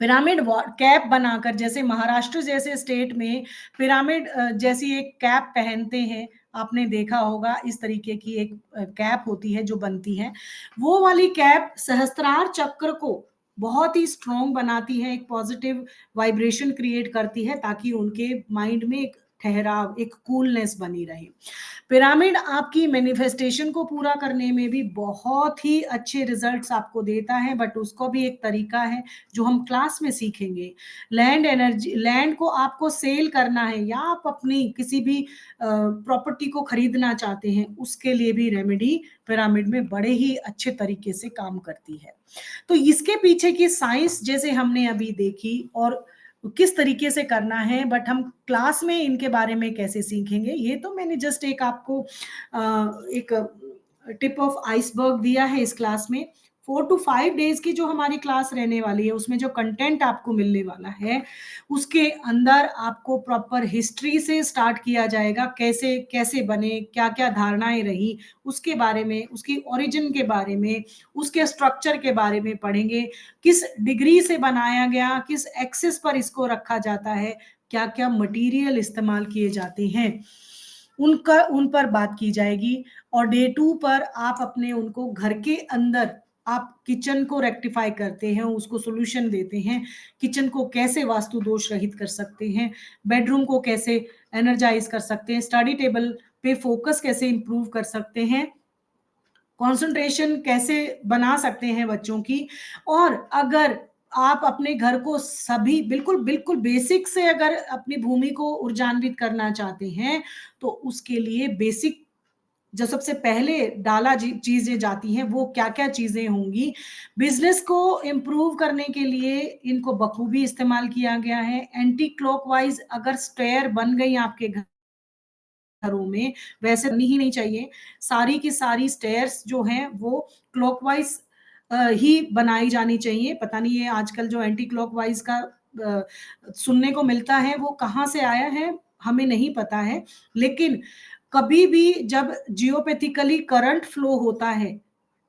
पिरामिड कैप बनाकर, जैसे महाराष्ट्र जैसे स्टेट में पिरामिड जैसी एक कैप पहनते हैं, आपने देखा होगा, इस तरीके की एक कैप होती है जो बनती है, वो वाली कैप सहस्त्रार चक्र को बहुत ही स्ट्रॉन्ग बनाती है, एक पॉजिटिव वाइब्रेशन क्रिएट करती है, ताकि उनके माइंड में एक ठहराव, एक कूलनेस बनी रहे। पिरामिड आपकी मैनिफेस्टेशन को पूरा करने में भी बहुत ही अच्छे रिजल्ट्स आपको देता है, बट उसको भी एक तरीका है जो हम क्लास में सीखेंगे। लैंड को आपको सेल करना है या आप अपनी किसी भी प्रॉपर्टी को खरीदना चाहते हैं, उसके लिए भी रेमेडी पिरामिड में बड़े ही अच्छे तरीके से काम करती है। तो इसके पीछे की साइंस जैसे हमने अभी देखी और किस तरीके से करना है, बट हम क्लास में इनके बारे में कैसे सीखेंगे, ये तो मैंने जस्ट एक आपको एक टिप ऑफ आइसबर्ग दिया है इस क्लास में। 4 to 5 डेज की जो हमारी क्लास रहने वाली है, उसमें जो कंटेंट आपको मिलने वाला है, उसके अंदर आपको प्रॉपर हिस्ट्री से स्टार्ट किया जाएगा, कैसे कैसे बने, क्या क्या धारणाएं रही, उसके बारे में, उसकी ओरिजिन के बारे में, उसके स्ट्रक्चर के बारे में पढ़ेंगे, किस डिग्री से बनाया गया, किस एक्सिस पर इसको रखा जाता है, क्या क्या मटेरियल इस्तेमाल किए जाते हैं, उनका उन पर बात की जाएगी। और डे 2 पर आप अपने उनको घर के अंदर आप किचन को रेक्टिफाई करते हैं, उसको सॉल्यूशन देते हैं, किचन को कैसे वास्तु दोष रहित कर सकते हैं, बेडरूम को कैसे एनर्जाइज कर सकते हैं, स्टडी टेबल पे फोकस कैसे इंप्रूव कर सकते हैं, कंसंट्रेशन कैसे बना सकते हैं बच्चों की। और अगर आप अपने घर को सभी बिल्कुल बिल्कुल बेसिक से अगर अपनी भूमि को ऊर्जान्वित करना चाहते हैं, तो उसके लिए बेसिक जो सबसे पहले डाला चीजें जाती हैं, वो क्या क्या चीजें होंगी। बिजनेस को इम्प्रूव करने के लिए इनको बखूबी इस्तेमाल किया गया है। एंटी क्लॉकवाइज अगर स्टेयर बन गई आपके घरों में, वैसे करनी ही नहीं चाहिए। सारी की सारी स्टेयर्स जो हैं वो क्लॉकवाइज ही बनाई जानी चाहिए। पता नहीं ये आजकल जो एंटी क्लॉकवाइज का सुनने को मिलता है वो कहाँ से आया है, हमें नहीं पता है। लेकिन कभी भी जब जियोपैथिकली करंट फ्लो होता है,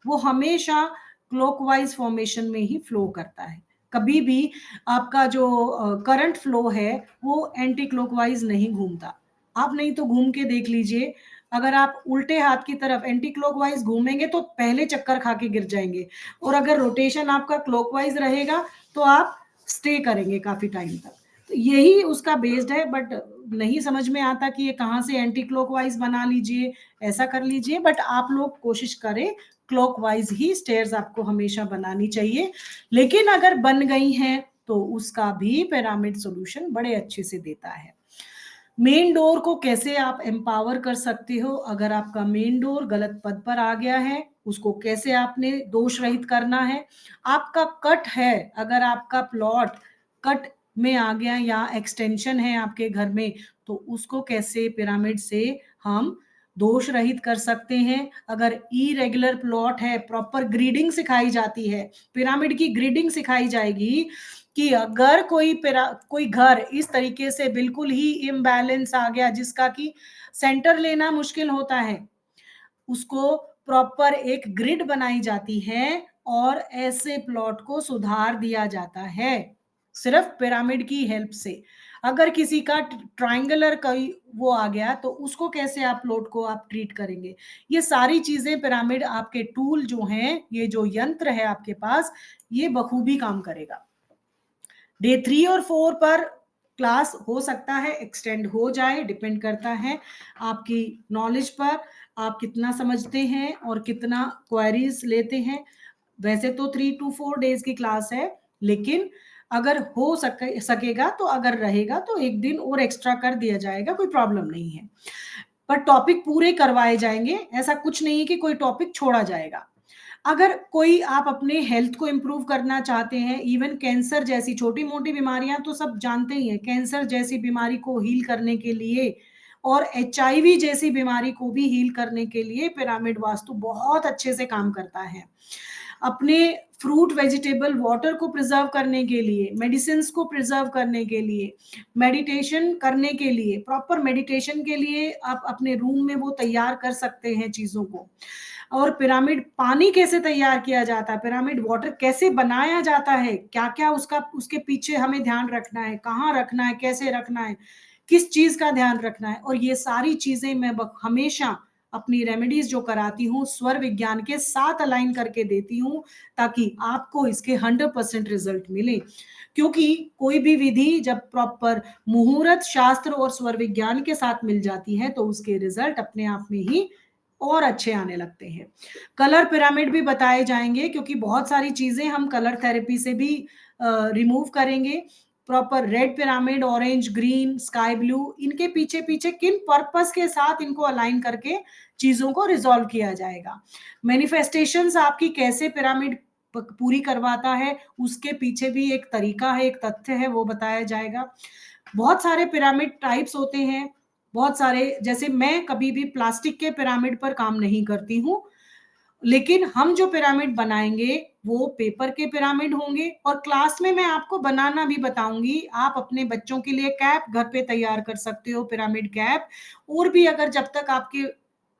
वो हमेशा क्लॉकवाइज फॉर्मेशन में ही फ्लो करता है। कभी भी आपका जो करंट फ्लो है वो एंटी क्लॉकवाइज नहीं घूमता। आप नहीं तो घूम के देख लीजिए, अगर आप उल्टे हाथ की तरफ एंटी क्लॉकवाइज घूमेंगे तो पहले चक्कर खा के गिर जाएंगे, और अगर रोटेशन आपका क्लॉकवाइज रहेगा तो आप स्टे करेंगे काफी टाइम तक। तो यही उसका बेस्ड है, बट नहीं समझ में आता कि ये कहाँ से एंटी क्लॉकवाइज बना लीजिए, ऐसा कर लीजिए। बट आप लोग कोशिश करें, क्लॉकवाइज ही स्टेयर्स आपको हमेशा बनानी चाहिए। लेकिन अगर बन गई हैं तो उसका भी पिरामिड सॉल्यूशन बड़े अच्छे से देता है। मेन डोर को कैसे आप एम्पावर कर सकते हो, अगर आपका मेन डोर गलत पद पर आ गया है, उसको कैसे आपने दोष रहित करना है। आपका कट है, अगर आपका प्लॉट कट में आ गया या एक्सटेंशन है आपके घर में, तो उसको कैसे पिरामिड से हम दोष रहित कर सकते हैं। अगर इरेगुलर प्लॉट है, प्रॉपर ग्रीडिंग सिखाई जाती है, पिरामिड की ग्रीडिंग सिखाई जाएगी कि अगर कोई घर इस तरीके से बिल्कुल ही इम्बैलेंस आ गया, जिसका कि सेंटर लेना मुश्किल होता है, उसको प्रॉपर एक ग्रिड बनाई जाती है और ऐसे प्लॉट को सुधार दिया जाता है सिर्फ पिरामिड की हेल्प से। अगर किसी का ट्रायंगुलर कोई वो आ गया, तो उसको कैसे आप प्लॉट को आप ट्रीट करेंगे। ये सारी चीजें पिरामिड आपके टूल जो हैं, ये जो यंत्र है आपके पास, ये बखूबी काम करेगा। डे 3 और 4 पर क्लास हो सकता है एक्सटेंड हो जाए, डिपेंड करता है आपकी नॉलेज पर, आप कितना समझते हैं और कितना क्वेरीज लेते हैं। वैसे तो 3 to 4 डेज की क्लास है, लेकिन अगर सकेगा तो, अगर रहेगा तो एक दिन और एक्स्ट्रा कर दिया जाएगा, कोई प्रॉब्लम नहीं है। पर टॉपिक पूरे करवाए जाएंगे, ऐसा कुछ नहीं है कि कोई टॉपिक छोड़ा जाएगा। अगर कोई आप अपने हेल्थ को इम्प्रूव करना चाहते हैं, इवन कैंसर जैसी छोटी मोटी बीमारियां तो सब जानते ही हैं, कैंसर जैसी बीमारी को हील करने के लिए और एचआईवी जैसी बीमारी को भी हील करने के लिए पिरामिड वास्तु बहुत अच्छे से काम करता है। अपने फ्रूट वेजिटेबल वाटर को प्रिजर्व करने के लिए, मेडिसिन को प्रिजर्व करने के लिए, मेडिटेशन करने के लिए, प्रॉपर मेडिटेशन के लिए आप अपने रूम में वो तैयार कर सकते हैं चीजों को। और पिरामिड पानी कैसे तैयार किया जाता है, पिरामिड वाटर कैसे बनाया जाता है, क्या क्या उसका उसके पीछे हमें ध्यान रखना है, कहाँ रखना है, कैसे रखना है, किस चीज का ध्यान रखना है, और ये सारी चीजें मैं हमेशा अपनी रेमेडीज जो कराती हूँ स्वर विज्ञान के साथ अलाइन करके देती हूँ, ताकि आपको इसके 100% रिजल्ट मिले। क्योंकि कोई भी विधि जब प्रॉपर मुहूर्त शास्त्र और स्वर विज्ञान के साथ मिल जाती है तो उसके रिजल्ट अपने आप में ही और अच्छे आने लगते हैं। कलर पिरामिड भी बताए जाएंगे, क्योंकि बहुत सारी चीजें हम कलर थेरेपी से भी रिमूव करेंगे। Proper red pyramid, orange, green, sky blue, इनके पीछे पीछे किन पर्पस के साथ इनको अलाइन करके चीजों को रिजॉल्व किया जाएगा। मैनिफेस्टेशंस आपकी कैसे पिरामिड पूरी करवाता है, उसके पीछे भी एक तरीका है, एक तथ्य है, वो बताया जाएगा। बहुत सारे पिरामिड टाइप्स होते हैं, बहुत सारे, जैसे मैं कभी भी प्लास्टिक के पिरामिड पर काम नहीं करती हूँ, लेकिन हम जो पिरामिड बनाएंगे वो पेपर के पिरामिड होंगे। और क्लास में मैं आपको बनाना भी बताऊंगी। आप अपने बच्चों के लिए कैप घर पे तैयार कर सकते हो, पिरामिड कैप। और भी अगर जब तक आपके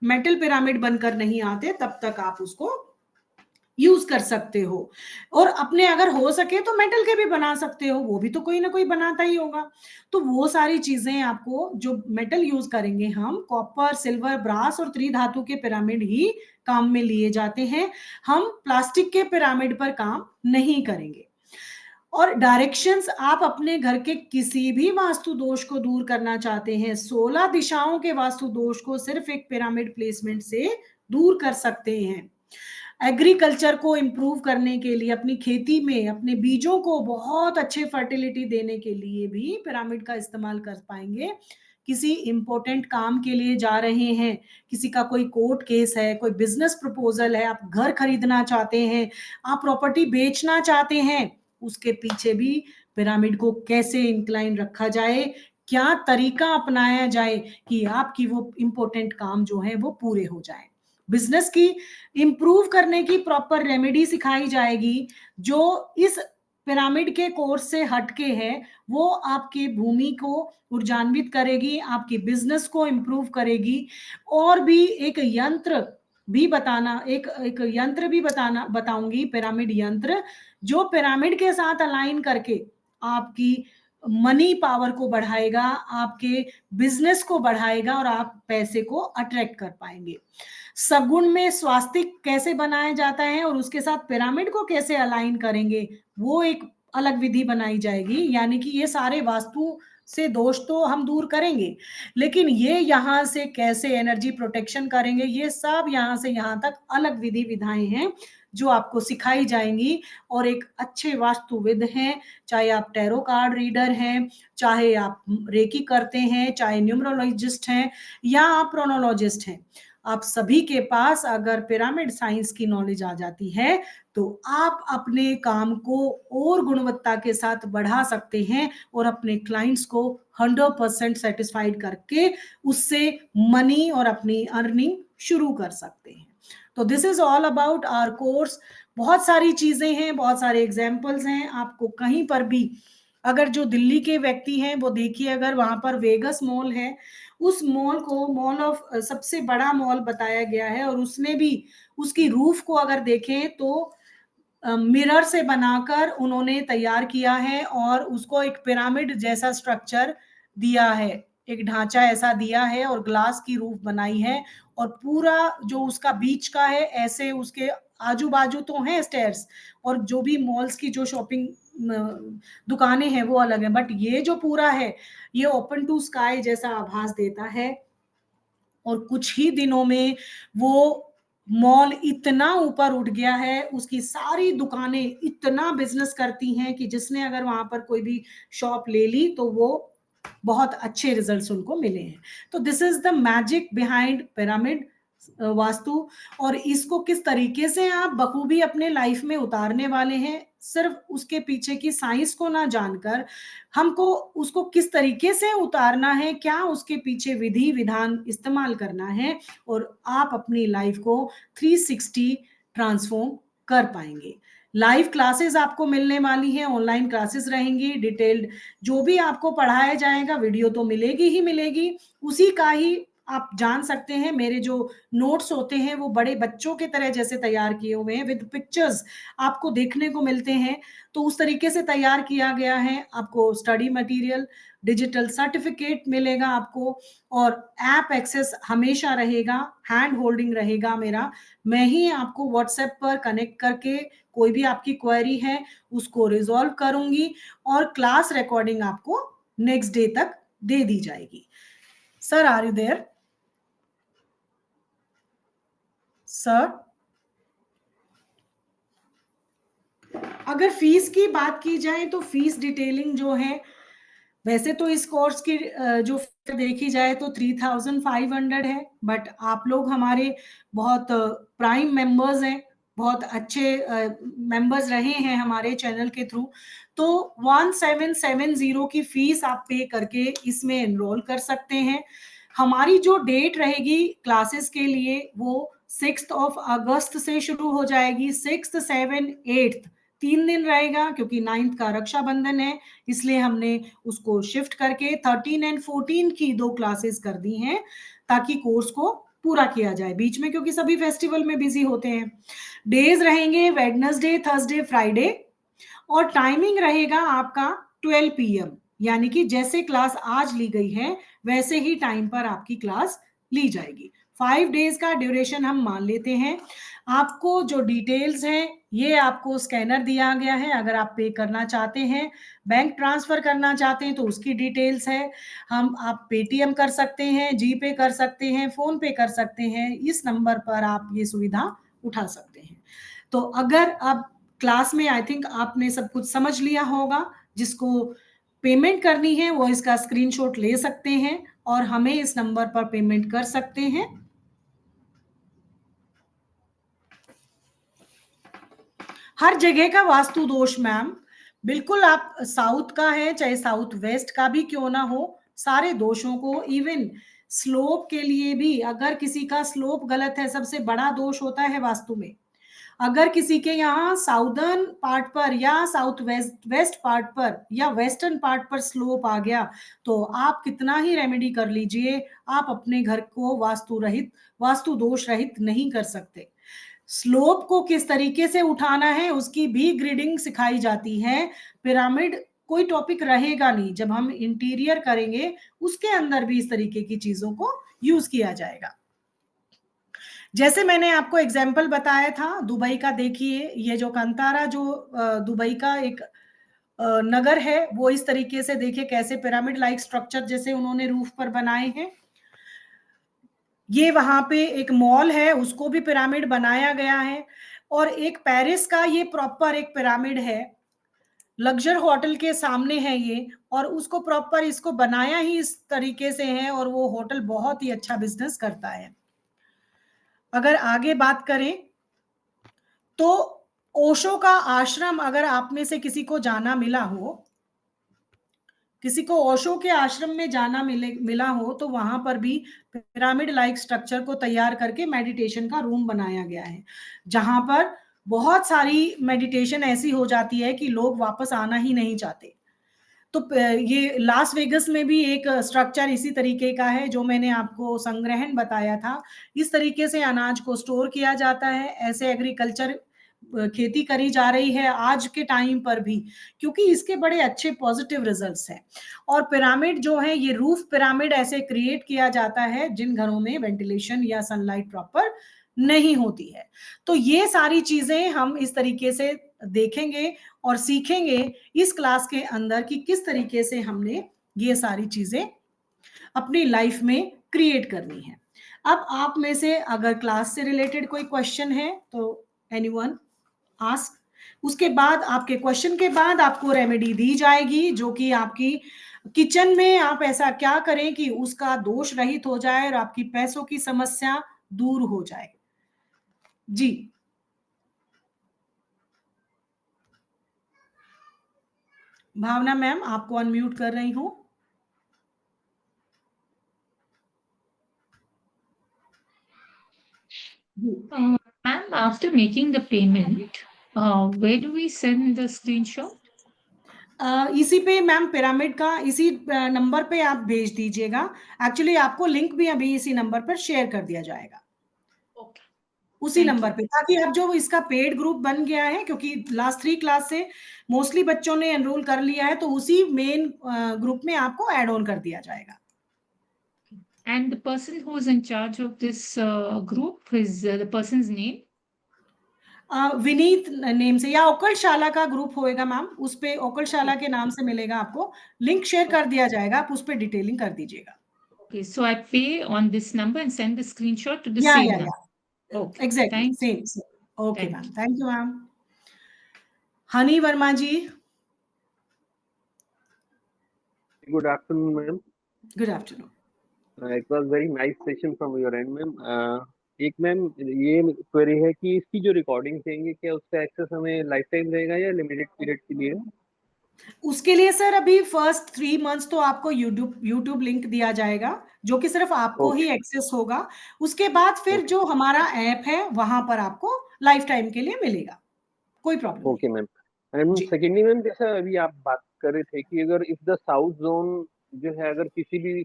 मेटल पिरामिड बनकर नहीं आते तब तक आप उसको यूज कर सकते हो। और अपने अगर हो सके तो मेटल के भी बना सकते हो, वो भी तो कोई ना कोई बनाता ही होगा। तो वो सारी चीजें आपको, जो मेटल यूज करेंगे हम, कॉपर, सिल्वर, ब्रास और त्रिधातु के पिरामिड ही काम में लिए जाते हैं। हम प्लास्टिक के पिरामिड पर काम नहीं करेंगे। और डायरेक्शंस, आप अपने घर के किसी भी वास्तु दोष को दूर करना चाहते हैं, 16 दिशाओं के वास्तु दोष को सिर्फ एक पिरामिड प्लेसमेंट से दूर कर सकते हैं। एग्रीकल्चर को इम्प्रूव करने के लिए, अपनी खेती में अपने बीजों को बहुत अच्छे फर्टिलिटी देने के लिए भी पिरामिड का इस्तेमाल कर पाएंगे। किसी इंपॉर्टेंट काम के लिए जा रहे हैं, किसी का कोई कोर्ट केस है, कोई बिजनेस प्रपोजल है, आप घर खरीदना चाहते हैं, आप प्रॉपर्टी बेचना चाहते हैं, उसके पीछे भी पिरामिड को कैसे इंक्लाइन रखा जाए, क्या तरीका अपनाया जाए कि आपकी वो इंपॉर्टेंट काम जो है वो पूरे हो जाए। बिजनेस की इंप्रूव करने की प्रॉपर रेमेडी सिखाई जाएगी, जो इस पिरामिड के कोर्स से हटके है। वो आपकी भूमि को ऊर्जान्वित करेगी, आपकी बिजनेस को इंप्रूव करेगी। और भी एक यंत्र भी बताना, एक एक यंत्र भी बताना बताऊंगी, पिरामिड यंत्र, जो पिरामिड के साथ अलाइन करके आपकी मनी पावर को बढ़ाएगा, आपके बिजनेस को बढ़ाएगा और आप पैसे को अट्रैक्ट कर पाएंगे। सगुण में स्वास्तिक कैसे बनाया जाता है और उसके साथ पिरामिड को कैसे अलाइन करेंगे, वो एक अलग विधि बनाई जाएगी। यानी कि ये सारे वास्तु से दोष तो हम दूर करेंगे, लेकिन ये यहाँ से कैसे एनर्जी प्रोटेक्शन करेंगे, ये सब यहाँ से यहाँ तक अलग विधि विधाएं हैं जो आपको सिखाई जाएंगी। और एक अच्छे वास्तुविद हैं, चाहे आप टैरो कार्ड रीडर हैं, चाहे आप रेकी करते हैं, चाहे न्यूमरोलॉजिस्ट हैं, या आप प्रोनोलॉजिस्ट हैं, आप सभी के पास अगर पिरामिड साइंस की नॉलेज आ जाती है तो आप अपने काम को और गुणवत्ता के साथ बढ़ा सकते हैं और अपने क्लाइंट्स को 100% सेटिस्फाइड करके उससे मनी और अपनी अर्निंग शुरू कर सकते हैं। तो this is all about our course. बहुत सारी चीजें हैं, बहुत सारे एग्जाम्पल्स हैं। आपको कहीं पर भी, अगर जो दिल्ली के व्यक्ति हैं वो देखिए, अगर वहां पर वेगस मॉल है, उस मॉल को मॉल ऑफ सबसे बड़ा मॉल बताया गया है, और उसमें भी उसकी रूफ को अगर देखें तो मिरर से बनाकर उन्होंने तैयार किया है और उसको एक पिरामिड जैसा स्ट्रक्चर दिया है, एक ढांचा ऐसा दिया है और ग्लास की रूफ बनाई है। और पूरा जो उसका बीच का है, ऐसे उसके आजू बाजू तो हैं स्टेयर्स, और जो भी मॉल्स की जो शॉपिंग दुकानें हैं वो अलग है, बट ये जो पूरा है ये ओपन टू स्काई जैसा आभास देता है। और कुछ ही दिनों में वो मॉल इतना ऊपर उठ गया है, उसकी सारी दुकानें इतना बिजनेस करती हैं कि जिसने अगर वहां पर कोई भी शॉप ले ली तो वो बहुत अच्छे रिजल्ट्स उनको मिले हैं। तो this is the magic behind pyramid vastu. और इसको किस तरीके से आप बखूबी अपने लाइफ में उतारने वाले हैं, सिर्फ उसके पीछे की साइंस को ना जानकर, हमको उसको किस तरीके से उतारना है, क्या उसके पीछे विधि विधान इस्तेमाल करना है, और आप अपनी लाइफ को 360 ट्रांसफॉर्म कर पाएंगे। लाइव क्लासेस आपको मिलने वाली हैं, ऑनलाइन क्लासेस रहेंगी, डिटेल्ड जो भी आपको पढ़ाया जाएगा वीडियो तो मिलेगी ही मिलेगी, उसी का ही आप जान सकते हैं मेरे जो नोट्स होते हैं वो बड़े बच्चों के तरह जैसे तैयार किए हुए हैं, विद पिक्चर्स आपको देखने को मिलते हैं। तो उस तरीके से तैयार किया गया है। आपको स्टडी मटेरियल, डिजिटल सर्टिफिकेट मिलेगा आपको, और ऐप एक्सेस हमेशा रहेगा, हैंड होल्डिंग रहेगा मेरा। मैं ही आपको व्हाट्सएप पर कनेक्ट करके कोई भी आपकी क्वेरी है उसको रिजॉल्व करूंगी, और क्लास रिकॉर्डिंग आपको नेक्स्ट डे तक दे दी जाएगी। Sir, are you there? Sir, अगर फीस की बात की जाए तो फीस डिटेलिंग जो है, वैसे तो इस कोर्स की जो देखी जाए तो 3,500 है, बट आप लोग हमारे बहुत प्राइम मेंबर्स हैं, बहुत अच्छे मेंबर्स रहे हैं हमारे चैनल के थ्रू, तो 1770 की फीस आप पे करके इसमें एनरोल कर सकते हैं। हमारी जो डेट रहेगी क्लासेस के लिए वो 6 अगस्त से शुरू हो जाएगी। 6, 7, 8 3 दिन रहेगा, क्योंकि 9 का रक्षाबंधन है, इसलिए हमने उसको शिफ्ट करके 13 एंड 14 की 2 क्लासेस कर दी हैं, ताकि कोर्स को पूरा किया जाए बीच में, क्योंकि सभी फेस्टिवल में बिजी होते हैं। डेज रहेंगे वेडनेसडे, थर्सडे, फ्राइडे, और टाइमिंग रहेगा आपका 12 PM, यानी कि जैसे क्लास आज ली गई है वैसे ही टाइम पर आपकी क्लास ली जाएगी। 5 डेज का ड्यूरेशन हम मान लेते हैं। आपको जो डिटेल्स हैं ये आपको स्कैनर दिया गया है, अगर आप पे करना चाहते हैं, बैंक ट्रांसफर करना चाहते हैं तो उसकी डिटेल्स है। आप पेटीएम कर सकते हैं, जी पे कर सकते हैं, फोन पे कर सकते हैं, इस नंबर पर आप ये सुविधा उठा सकते हैं। तो अगर अब क्लास में आई थिंक आपने सब कुछ समझ लिया होगा, जिसको पेमेंट करनी है वो इसका स्क्रीनशॉट ले सकते हैं और हमें इस नंबर पर पेमेंट कर सकते हैं। हर जगह का वास्तु दोष मैम, बिल्कुल आप साउथ का है चाहे साउथ वेस्ट का भी क्यों ना हो, सारे दोषों को, इवन स्लोप के लिए भी, अगर किसी का स्लोप गलत है, सबसे बड़ा दोष होता है वास्तु में। अगर किसी के यहाँ साउदर्न पार्ट पर या साउथ वेस्ट वेस्ट पार्ट पर या वेस्टर्न पार्ट पर स्लोप आ गया, तो आप कितना ही रेमेडी कर लीजिए, आप अपने घर को वास्तु रहित, वास्तु दोष रहित नहीं कर सकते। स्लोप को किस तरीके से उठाना है उसकी भी ग्रिडिंग सिखाई जाती है। पिरामिड कोई टॉपिक रहेगा नहीं, जब हम इंटीरियर करेंगे उसके अंदर भी इस तरीके की चीजों को यूज किया जाएगा। जैसे मैंने आपको एग्जाम्पल बताया था दुबई का, देखिए ये जो कंतारा जो दुबई का एक नगर है, वो इस तरीके से देखिए कैसे पिरामिड लाइक स्ट्रक्चर जैसे उन्होंने रूफ पर बनाए हैं। ये वहां पे एक मॉल है, उसको भी पिरामिड बनाया गया है। और एक पेरिस का ये प्रॉपर एक पिरामिड है, लग्जर होटल के सामने है ये, और उसको प्रॉपर इसको बनाया ही इस तरीके से है, और वो होटल बहुत ही अच्छा बिजनेस करता है। अगर आगे बात करें तो ओशो का आश्रम, अगर आप में से किसी को जाना मिला हो, किसी को ओशो के आश्रम में जाना मिला हो, तो वहां पर भी पिरामिड लाइक स्ट्रक्चर को तैयार करके मेडिटेशन का रूम बनाया गया है, जहां पर बहुत सारी मेडिटेशन ऐसी हो जाती है कि लोग वापस आना ही नहीं चाहते। तो ये लास वेगस में भी एक स्ट्रक्चर इसी तरीके का है, जो मैंने आपको संग्रहण बताया था। इस तरीके से अनाज को स्टोर किया जाता है, ऐसे एग्रीकल्चर खेती करी जा रही है आज के टाइम पर भी, क्योंकि इसके बड़े अच्छे पॉजिटिव रिजल्ट्स हैं। और पिरामिड जो है ये रूफ पिरामिड ऐसे क्रिएट किया जाता है जिन घरों में वेंटिलेशन या सनलाइट प्रॉपर नहीं होती है। तो ये सारी चीजें हम इस तरीके से देखेंगे और सीखेंगे इस क्लास के अंदर कि किस तरीके से हमने ये सारी चीजें अपनी लाइफ में क्रिएट करनी है। अब आप में से अगर क्लास से रिलेटेड कोई क्वेश्चन है तो एनीवन आस्क। उसके बाद आपके क्वेश्चन के बाद आपको रेमेडी दी जाएगी, जो कि आपकी किचन में आप ऐसा क्या करें कि उसका दोष रहित हो जाए और आपकी पैसों की समस्या दूर हो जाए। जी, भावना मैम आपको अनम्यूट कर रही हूँ। Ma'am, after making the payment, where do we send the screenshot? इसी पे मैम पिरामिड का इसी नंबर पे आप भेज दीजिएगा। एक्चुअली आपको लिंक भी अभी इसी नंबर पर शेयर कर दिया जाएगा, ओके, उसी थैंक नंबर यू। पे, ताकि अब जो इसका पेड ग्रुप बन गया है, क्योंकि लास्ट 3 क्लास से मोस्टली बच्चों ने एनरोल कर लिया है, तो उसी मेन ग्रुप में आपको ऐड ऑन कर दिया जाएगा। And the person who is in charge of this group is the person's name? Vineet name से या ओकलशाला का ग्रुप होएगा मैम, उस पे ओकलशाला Okay, के नाम से मिलेगा आपको, लिंक शेयर कर okay, दिया जाएगा, आप उस पे डिटेलिंग कर दीजिएगा। okay. So I pay on this number and send the screenshot to the same या number. Okay, exactly thank you, same same. Okay thank ma'am, you. Thank you ma'am. Honey Verma ji, Good afternoon, ma'am. Good afternoon. It was very nice session from your end, ma'am. एक मैम ये क्वेरी है कि इसकी जो रिकॉर्डिंग देंगे क्या उसका एक्सेस हमें लाइफ टाइम रहेगा या लिमिटेड पीरियड के लिए? उसके लिए सर अभी फर्स्ट 3 मंथ्स तो आपको यूट्यूब यूट्यूब लिंक दिया जाएगा, जो कि सिर्फ आपको ही ओके एक्सेस होगा। उसके बाद फिर ओके जो हमारा ऐप है वहां पर आपको लाइफ टाइम के लिए मिलेगा, कोई प्रॉब्लम नहीं। Okay ma'am. एंड जी, सेकेंडली मैम, जैसा अभी आप बात कर रहे थे कि अगर इफ द साउथ जोन जो है अगर किसी भी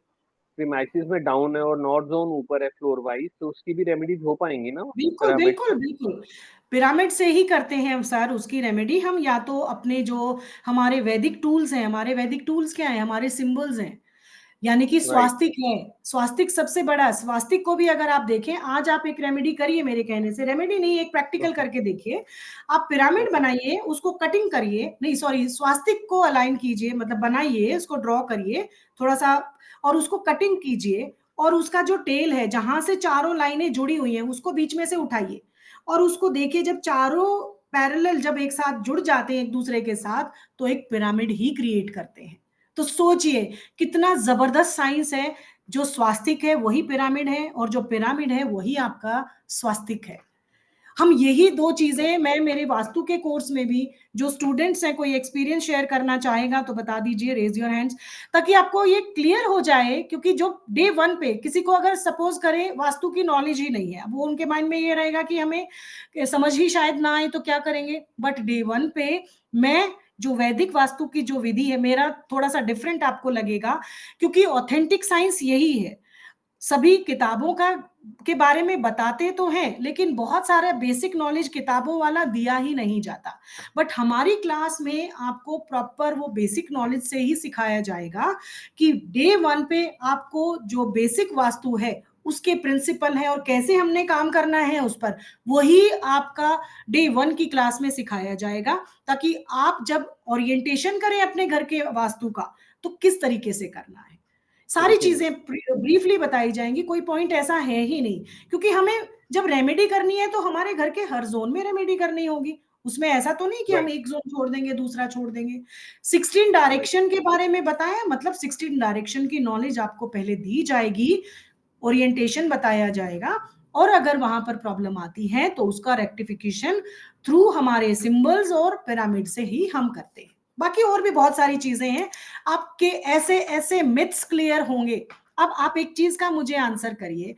प्रीमाइसिस में डाउन है और नॉर्थ जोन ऊपर है फ्लोर वाइज, तो उसकी भी रेमेडीज हो पाएंगी ना बिल्कुल, पिरामिड बिल्कुल, से? बिल्कुल। पिरामिड से ही करते हैं हम सर उसकी रेमेडी। हम या तो अपने जो हमारे वैदिक टूल्स हैं, हमारे वैदिक टूल्स क्या हैं? हमारे सिंबल्स हैं। यानी कि राइट। स्वास्तिक है, स्वास्तिक सबसे बड़ा, स्वास्तिक को भी अगर आप देखें, आज आप एक रेमेडी करिए मेरे कहने से, रेमेडी नहीं, एक प्रैक्टिकल ओके करके देखिए। आप पिरामिड ओके बनाइए, उसको कटिंग करिए, नहीं सॉरी, स्वास्तिक को अलाइन कीजिए, मतलब बनाइए, उसको ड्रॉ करिए थोड़ा-सा, और उसको कटिंग कीजिए, और उसका जो टेल है, जहाँ से चारों लाइनें जुड़ी हुई हैं, उसको बीच में से उठाइए, और उसको देखिए, जब चारों पैरेलल जब एक साथ जुड़ जाते हैं एक-दूसरे के साथ, तो एक पिरामिड ही क्रिएट करते हैं। तो सोचिए कितना जबरदस्त साइंस है। जो स्वास्तिक है वही पिरामिड है, और जो पिरामिड है वही आपका स्वास्तिक है। हम यही दो चीजें, मैं मेरे वास्तु के कोर्स में भी, जो स्टूडेंट्स हैं, कोई एक्सपीरियंस शेयर करना चाहेगा तो बता दीजिए, रेज योर हैंड्स, ताकि आपको ये क्लियर हो जाए। क्योंकि जो डे वन पे किसी को अगर सपोज करे वास्तु की नॉलेज ही नहीं है, अब वो उनके माइंड में ये रहेगा कि हमें समझ ही शायद ना आए तो क्या करेंगे। बट डे वन पे मैं जो वैदिक वास्तु की जो विधि है, मेरा थोड़ा सा डिफरेंट आपको लगेगा, क्योंकि ऑथेंटिक साइंस यही है। सभी किताबों का के बारे में बताते तो हैं, लेकिन बहुत सारा बेसिक नॉलेज किताबों वाला दिया ही नहीं जाता। बट हमारी क्लास में आपको प्रॉपर वो बेसिक नॉलेज से ही सिखाया जाएगा कि डे वन पे आपको जो बेसिक वास्तु है उसके प्रिंसिपल है, और कैसे हमने काम करना है उस पर, वही आपका डे वन की क्लास में सिखाया जाएगा, ताकि आप जब ओरिएंटेशन करें अपने घर के वास्तु का, तो किस तरीके से करना है, सारी ओके मैम। चीजें ब्रीफली बताई जाएंगी। कोई पॉइंट ऐसा है ही नहीं, क्योंकि हमें जब रेमेडी करनी है तो हमारे घर के हर जोन में रेमेडी करनी होगी। उसमें ऐसा तो नहीं कि हम राइट एक जोन छोड़ देंगे दूसरा छोड़ देंगे। 16 राइट डायरेक्शन के बारे में बताया, मतलब 16 डायरेक्शन की नॉलेज आपको पहले दी जाएगी, ओरिएंटेशन बताया जाएगा, और अगर वहां पर प्रॉब्लम आती है तो उसका रेक्टिफिकेशन थ्रू हमारे सिंबल्स और पिरामिड से ही हम करते हैं। बाकी और भी बहुत सारी चीजें हैं, आपके ऐसे ऐसे मिथ्स क्लियर होंगे। अब आप एक चीज का मुझे आंसर करिए,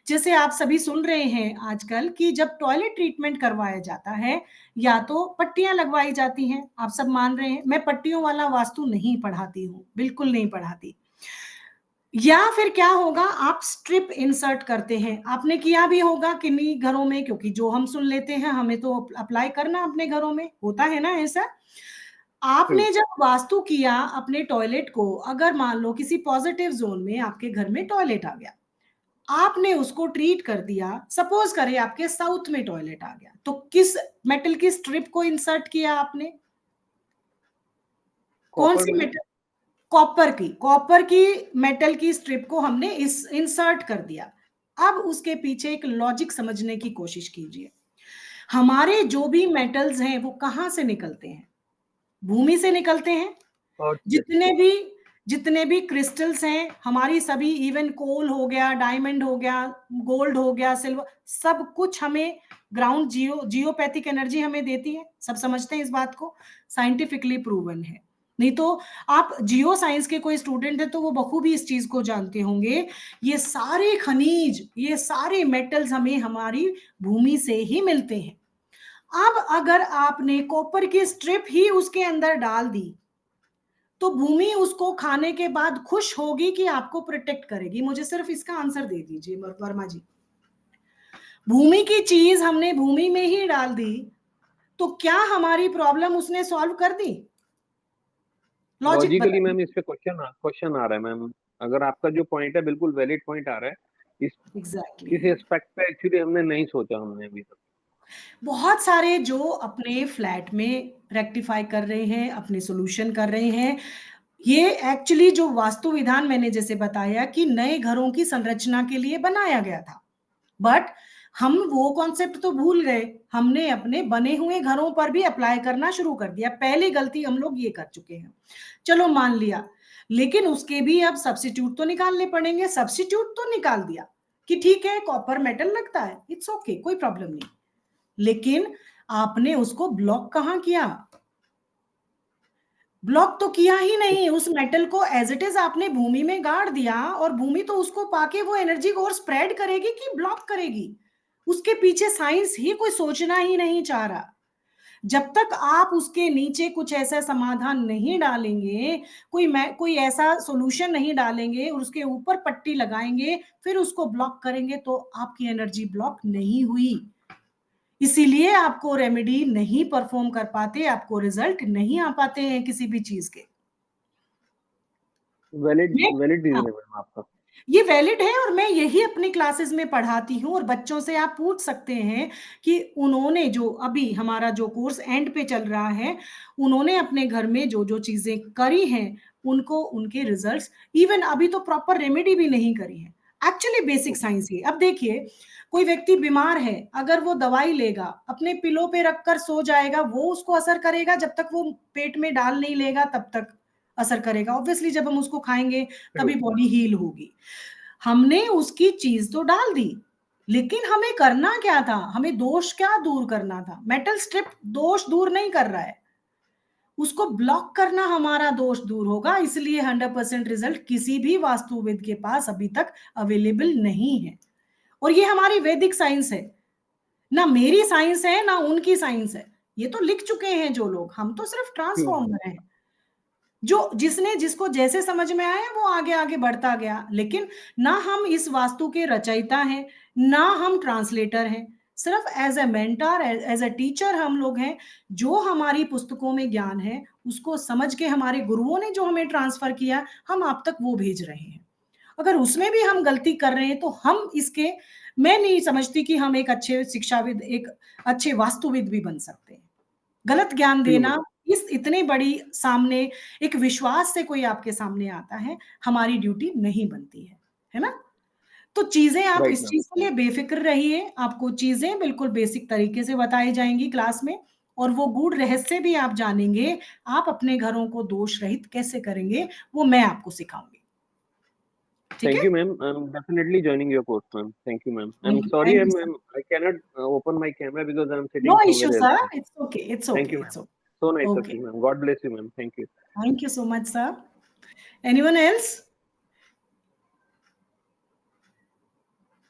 जैसे आप सभी सुन रहे हैं आजकल कि जब टॉयलेट ट्रीटमेंट करवाया जाता है, या तो पट्टियां लगवाई जाती हैं, आप सब मान रहे हैं। मैं पट्टियों वाला वास्तु नहीं पढ़ाती हूँ, बिल्कुल नहीं पढ़ाती। या फिर क्या होगा, आप स्ट्रिप इंसर्ट करते हैं, आपने किया भी होगा किन्हीं घरों में, क्योंकि जो हम सुन लेते हैं हमें तो अप्लाई करना अपने घरों में होता है ना ऐसा। ट्रू। आपने जब वास्तु किया अपने टॉयलेट को, अगर मान लो किसी पॉजिटिव जोन में आपके घर में टॉयलेट आ गया, आपने उसको ट्रीट कर दिया, सपोज करें आपके साउथ में टॉयलेट आ गया, तो किस मेटल की स्ट्रिप को इंसर्ट किया आपने? कौन कॉपर सी मैम। मेटल? कॉपर की मेटल की स्ट्रिप को हमने इस इंसर्ट कर दिया। अब उसके पीछे एक लॉजिक समझने की कोशिश कीजिए। हमारे जो भी मेटल्स हैं वो कहां से निकलते हैं? भूमि से निकलते हैं। और जितने भी जितने भी क्रिस्टल्स हैं हमारी, सभी, इवन कोल हो गया, डायमंड हो गया, गोल्ड हो गया, सिल्वर, सब कुछ हमें ग्राउंड जियोपैथिक एनर्जी हमें देती है। सब समझते हैं इस बात को, साइंटिफिकली प्रूवन है। नहीं तो आप जियो साइंस के कोई स्टूडेंट है तो वो बखूबी इस चीज को जानते होंगे। ये सारे खनिज, ये सारे मेटल्स हमें हमारी भूमि से ही मिलते हैं। अब अगर आपने कॉपर की स्ट्रिप ही उसके अंदर डाल दी, तो भूमि उसको खाने के बाद खुश होगी कि आपको प्रोटेक्ट करेगी? मुझे सिर्फ इसका आंसर दे दीजिए वर्मा जी। भूमि की चीज हमने भूमि में ही डाल दी, तो क्या हमारी प्रॉब्लम उसने सॉल्व कर दी? लॉजिक लॉजिकली बताइए। मैम इस पे क्वेश्चन आ रहा है मैम। अगर आपका जो पॉइंट है बिल्कुल वैलिड पॉइंट आ रहा है, एग्जैक्टली। इस एस्पेक्ट पे एक्चुअली हमने नहीं सोचा हमने अभी तक। बहुत सारे जो अपने फ्लैट में रेक्टिफाई कर रहे हैं, अपने सॉल्यूशन कर रहे हैं, ये एक्चुअली जो वास्तु विधान मैंने जैसे बताया कि नए घरों की संरचना के लिए बनाया गया था, बट हम वो कॉन्सेप्ट तो भूल गए, हमने अपने बने हुए घरों पर भी अप्लाई करना शुरू कर दिया। पहली गलती हम लोग ये कर चुके हैं, चलो मान लिया, लेकिन उसके भी अब सब्स्टिट्यूट तो निकालने पड़ेंगे। सब्स्टिट्यूट तो निकाल दिया कि ठीक है कॉपर मेटल लगता है, इट्स ओके, कोई प्रॉब्लम नहीं, लेकिन आपने उसको ब्लॉक कहां किया? ब्लॉक तो किया ही नहीं, उस मेटल को एज इट इज आपने भूमि में गाड़ दिया, और भूमि तो उसको पाके वो एनर्जी को और स्प्रेड करेगी कि ब्लॉक करेगी? उसके पीछे साइंस ही कोई सोचना ही नहीं चाह रहा। जब तक आप उसके नीचे कुछ ऐसा समाधान नहीं डालेंगे, कोई ऐसा सॉल्यूशन नहीं डालेंगे और उसके ऊपर पट्टी लगाएंगे, फिर उसको ब्लॉक करेंगे, तो आपकी एनर्जी ब्लॉक नहीं हुई। इसीलिए आपको रेमेडी नहीं परफॉर्म कर पाते, आपको रिजल्ट नहीं आ पाते हैं किसी भी चीज के। वैलिड मैं वैलिड हाँ, रीजन है मैम आपका। ये वैलिड है, और मैं यही अपनी क्लासेस में पढ़ाती हूँ, और बच्चों से आप पूछ सकते हैं कि उन्होंने जो अभी हमारा जो कोर्स एंड पे चल रहा है, उन्होंने अपने घर में जो जो चीजें करी हैं, उनको उनके रिजल्ट्स, इवन अभी तो प्रॉपर रेमेडी भी नहीं करी है, एक्चुअली बेसिक साइंस ही। अब देखिए, कोई व्यक्ति बीमार है, अगर वो दवाई लेगा, अपने पिलो पे रखकर सो जाएगा, वो उसको असर करेगा? जब तक वो पेट में डाल नहीं लेगा तब तक असर करेगा। ऑब्वियसली जब हम उसको खाएंगे तभी बॉडी हील होगी। हमने उसकी चीज तो डाल दी, लेकिन हमें करना क्या था? हमें दोष क्या दूर करना था? मेटल स्ट्रिप दोष दूर नहीं कर रहा है, उसको ब्लॉक करना हमारा दोष दूर होगा। इसलिए 100% रिजल्ट किसी भी वास्तुविद के पास अभी तक अवेलेबल नहीं है। और ये हमारी वैदिक साइंस है, ना मेरी साइंस है ना उनकी साइंस है, ये तो लिख चुके हैं जो लोग, हम तो सिर्फ ट्रांसफॉर्मर हैं। जो जिसने जिसको जैसे समझ में आया वो आगे आगे बढ़ता गया, लेकिन ना हम इस वास्तु के रचयिता हैं, ना हम ट्रांसलेटर हैं, सिर्फ as a mentor, as a teacher हम लोग हैं। जो हमारी पुस्तकों में ज्ञान है उसको समझ के हमारे गुरुओं ने जो हमें ट्रांसफर किया, हम आप तक वो भेज रहे हैं। अगर उसमें भी हम गलती कर रहे हैं तो हम इसके, मैं नहीं समझती कि हम एक अच्छे शिक्षाविद, एक अच्छे वास्तुविद भी बन सकते हैं। गलत ज्ञान ट्रू देना, मैम। इस इतनी बड़ी सामने एक विश्वास से कोई आपके सामने आता है, हमारी ड्यूटी नहीं बनती है ना? तो चीजें, आप राइट इस मैम। चीज के लिए बेफिक्र रहिए, आपको चीजें बिल्कुल बेसिक तरीके से बताई जाएंगी क्लास में, और वो गूढ़ रहस्य भी आप जानेंगे। आप अपने घरों को दोष रहित कैसे करेंगे, वो मैं आपको सिखाऊंगी। ठीक Thank है? you, ma'am. I'm definitely joining your course, ma'am. Thank you, ma'am. I'm sorry, thank you sir. ma'am. I cannot open my camera because I'm no sitting issue somewhere else, sir, ma'am. It's okay, it's Thank okay, you, it's ma'am. Okay. So nice of okay, you, ma'am. God bless you, ma'am. Thank you. Thank you so much sir. Anyone else?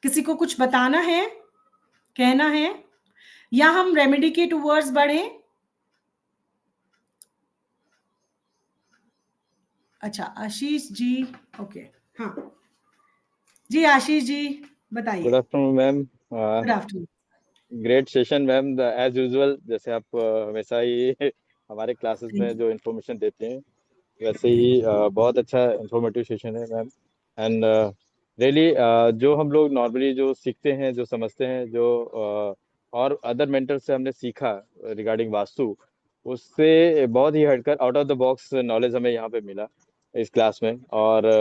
किसी को कुछ बताना है, कहना है, या हम रेमेडी के टूवर्ड्स बढ़े? अच्छा, आशीष जी, ओके, हाँ जी, आशीष जी गुड बताइए। Afternoon ma'am. Good afternoon. Great session ma'am, as usual. जैसे आप हमेशा ही हमारे क्लासेस थैंक में यू, जो इन्फॉर्मेशन देते हैं, वैसे थैंक ही यू। बहुत अच्छा इन्फॉर्मेटिव सेशन है मैम। एंड रियली जो हम लोग नॉर्मली जो सीखते हैं, जो समझते हैं, जो और अदर मेंटर से हमने सीखा रिगार्डिंग वास्तु, उससे बहुत ही हटकर out of the box knowledge हमें यहाँ पे मिला इस क्लास में। और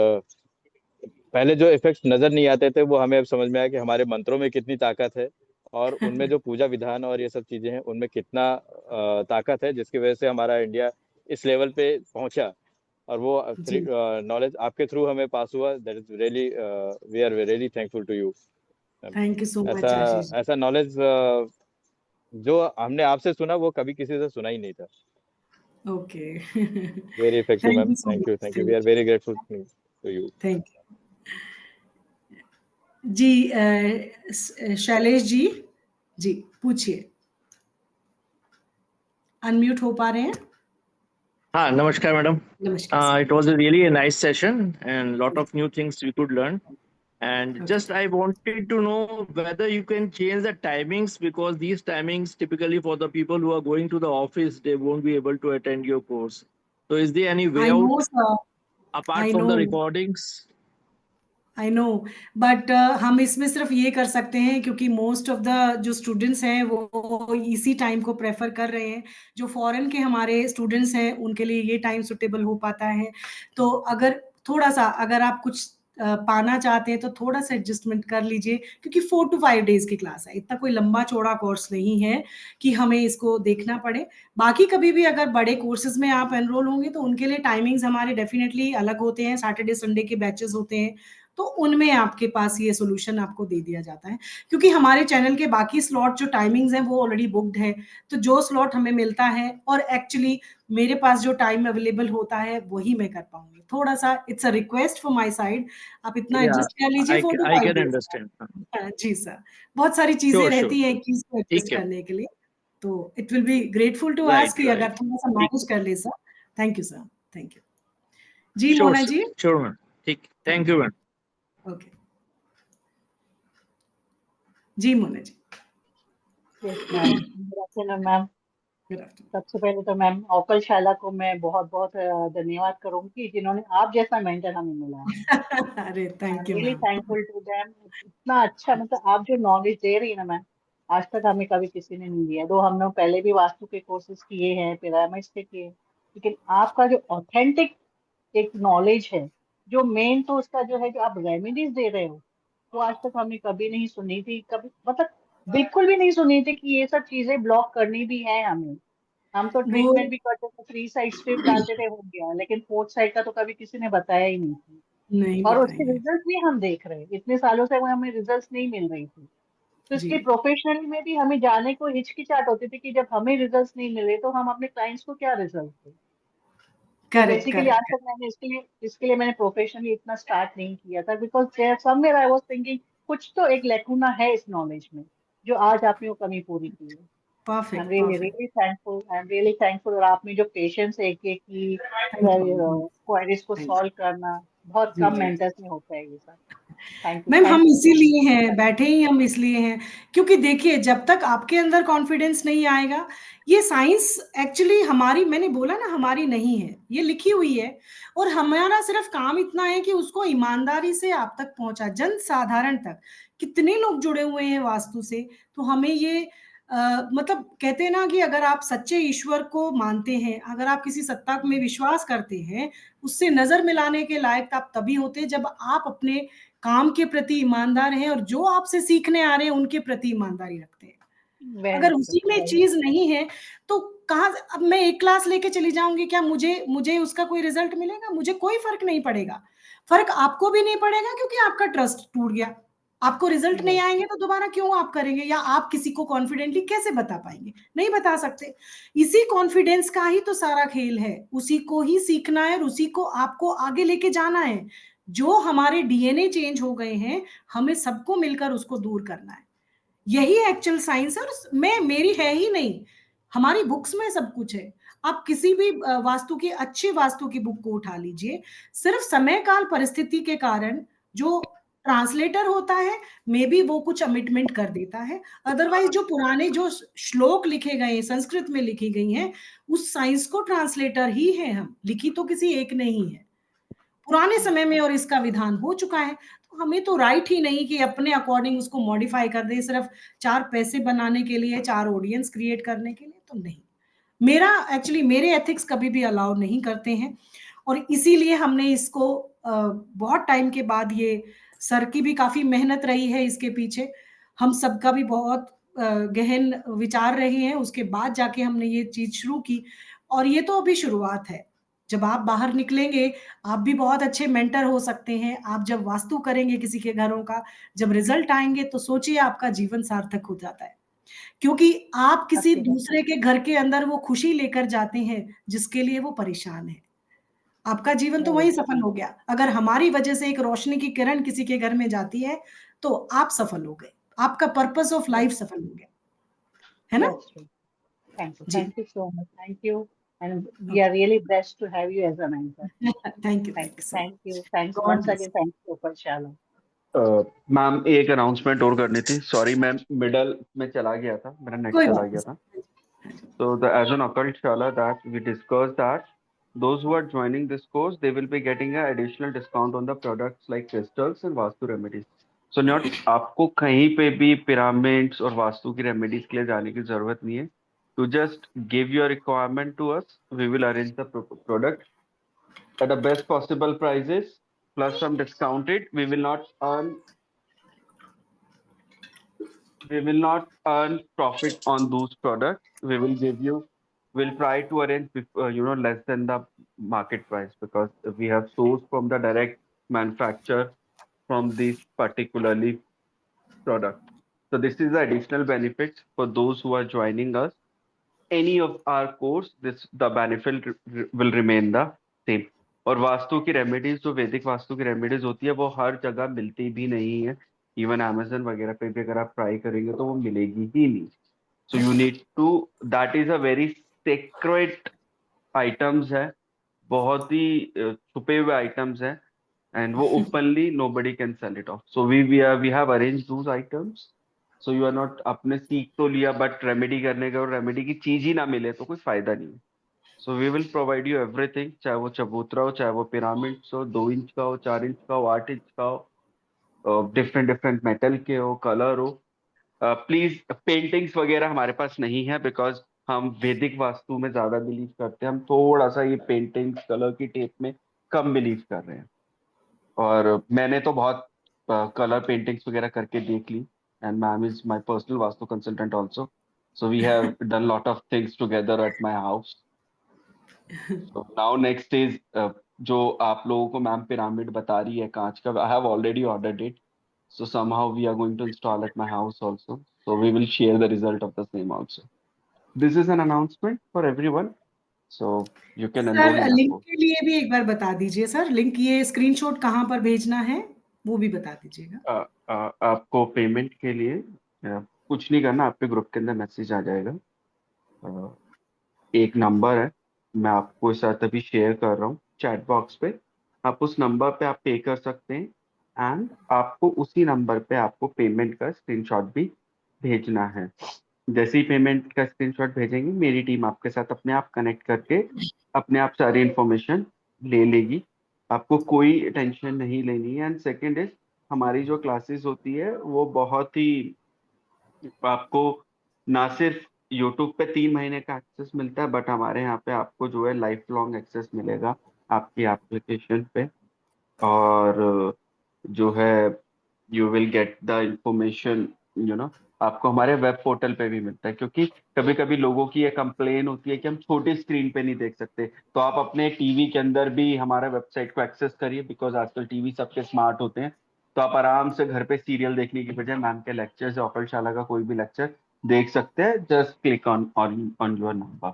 पहले जो इफेक्ट्स नजर नहीं आते थे, वो हमें अब समझ में आया कि हमारे मंत्रों में कितनी ताकत है, और उनमें जो पूजा विधान और ये सब चीजें हैं उनमें कितना ताकत है, जिसकी वजह से हमारा इंडिया इस लेवल पे पहुंचा। और वो जी, नॉलेज आपके थ्रू हमें पास हुआ। That is really, we are really thankful to you. Thank you so ऐसा मच आशीष जी। ऐसा नॉलेज जो हमने आपसे सुना, वो कभी किसी से सुना ही नहीं था। Okay. Very effective thank ma'am, you so thank you, much, thank you. We thank are very grateful to you. Thank you ji. Shailesh ji, जी पूछिए, अनम्यूट हो पा रहे हैं? हाँ, नमस्कार मैडम. नमस्कार It was a really a nice session and lot of new things we could learn. And Okay. just I wanted to know whether you can change the timings, because these timings typically for the people who are going to the office, they won't be able to attend your course. So is there any way I know, out sir. apart I from the know. recordings? I know, but हम इसमें सिर्फ ये कर सकते हैं क्योंकि मोस्ट ऑफ द जो स्टूडेंट्स हैं वो इसी टाइम को प्रेफर कर रहे हैं. जो फॉरेन के हमारे स्टूडेंट्स हैं उनके लिए ये टाइम सुटेबल हो पाता है. तो अगर थोड़ा सा अगर आप कुछ पाना चाहते हैं तो थोड़ा सा एडजस्टमेंट कर लीजिए, क्योंकि 4 to 5 डेज की क्लास है, इतना कोई लंबा चौड़ा कोर्स नहीं है कि हमें इसको देखना पड़े. बाकी कभी भी अगर बड़े कोर्सेज में आप एनरोल होंगे तो उनके लिए टाइमिंग्स हमारे डेफिनेटली अलग होते हैं. सैटरडे संडे के बैचेस होते हैं, तो उनमें आपके पास ये सॉल्यूशन आपको दे दिया जाता है. क्योंकि हमारे चैनल के बाकी स्लॉट जो टाइमिंग्स हैं वो ऑलरेडी बुक्ड है, तो जो स्लॉट हमें मिलता है और एक्चुअली मेरे पास जो टाइम अवेलेबल होता है वही मैं कर पाऊंगी. थोड़ा सा it's a request from my side, आप इतना Yeah, एडजस्ट कर लीजिए 4 to I 5 can days. understand. जी सर, बहुत सारी चीजें Sure, रहती sure. हैं एक चीज को ठीक एडजस्ट है. करने के लिए, तो it will be grateful to Right, ask कि अगर right. थोड़ा सा ठीक. मैनेज कर ले sir. Thank you sir, thank you. जी Sure, मोना sir. जी. Sure, ma'am. ठीक. Thank you, ma'am. ओके जी Mona ji. Yes ma'am. Good afternoon ma'am. Good afternoon. सबसे पहले तो मैम औकल शाला को मैं बहुत बहुत धन्यवाद करूंगी जिन्होंने आप जैसा मेंटर हमें मिला है. अरे I thank you really ma'am. Thankful to them. इतना अच्छा, मतलब आप जो नॉलेज दे रही है ना मैम, आज तक हमें कभी किसी ने नहीं दिया. दो हमने पहले भी वास्तु के कोर्सेज किए हैं, पिरामिड्स के किए, लेकिन आपका जो ऑथेंटिक एक नॉलेज है, जो मेन तो उसका जो है, जो आप रेमेडीज दे रहे हो, वो आज तक हमने कभी नहीं सुनी थी. कभी मतलब बिल्कुल भी नहीं सुनी थी कि ये सब चीजें ब्लॉक करनी भी है हमें. हम तो वो ट्रीटमेंट भी करते थे, 3 साइड स्ट्रिप डालते थे, हो गया, लेकिन 4th साइड का तो कभी किसी ने बताया ही नहीं थी. नहीं और उसके बताएंगे रिजल्ट भी हम देख रहे हैं. इतने सालों से हमें रिजल्ट नहीं मिल रही थी, तो जी. इसलिए प्रोफेशनली में भी हमें जाने को हिचकिचाहट होती थी कि जब हमें रिजल्ट नहीं मिले तो हम अपने क्लाइंट्स को क्या रिजल्ट दें. तो करेक्ट बेसिकली आज करेक्ट. तक मैंने इसके लिए मैंने प्रोफेशनली इतना स्टार्ट नहीं किया था, because there somewhere I was thinking कुछ तो एक लैकुना है इस नॉलेज में, जो आज आपने वो कमी पूरी की है. Perfect I'm really, perfect. really thankful. I'm really thankful. और आपने जो पेशेंस एक एक की थैंक यू. क्वेरीज को थैंक सॉल्व करना, बहुत जी कम जी. मेंटर्स में होता है ये सब. थैंक मैम हम यू सो इसीलिए हैं, बैठे ही हम इसलिए हैं क्योंकि देखिए जब तक आपके अंदर कॉन्फिडेंस नहीं आएगा, ये साइंस एक्चुअली हमारी, मैंने बोला ना हमारी नहीं है, ये लिखी हुई है. और हमारा सिर्फ काम इतना है कि उसको ईमानदारी से आप तक पहुंचा, जन साधारण तक. कितने लोग जुड़े हुए हैं वास्तु से, तो हमें ये मतलब कहते हैं ना कि अगर आप सच्चे ईश्वर को मानते हैं, अगर आप किसी सत्ता में विश्वास करते हैं, उससे नजर मिलाने के लायक आप तभी होते हैं जब आप अपने काम के प्रति ईमानदार हैं और जो आपसे सीखने आ रहे हैं उनके प्रति ईमानदारी रखते हैं. वेरी अगर उसी में चीज नहीं है तो कहाँ, अब मैं एक क्लास लेके चली जाऊंगी, क्या मुझे मुझे उसका कोई रिजल्ट मिलेगा? मुझे कोई फर्क नहीं पड़ेगा. फर्क आपको भी नहीं पड़ेगा क्योंकि आपका ट्रस्ट टूट गया. आपको रिजल्ट नहीं आएंगे तो दोबारा क्यों आप करेंगे, या आप किसी को कॉन्फिडेंटली कैसे बता पाएंगे? नहीं बता सकते. इसी कॉन्फिडेंस का ही तो सारा खेल है, उसी को ही सीखना है और उसी को आपको आगे लेके जाना है. जो हमारे डीएनए चेंज हो गए हैं, हमें सबको मिलकर उसको दूर करना है. यही एक्चुअल साइंस है. और मैं मेरी है ही नहीं, हमारी बुक्स में सब कुछ है. आप किसी भी वास्तु की, अच्छी वास्तु की बुक को उठा लीजिए, सिर्फ समय काल परिस्थिति के कारण जो ट्रांसलेटर होता है, मे बी वो कुछ अमिटमेंट कर देता है. अदरवाइज जो पुराने जो श्लोक लिखे गए हैं, संस्कृत में लिखी गई हैं, उस साइंस को ट्रांसलेटर ही है हम, लिखी तो किसी एक ने ही है पुराने समय में, और इसका विधान हो चुका है. तो हमें तो राइट ही नहीं कि अपने अकॉर्डिंग उसको मॉडिफाई कर दे, सिर्फ 4 पैसे बनाने के लिए, 4 ऑडियंस क्रिएट करने के लिए. तो नहीं, मेरा एक्चुअली मेरे एथिक्स कभी भी अलाउ नहीं करते हैं. और इसीलिए हमने इसको बहुत टाइम के बाद, ये सर की भी काफी मेहनत रही है इसके पीछे, हम सबका भी बहुत गहन विचार रहे हैं, उसके बाद जाके हमने ये चीज शुरू की. और ये तो अभी शुरुआत है. जब आप बाहर निकलेंगे, आप भी बहुत अच्छे मेंटर हो सकते हैं. आप जब वास्तु करेंगे किसी के घरों का, जब रिजल्ट आएंगे तो सोचिए आपका जीवन सार्थक हो जाता है, क्योंकि आप किसी दूसरे के घर के अंदर वो खुशी लेकर जाते हैं जिसके लिए वो परेशान है. आपका जीवन तो वही सफल हो गया. अगर हमारी वजह से एक रोशनी की किरण किसी के घर में जाती है तो आप सफल हो गए, आपका पर्पस ऑफ लाइफ सफल हो गया, है ना? Thank you so much. Thank you. and we are really blessed to have you as a mentor. Thank you, Thank thank you you, so much. thank you, thanks God once bless. again, thank you, Upashala. Ma'am एक अनाउंसमेंट और करनी थी, सॉरी मैम, मिडल में चला गया था, मेरा नेट कोई चला बात गया था. नहीं। So as an occult shala that we discussed that those who are joining this course, they will be getting an additional discount on the products like crystals and vastu remedies. So not आपको कहीं पे भी pyramids और वास्तु की remedies के लिए जाने की जरूरत नहीं है. To just give your requirement to us, we will arrange the product at the best possible prices plus some discounted. We will not earn profit on those products. We'll try to arrange less than the market price, because we have sourced from the direct manufacturer from these particularly product. So this is the additional benefits for those who are joining us. Any of our course, the benefit will remain the same. और वास्तु की रेमेडीज, जो वैदिक वास्तु की रेमेडीज होती है, वो हर जगह मिलती भी नहीं है. इवन अमेजन वगैरह पे भी अगर आप ट्राई करेंगे तो वो मिलेगी ही नहीं. So you need to, that is a very secret items है, बहुत ही छुपे हुए आइटम्स है, एंड वो openly nobody can sell it off. So we have arranged those items. So you are not, आपने सीख तो लिया बट रेमेडी करने का, और रेमेडी की चीज ही ना मिले तो कोई फायदा नहीं है. So we will provide you everything, चाहे वो चबूतरा हो, चाहे वो पिरामिड्स हो, 2 इंच का हो, 4 इंच का हो, 8 इंच का हो, डिफरेंट मेटल के हो, कलर हो. प्लीज पेंटिंग्स वगैरह हमारे पास नहीं है, बिकॉज हम वैदिक वास्तु में ज्यादा बिलीव करते हैं. हम थोड़ा सा ये पेंटिंग्स कलर की टेप में कम बिलीव कर रहे हैं. और मैंने तो बहुत कलर पेंटिंग्स वगैरह करके देख ली, and ma'am is my personal vastu consultant also. So we have done lot of things together at my house. So now next is, जो आप लोगों को मैम पिरामिड बता रही है कांच का, I have already ordered it. So somehow we are going to install at my house also. So we will share the result of the same also. This is an announcement for everyone. So you can enroll sir in the link course. के लिए भी एक बार बता दीजिए सर, लिंक, ये स्क्रीनशॉट कहाँ पर भेजना है वो भी बता दीजिएगा. आपको पेमेंट के लिए कुछ नहीं करना, आपके ग्रुप के अंदर मैसेज आ जाएगा. एक नंबर है, मैं आपको इस साथ अभी शेयर कर रहा हूँ चैट बॉक्स पे. आप उस नंबर पे आप पे कर सकते हैं, एंड आपको उसी नंबर पे आपको पेमेंट का स्क्रीनशॉट भी भेजना है. जैसे ही पेमेंट का स्क्रीनशॉट भेजेंगे, मेरी टीम आपके साथ अपने आप कनेक्ट करके अपने आप सारी इंफॉर्मेशन ले लेगी. आपको कोई टेंशन नहीं लेनी है. एंड सेकेंड इज, हमारी जो क्लासेस होती है वो बहुत ही, आपको ना सिर्फ यूट्यूब पे 3 महीने का एक्सेस मिलता है, बट हमारे यहाँ पे आपको जो है लाइफ लॉन्ग एक्सेस मिलेगा आपकी एप्लीकेशन पे. और जो है you will get the information, आपको हमारे वेब पोर्टल पे भी मिलता है. क्योंकि कभी कभी लोगों की ये कंप्लेन होती है कि हम छोटी स्क्रीन पे नहीं देख सकते, तो आप अपने टीवी के अंदर भी हमारे वेबसाइट को एक्सेस करिए, बिकॉज आजकल टीवी सबके स्मार्ट होते हैं. तो आप आराम से घर पे सीरियल देखने की बजाय मैम के लेक्चर्स या ओकलशाला का कोई भी लेक्चर देख सकते हैं. Just click on your number.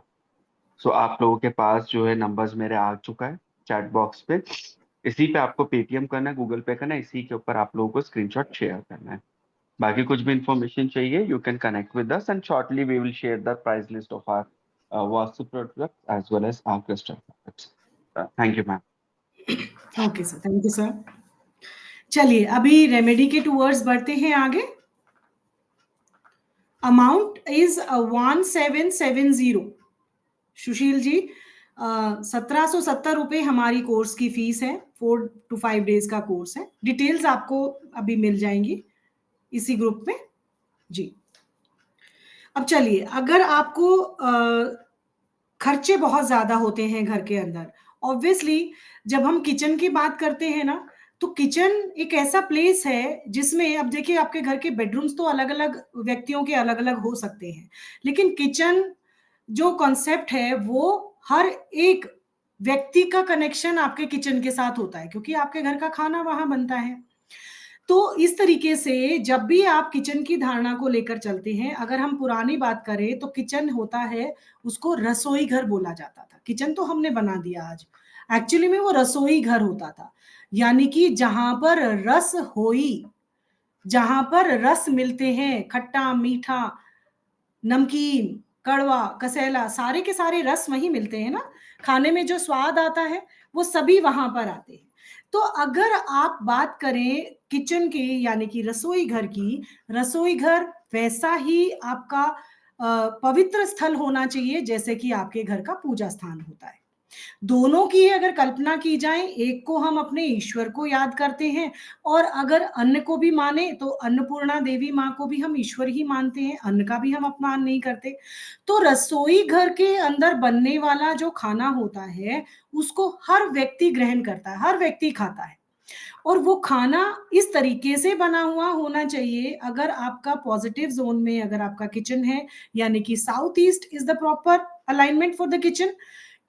So आप लोगों के पास जो है नंबर्स मेरे आ चुका है चैट बॉक्स पे. इसी पे आपको पेटीएम करना है, गूगल पे करना है, इसी के ऊपर आप लोगों को स्क्रीनशॉट शेयर करना है. बाकी कुछ भी इंफॉर्मेशन चाहिए, you can connect with us, and shortly we will share the price list of our vastu products as well as our crystal products. Thank you ma'am. Okay sir, thank you sir. चलिए अभी रेमेडी के टूवर्ड्स बढ़ते हैं आगे. Amount is 1770. सुशील जी, 1770 रुपए हमारी कोर्स की फीस है. 4 to 5 डेज का कोर्स है. डिटेल्स आपको अभी मिल जाएंगी इसी ग्रुप में जी. अब चलिए, अगर आपको खर्चे बहुत ज्यादा होते हैं घर के अंदर, ऑब्वियसली जब हम किचन की बात करते हैं ना, तो किचन एक ऐसा प्लेस है जिसमें, अब देखिए आपके घर के बेडरूम्स तो अलग अलग व्यक्तियों के अलग अलग हो सकते हैं, लेकिन किचन जो कॉन्सेप्ट है वो हर एक व्यक्ति का कनेक्शन आपके किचन के साथ होता है, क्योंकि आपके घर का खाना वहां बनता है. तो इस तरीके से जब भी आप किचन की धारणा को लेकर चलते हैं, अगर हम पुरानी बात करें तो किचन होता है, उसको रसोई घर बोला जाता था. किचन तो हमने बना दिया आज, एक्चुअली में वो रसोई घर होता था. यानी कि जहां पर रस होई, जहां पर रस मिलते हैं, खट्टा मीठा नमकीन, कड़वा, कसैला, सारे के सारे रस वहीं मिलते हैं ना। खाने में जो स्वाद आता है वो सभी वहां पर आते हैं। तो अगर आप बात करें किचन की, यानी कि रसोई घर की, रसोई घर वैसा ही आपका पवित्र स्थल होना चाहिए जैसे कि आपके घर का पूजा स्थान होता है। दोनों की अगर कल्पना की जाए, एक को हम अपने ईश्वर को याद करते हैं, और अगर अन्न को भी माने तो अन्नपूर्णा देवी माँ को भी हम ईश्वर ही मानते हैं, अन्न का भी हम अपमान नहीं करते। तो रसोई घर के अंदर बनने वाला जो खाना होता है उसको हर व्यक्ति ग्रहण करता है, हर व्यक्ति खाता है, और वो खाना इस तरीके से बना हुआ होना चाहिए। अगर आपका पॉजिटिव जोन में अगर आपका किचन है, यानी कि south east is the proper alignment for the kitchen.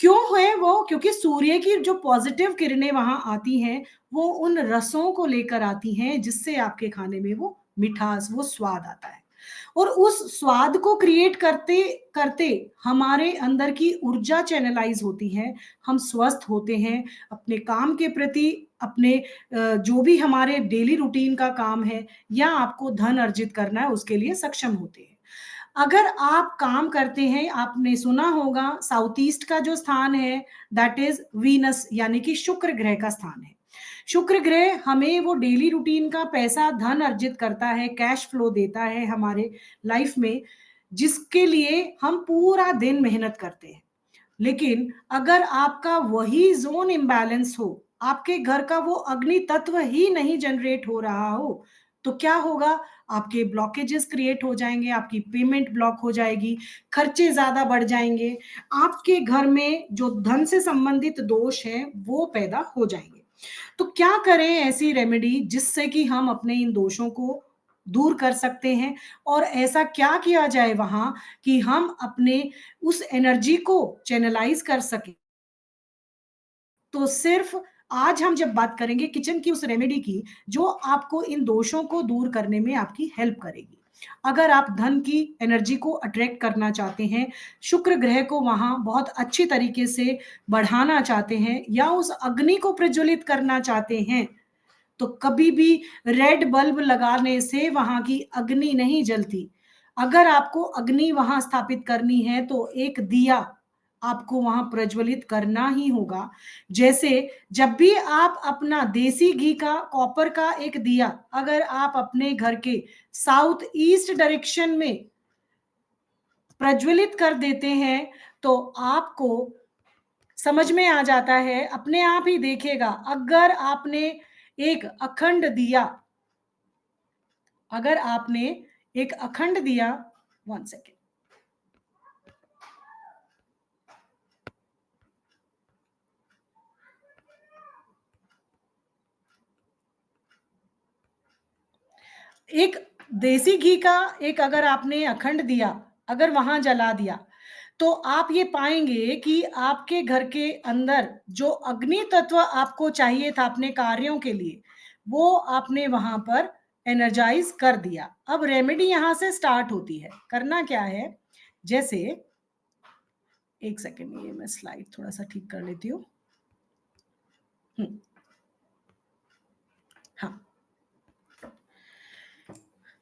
क्यों है वो? क्योंकि सूर्य की जो पॉजिटिव किरणें वहां आती हैं वो उन रसों को लेकर आती हैं जिससे आपके खाने में वो मिठास, वो स्वाद आता है, और उस स्वाद को क्रिएट करते करते हमारे अंदर की ऊर्जा चैनलाइज होती है, हम स्वस्थ होते हैं अपने काम के प्रति, अपने जो भी हमारे डेली रूटीन का काम है या आपको धन अर्जित करना है उसके लिए सक्षम होते हैं। अगर आप काम करते हैं, आपने सुना होगा साउथ ईस्ट का जो स्थान है दैट इज वीनस, यानी कि शुक्र ग्रह का स्थान है। शुक्र ग्रह हमें वो डेली रूटीन का पैसा, धन अर्जित करता है, कैश फ्लो देता है हमारे लाइफ में, जिसके लिए हम पूरा दिन मेहनत करते हैं। लेकिन अगर आपका वही जोन इम्बैलेंस हो, आपके घर का वो अग्नि तत्व ही नहीं जनरेट हो रहा हो, तो क्या होगा? आपके ब्लॉकेजेस क्रिएट हो जाएंगे, आपकी पेमेंट ब्लॉक हो जाएगी, खर्चे ज्यादा बढ़ जाएंगे, आपके घर में जो धन से संबंधित दोष है वो पैदा हो जाएंगे। तो क्या करें ऐसी रेमेडी जिससे कि हम अपने इन दोषों को दूर कर सकते हैं, और ऐसा क्या किया जाए वहां कि हम अपने उस एनर्जी को चैनलाइज कर सके? तो सिर्फ आज हम जब बात करेंगे किचन की उस रेमेडी की जो आपको इन दोषों को दूर करने में आपकी हेल्प करेगी। अगर आप धन की एनर्जी को अट्रैक्ट करना चाहते हैं, शुक्र ग्रह को वहां बहुत अच्छी तरीके से बढ़ाना चाहते हैं, या उस अग्नि को प्रज्वलित करना चाहते हैं, तो कभी भी रेड बल्ब लगाने से वहां की अग्नि नहीं जलती। अगर आपको अग्नि वहां स्थापित करनी है तो एक दिया आपको वहां प्रज्वलित करना ही होगा। जैसे जब भी आप अपना देसी घी का, कॉपर का एक दिया अगर आप अपने घर के साउथ ईस्ट डायरेक्शन में प्रज्वलित कर देते हैं तो आपको समझ में आ जाता है, अपने आप ही देखेगा। अगर आपने एक अखंड दिया, अगर आपने एक अखंड दिया, 1 सेकेंड, एक देसी घी का एक अगर आपने अखंड दिया अगर वहां जला दिया तो आप ये पाएंगे कि आपके घर के अंदर जो अग्नि तत्व आपको चाहिए था अपने कार्यों के लिए वो आपने वहां पर एनर्जाइज कर दिया। अब रेमेडी यहां से स्टार्ट होती है। करना क्या है, जैसे एक सेकेंड, ये मैं स्लाइड थोड़ा सा ठीक कर लेती हूँ। हाँ,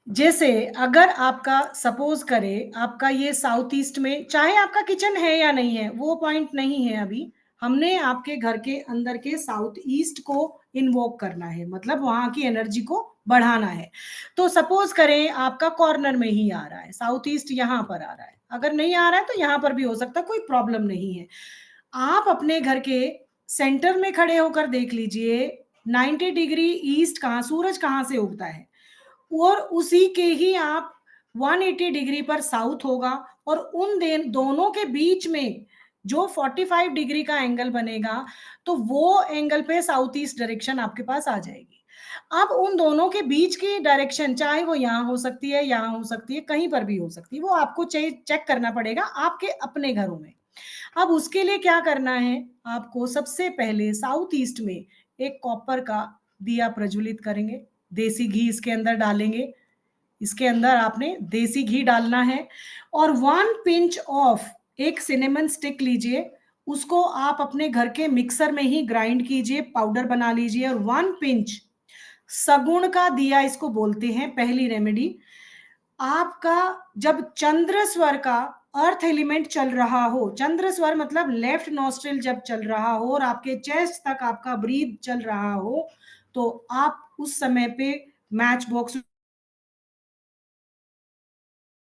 जैसे अगर आपका सपोज करे आपका ये साउथ ईस्ट में, चाहे आपका किचन है या नहीं है वो पॉइंट नहीं है, अभी हमने आपके घर के अंदर के साउथ ईस्ट को इन्वोक करना है, मतलब वहां की एनर्जी को बढ़ाना है। तो सपोज करें आपका कॉर्नर में ही आ रहा है, साउथ ईस्ट यहाँ पर आ रहा है, अगर नहीं आ रहा है तो यहाँ पर भी हो सकता है, कोई प्रॉब्लम नहीं है। आप अपने घर के सेंटर में खड़े होकर देख लीजिए 90 डिग्री ईस्ट कहाँ, सूरज कहाँ से उगता है, और उसी के ही आप 180 डिग्री पर साउथ होगा, और उन दोनों के बीच में जो 45 डिग्री का एंगल बनेगा तो वो एंगल पे साउथ ईस्ट डायरेक्शन आपके पास आ जाएगी। अब उन दोनों के बीच की डायरेक्शन चाहे वो यहाँ हो सकती है, यहाँ हो सकती है, कहीं पर भी हो सकती है, वो आपको चेक करना पड़ेगा आपके अपने घरों में। अब उसके लिए क्या करना है, आपको सबसे पहले साउथ ईस्ट में एक कॉपर का दिया प्रज्वलित करेंगे, देसी घी इसके अंदर डालेंगे, इसके अंदर आपने देसी घी डालना है, और 1 पिंच ऑफ एक सिनेमन स्टिक लीजिए, उसको आप अपने घर के मिक्सर में ही ग्राइंड कीजिए, पाउडर बना लीजिए, और 1 पिंच सगुण का दिया इसको बोलते हैं। पहली रेमेडी, आपका जब चंद्र स्वर का अर्थ एलिमेंट चल रहा हो, चंद्र स्वर मतलब लेफ्ट नॉस्ट्रिल जब चल रहा हो और आपके चेस्ट तक आपका ब्रीथ चल रहा हो, तो आप उस समय पे मैच बॉक्स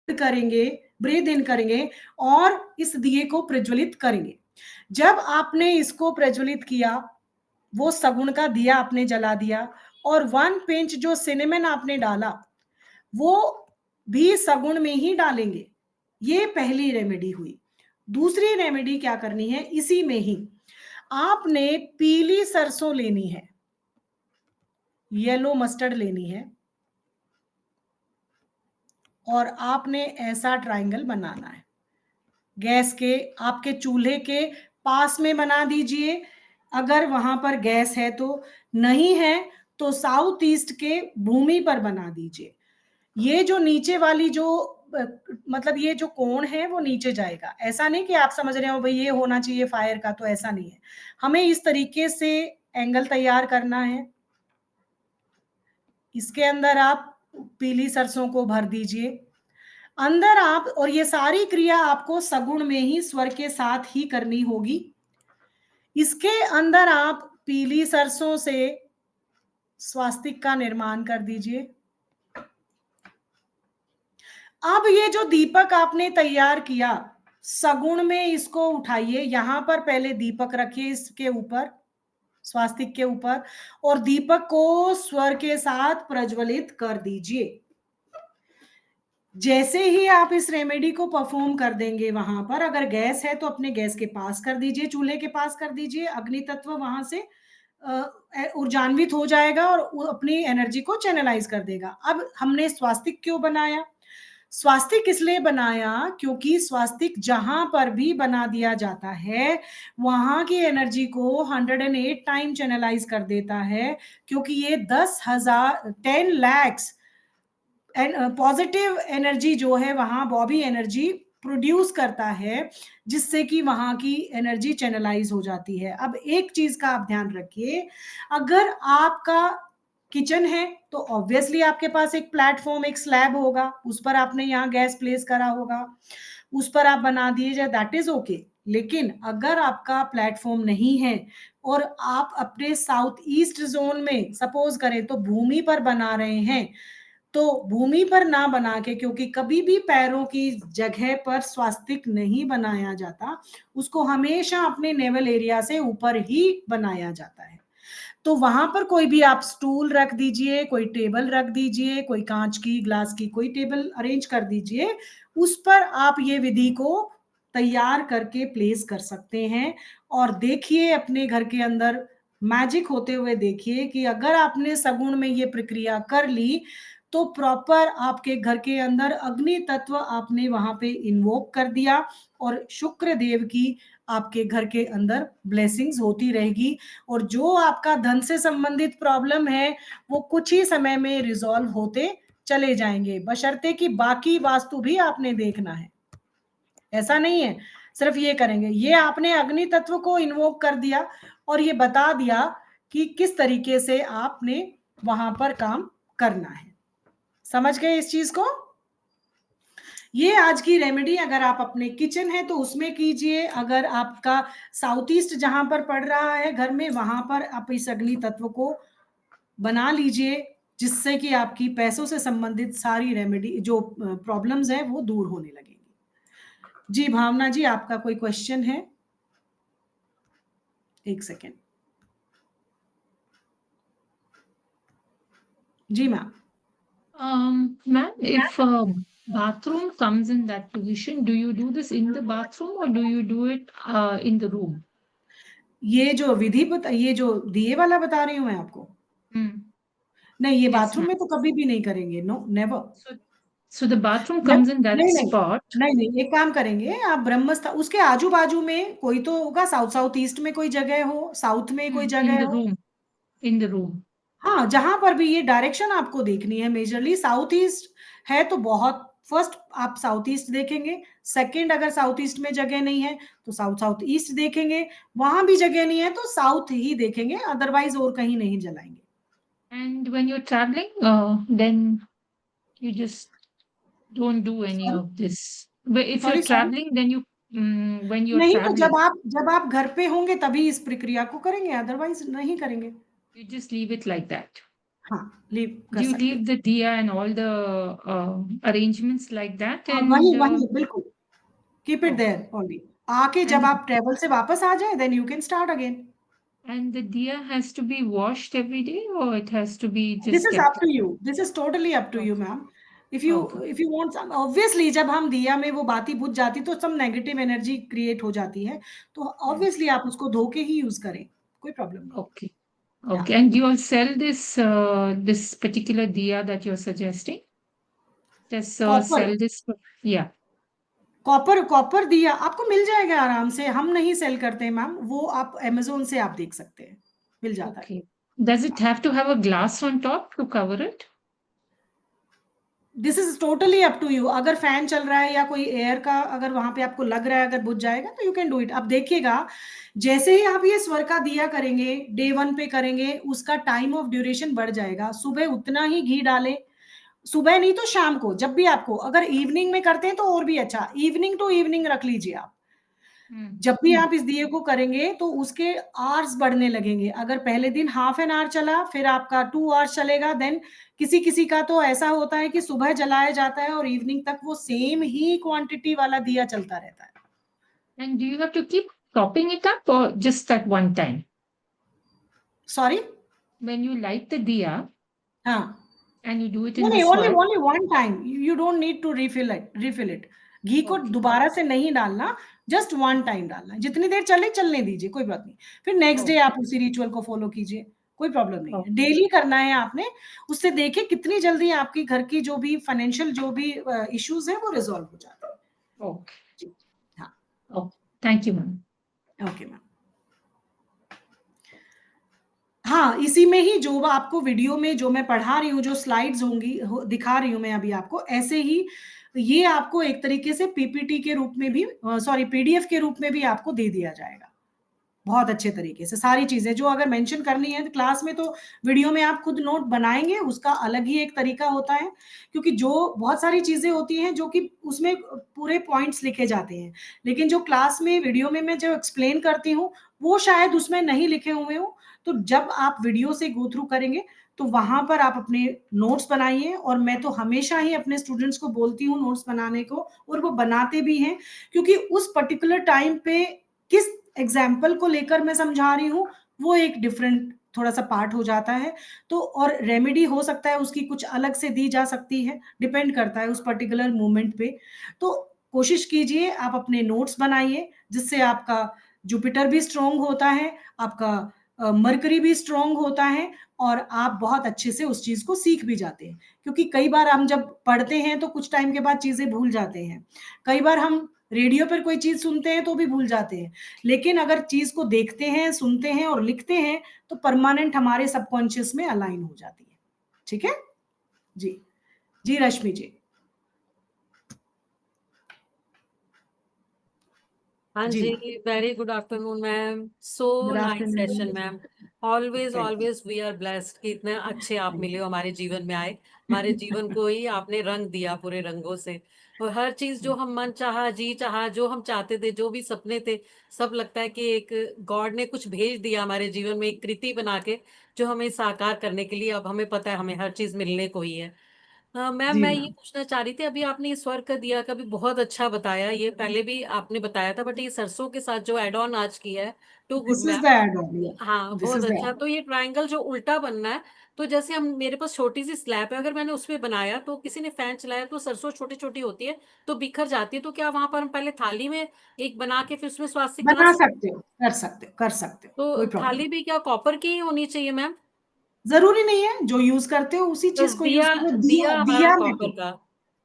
करेंगे, ब्रीथ इन करेंगे और इस दिए को प्रज्वलित करेंगे। जब आपने इसको प्रज्वलित किया, वो सगुण का दिया आपने जला दिया और 1 पिंच जो सिनेमन आपने डाला, वो भी सगुण में ही डालेंगे। ये पहली रेमेडी हुई। दूसरी रेमेडी क्या करनी है, इसी में ही आपने पीली सरसों लेनी है, येलो मस्टर्ड लेनी है और आपने ऐसा ट्रायंगल बनाना है। गैस के आपके चूल्हे के पास में बना दीजिए, अगर वहां पर गैस है तो, नहीं है तो साउथ ईस्ट के भूमि पर बना दीजिए। ये जो नीचे वाली जो मतलब ये जो कोण है वो नीचे जाएगा। ऐसा नहीं कि आप समझ रहे हो भाई ये होना चाहिए फायर का, तो ऐसा नहीं है। हमें इस तरीके से एंगल तैयार करना है। इसके अंदर आप पीली सरसों को भर दीजिए अंदर आप, और ये सारी क्रिया आपको सगुण में ही स्वर के साथ ही करनी होगी। इसके अंदर आप पीली सरसों से स्वास्तिक का निर्माण कर दीजिए। अब ये जो दीपक आपने तैयार किया, सगुण में इसको उठाइए, यहां पर पहले दीपक रखिए इसके ऊपर, स्वास्तिक के ऊपर, और दीपक को स्वर के साथ प्रज्वलित कर दीजिए। जैसे ही आप इस रेमेडी को परफॉर्म कर देंगे, वहां पर अगर गैस है तो अपने गैस के पास कर दीजिए, चूल्हे के पास कर दीजिए, अग्नि तत्व वहां से ऊर्जान्वित हो जाएगा और अपनी एनर्जी को चैनलाइज कर देगा। अब हमने स्वास्तिक क्यों बनाया? स्वास्तिक इसलिए बनाया क्योंकि स्वास्तिक जहां पर भी बना दिया जाता है वहां की एनर्जी को 108 टाइम चैनलाइज कर देता है, क्योंकि ये 10 lakhs पॉजिटिव एनर्जी जो है वहां बॉबी एनर्जी प्रोड्यूस करता है, जिससे कि वहां की एनर्जी चैनलाइज हो जाती है। अब एक चीज का आप ध्यान रखिए, अगर आपका किचन है तो ऑब्वियसली आपके पास एक प्लेटफॉर्म, एक स्लैब होगा, उस पर आपने यहाँ गैस प्लेस करा होगा, उस पर आप बना दीजिए, दैट इज ओके। लेकिन अगर आपका प्लेटफॉर्म नहीं है और आप अपने साउथ ईस्ट जोन में सपोज करें तो भूमि पर बना रहे हैं, तो भूमि पर ना बना के, क्योंकि कभी भी पैरों की जगह पर स्वास्तिक नहीं बनाया जाता, उसको हमेशा अपने नेवल एरिया से ऊपर ही बनाया जाता है। तो वहां पर कोई भी आप स्टूल रख दीजिए, कोई टेबल रख दीजिए, कोई कांच की ग्लास की कोई टेबल अरेंज कर दीजिए, उस पर आप ये विधि को तैयार करके प्लेस कर सकते हैं। और देखिए अपने घर के अंदर मैजिक होते हुए देखिए कि अगर आपने सगुण में ये प्रक्रिया कर ली तो प्रॉपर आपके घर के अंदर अग्नि तत्व आपने वहां पे इन्वोक कर दिया और शुक्र देव की आपके घर के अंदर ब्लेसिंग्स होती रहेगी। और जो आपका धन से संबंधित प्रॉब्लम है वो कुछ ही समय में रिजॉल्व होते चले जाएंगे, बशर्ते कि बाकी वास्तु भी आपने देखना है। ऐसा नहीं है सिर्फ ये करेंगे, ये आपने अग्नि तत्व को इन्वोक कर दिया और ये बता दिया कि किस तरीके से आपने वहां पर काम करना है। समझ गए इस चीज को? ये आज की रेमेडी अगर आप अपने किचन है तो उसमें कीजिए, अगर आपका साउथ ईस्ट जहां पर पड़ रहा है घर में, वहां पर आप इस अग्नि तत्व को बना लीजिए, जिससे कि आपकी पैसों से संबंधित सारी रेमेडी जो प्रॉब्लम्स है वो दूर होने लगेंगी। जी भावना जी, आपका कोई क्वेश्चन है? एक सेकेंड। जी ma'am. Ma'am, if bathroom comes in that position, do you do this in the bathroom or do you do it in the room? ये जो विधि ये जो दिए वाला बता रही हूँ मैं आपको, नहीं ये Yes, बाथरूम ma'am. में तो कभी भी नहीं करेंगे, no never. So the bathroom comes in that नहीं spot. नहीं, एक काम करेंगे आप, ब्रह्मस्था उसके आजू बाजू में कोई तो होगा, साउथ ईस्ट में कोई जगह हो, साउथ में कोई In जगह the हो। room. In the room. हाँ, जहां पर भी ये डायरेक्शन आपको देखनी है, मेजरली साउथ ईस्ट है तो बहुत, फर्स्ट आप साउथ ईस्ट देखेंगे, सेकंड अगर साउथ ईस्ट में जगह नहीं है तो साउथ ईस्ट देखेंगे, वहां भी जगह नहीं है तो साउथ ही देखेंगे, अदरवाइज और कहीं नहीं जलाएंगे। And when you're traveling, then you just don't do any of this. But if sorry you're traveling, then you when you're नहीं, तो traveling, जब आप घर पे होंगे तभी इस प्रक्रिया को करेंगे, अदरवाइज नहीं करेंगे। you just leave it like that. हाँ, लीव कर You सकते leave हैं। the diya and all the arrangements like that, हाँ, and वही बिल्कुल, keep it oh, there only. आके जब and आप ट्रेवल से वापस आ जाए, then you can start again. the diya has to be washed every day, or it has to be this just is up kept? To you, this is totally up to you Okay. Ma'am. Okay. If you want some, obviously जब हम दिया में वो बाती बुझ जाती तो सम नेगेटिव एनर्जी क्रिएट हो जाती है, तो ऑब्वियसली आप उसको धो के ही यूज करें, कोई प्रॉब्लम नहीं। Okay. या Okay. And you all sell this particular diya that you're suggesting? Just copper, sell this? Yeah. Copper दिया आपको मिल जाएगा आराम से, हम नहीं सेल करते मैम, वो आप अमेजोन से आप देख सकते हैं, मिल जाता है। Okay. Does it have to have a glass on top to cover it? This is totally up to you. अगर फैन चल रहा है या कोई एयर का अगर वहां पे आपको लग रहा है अगर बुझ जाएगा तो यू कैन डू इट। अब देखिएगा, जैसे ही आप ये स्वर का दिया करेंगे, डे 1 पे करेंगे, उसका टाइम ऑफ ड्यूरेशन बढ़ जाएगा। सुबह उतना ही घी डालें, सुबह नहीं तो शाम को, जब भी आपको, अगर इवनिंग में करते हैं तो और भी अच्छा, इवनिंग टू इवनिंग रख लीजिए आप। जब भी आप इस दिए को करेंगे तो उसके आवर्स बढ़ने लगेंगे। अगर पहले दिन हाफ एन आवर चला, फिर आपका 2 आवर्स चलेगा, देन किसी किसी का तो ऐसा होता है कि सुबह जलाया जाता है और इवनिंग तक वो सेम ही क्वांटिटी वाला दिया चलता रहता है। And do you have to keep topping it up or just that one time? Sorry, When you light the diya हाँ, and you do it in नहीं, the only swar? Only one time, you don't need to refill it. घी को Okay. दोबारा से नहीं डालना, जस्ट वन टाइम डालना, जितनी देर चले चलने दीजिए, कोई बात नहीं। फिर नेक्स्ट डे Okay. आप उसी रिचुअल को फॉलो कीजिए, कोई प्रॉब्लम नहीं है। Okay. डेली करना है आपने, उससे देखिए कितनी जल्दी आपकी घर की जो भी फाइनेंशियल जो भी इश्यूज है वो रिजॉल्व हो जाते हैं। Okay. जी, हाँ, Okay. Thank you, ma'am. Okay ma'am. हाँ, इसी में ही जो आपको वीडियो में जो मैं पढ़ा रही हूँ, जो स्लाइड्स होंगी दिखा रही हूँ मैं अभी आपको, ऐसे ही ये आपको एक तरीके से पीपीटी के रूप में भी, सॉरी, पीडीएफ के रूप में भी आपको दे दिया जाएगा, बहुत अच्छे तरीके से। सारी चीजें जो अगर मेंशन करनी है तो क्लास में, तो वीडियो में आप खुद नोट बनाएंगे, उसका अलग ही एक तरीका होता है, क्योंकि जो बहुत सारी चीजें होती हैं जो कि उसमें पूरे पॉइंट्स लिखे जाते हैं, लेकिन जो क्लास में वीडियो में मैं जो एक्सप्लेन करती हूँ वो शायद उसमें नहीं लिखे हुए हो। तो जब आप वीडियो से गो थ्रू करेंगे तो वहां पर आप अपने नोट्स बनाइए, और मैं तो हमेशा ही अपने स्टूडेंट्स को बोलती हूँ नोट्स बनाने को, और वो बनाते भी हैं, क्योंकि उस पर्टिकुलर टाइम पे किस एग्जाम्पल को लेकर मैं समझा रही हूँ वो एक डिफरेंट थोड़ा सा पार्ट हो जाता है। तो और रेमेडी हो सकता है उसकी कुछ अलग से दी जा सकती है, डिपेंड करता है उस पर्टिकुलर मोमेंट पे। तो कोशिश कीजिए आप अपने नोट्स बनाइए, जिससे आपका जुपिटर भी स्ट्रोंग होता है, आपका मरकरी भी स्ट्रोंग होता है, और आप बहुत अच्छे से उस चीज को सीख भी जाते हैं। क्योंकि कई बार हम जब पढ़ते हैं तो कुछ टाइम के बाद चीजें भूल जाते हैं, कई बार हम रेडियो पर कोई चीज सुनते हैं तो भी भूल जाते हैं, लेकिन अगर चीज को देखते हैं, सुनते हैं और लिखते हैं तो परमानेंट हमारे सबकॉन्शियस में अलाइन हो जाती है। ठीक है जी। जी रश्मि जी। हाँ जी जी, very good afternoon, ma'am. So good nice session, afternoon. ma'am. Always, thank you, always we are blessed कि इतने अच्छे आप थैंक मिले यू। हो, हमारे जीवन में आए, हमारे जीवन को ही आपने रंग दिया पूरे रंगों से। और हर चीज जो हम मन चाहा, जी चाहा, जो हम चाहते थे, जो भी सपने थे, सब लगता है कि एक गॉड ने कुछ भेज दिया हमारे जीवन में, एक कृति बना के, जो हमें साकार करने के लिए। अब हमें पता है हमें हर चीज मिलने को ही है। मैम, जी मैं ये मैम, पूछना चाह रही थी, अभी आपने ये स्वर का दिया का भी बहुत अच्छा बताया, ये पहले भी आपने बताया था, बट ये सरसों के साथ जो एड ऑन आज किया है, too good this is ma'am. The add on, हाँ, दिस बहुत इज द अच्छा। एड तो ये ट्रायंगल जो उल्टा बनना है, तो जैसे हम, मेरे पास छोटी सी स्लैब है, अगर मैंने उसमें बनाया तो किसी ने फैन चलाया तो सरसों छोटी छोटी होती है तो बिखर जाती है, तो क्या वहां पर हम पहले थाली में एक बना के फिर उसमें स्वास्तिक बना बना सकते? सकते हो, कर सकते हो, कर सकते हो, तो कोई प्रॉब्लम थाली नहीं। भी क्या कॉपर की ही होनी चाहिए मैम? जरूरी नहीं है, जो यूज करते हो उसी तो चीज को यूज दिया, करो। दिया दिया, हमारा दिया कॉपर मैटर, का।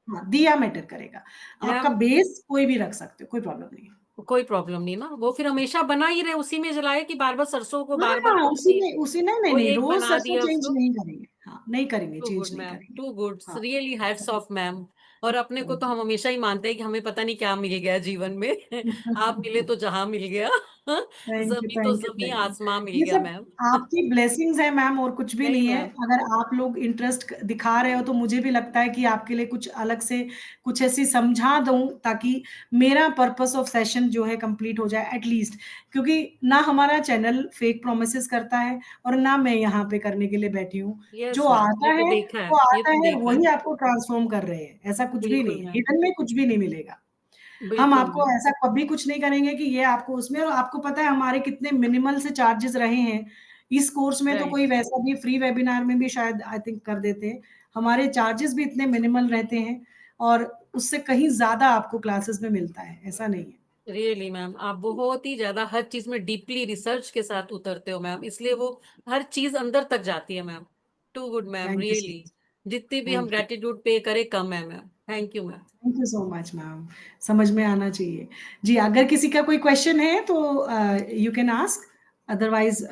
हाँ, दिया मैटर करेगा। आपका मैम, बेस कोई भी रख सकते हो, कोई प्रॉब्लम नहीं है। कोई प्रॉब्लम नहीं ना, वो फिर हमेशा बना ही रहे, उसी में जलाए कि बार बार सरसों को बार बार हाँ, कुछ उसी नहीं? में, उसी नहीं नहीं वो नहीं, एक रोज बना सरसों दिया चेंज उसको। नहीं करेंगे। हाँ, नहीं करेंगे, टू गुड चेंज नहीं मैम, करेंगे। टू गुड, हाँ, रियली हैट्स ऑफ मैम। और अपने को तो हम हमेशा ही मानते हैं कि हमें पता नहीं क्या मिल गया जीवन में। आप मिले तो जहां मिल गया। थैंक यू, जमी तो थैंक यू, जमी थैंक यू। आसमां मिल ये गया सब मैम। आपकी ब्लेसिंग्स है मैम, और कुछ भी नहीं नहीं है। मैम, अगर आप लोग इंटरेस्ट दिखा रहे हो तो मुझे भी लगता है कि आपके लिए कुछ अलग से कुछ ऐसी समझा दूं, ताकि मेरा पर्पस ऑफ सेशन जो है कंप्लीट हो जाए एटलीस्ट। क्योंकि ना हमारा चैनल फेक प्रोमिसेस करता है, और ना मैं यहाँ पे करने के लिए बैठी हूँ। यस जो मैम, आता ये तो है देखा है, वो ये आता तो है, देखा है। वही आपको ट्रांसफॉर्म कर रहे हैं। ऐसा कुछ भी बिल्कुल नहीं है, मैम, हिडन में कुछ भी नहीं मिलेगा। हम बिल्कुल आपको मैम। ऐसा कभी कुछ नहीं करेंगे कि ये आपको उसमें, और आपको पता है हमारे कितने मिनिमल से चार्जेस रहे हैं इस कोर्स में। तो राइट, कोई वैसा भी फ्री वेबिनार में भी शायद आई थिंक कर देते हैं। हमारे चार्जेस भी इतने मिनिमल रहते हैं, और उससे कहीं ज्यादा आपको क्लासेस में मिलता है, ऐसा नहीं है। रियली मैम, आप बहुत ही ज्यादा हर चीज में डीपली रिसर्च के साथ उतरते हो मैम, इसलिए वो हर चीज अंदर तक जाती है ma'am. Too good ma'am, thank you so really. Much. जितनी भी हम थैंक यू, ग्रेटिट्यूड पे करें कम है ma'am. Thank you ma'am. Thank you so much ma'am. समझ में आना चाहिए। जी, अगर किसी का कोई क्वेश्चन है तो you can ask, otherwise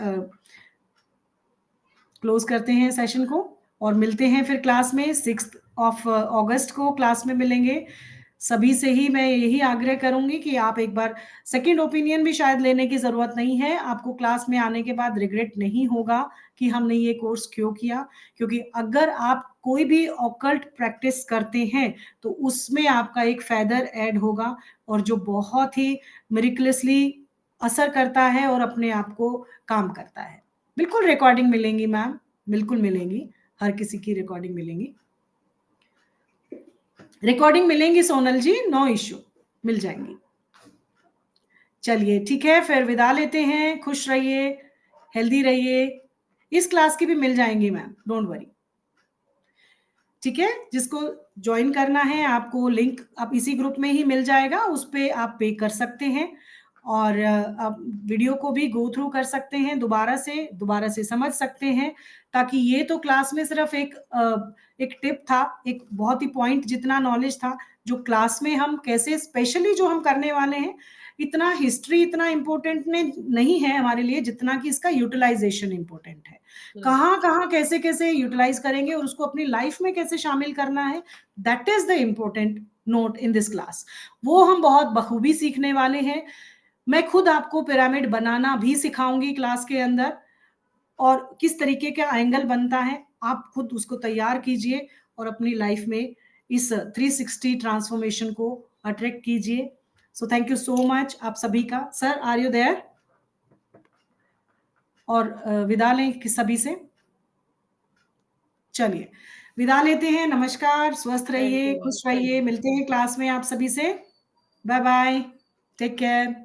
close करते हैं सेशन को, और मिलते हैं फिर क्लास में। 6 अगस्त को क्लास में मिलेंगे। सभी से ही मैं यही आग्रह करूंगी कि आप एक बार सेकंड ओपिनियन भी शायद लेने की जरूरत नहीं है। आपको क्लास में आने के बाद रिग्रेट नहीं होगा कि हमने ये कोर्स क्यों किया। क्योंकि अगर आप कोई भी ऑकल्ट प्रैक्टिस करते हैं तो उसमें आपका एक फेदर ऐड होगा, और जो बहुत ही मिरेकलसली असर करता है और अपने आप को काम करता है। बिल्कुल रिकॉर्डिंग मिलेंगी मैम, बिल्कुल मिलेंगी। हर किसी की रिकॉर्डिंग मिलेंगी, रिकॉर्डिंग मिलेंगी सोनल जी, नो इश्यू, मिल जाएंगी। चलिए ठीक है, फिर विदा लेते हैं। खुश रहिए, हेल्दी रहिए। इस क्लास की भी मिल जाएंगी मैम, डोंट वरी। ठीक है, जिसको ज्वाइन करना है आपको लिंक अब इसी ग्रुप में ही मिल जाएगा, उस पे आप पे कर सकते हैं, और आप वीडियो को भी गो थ्रू कर सकते हैं, दोबारा से समझ सकते हैं। ताकि ये तो क्लास में सिर्फ एक टिप था, एक बहुत ही पॉइंट जितना नॉलेज था, जो क्लास में हम कैसे स्पेशली जो हम करने वाले हैं, इतना हिस्ट्री इतना इम्पोर्टेंट नहीं है हमारे लिए जितना कि इसका यूटिलाइजेशन इम्पोर्टेंट है। कहाँ कहाँ कैसे कैसे यूटिलाइज करेंगे और उसको अपनी लाइफ में कैसे शामिल करना है, that is the important note in this class. वो हम बहुत बखूबी सीखने वाले हैं। मैं खुद आपको पिरामिड बनाना भी सिखाऊंगी क्लास के अंदर, और किस तरीके का एंगल बनता है आप खुद उसको तैयार कीजिए, और अपनी लाइफ में इस 360 ट्रांसफॉर्मेशन को अट्रैक्ट कीजिए। So thank you so much आप सभी का। Sir, are you there? और विदा लें कि सभी से। चलिए विदा लेते हैं। नमस्कार, स्वस्थ थैंक रहिए, यू मैम, खुश थैंक रहिए। यू। मिलते हैं क्लास में आप सभी से। Bye bye, take care.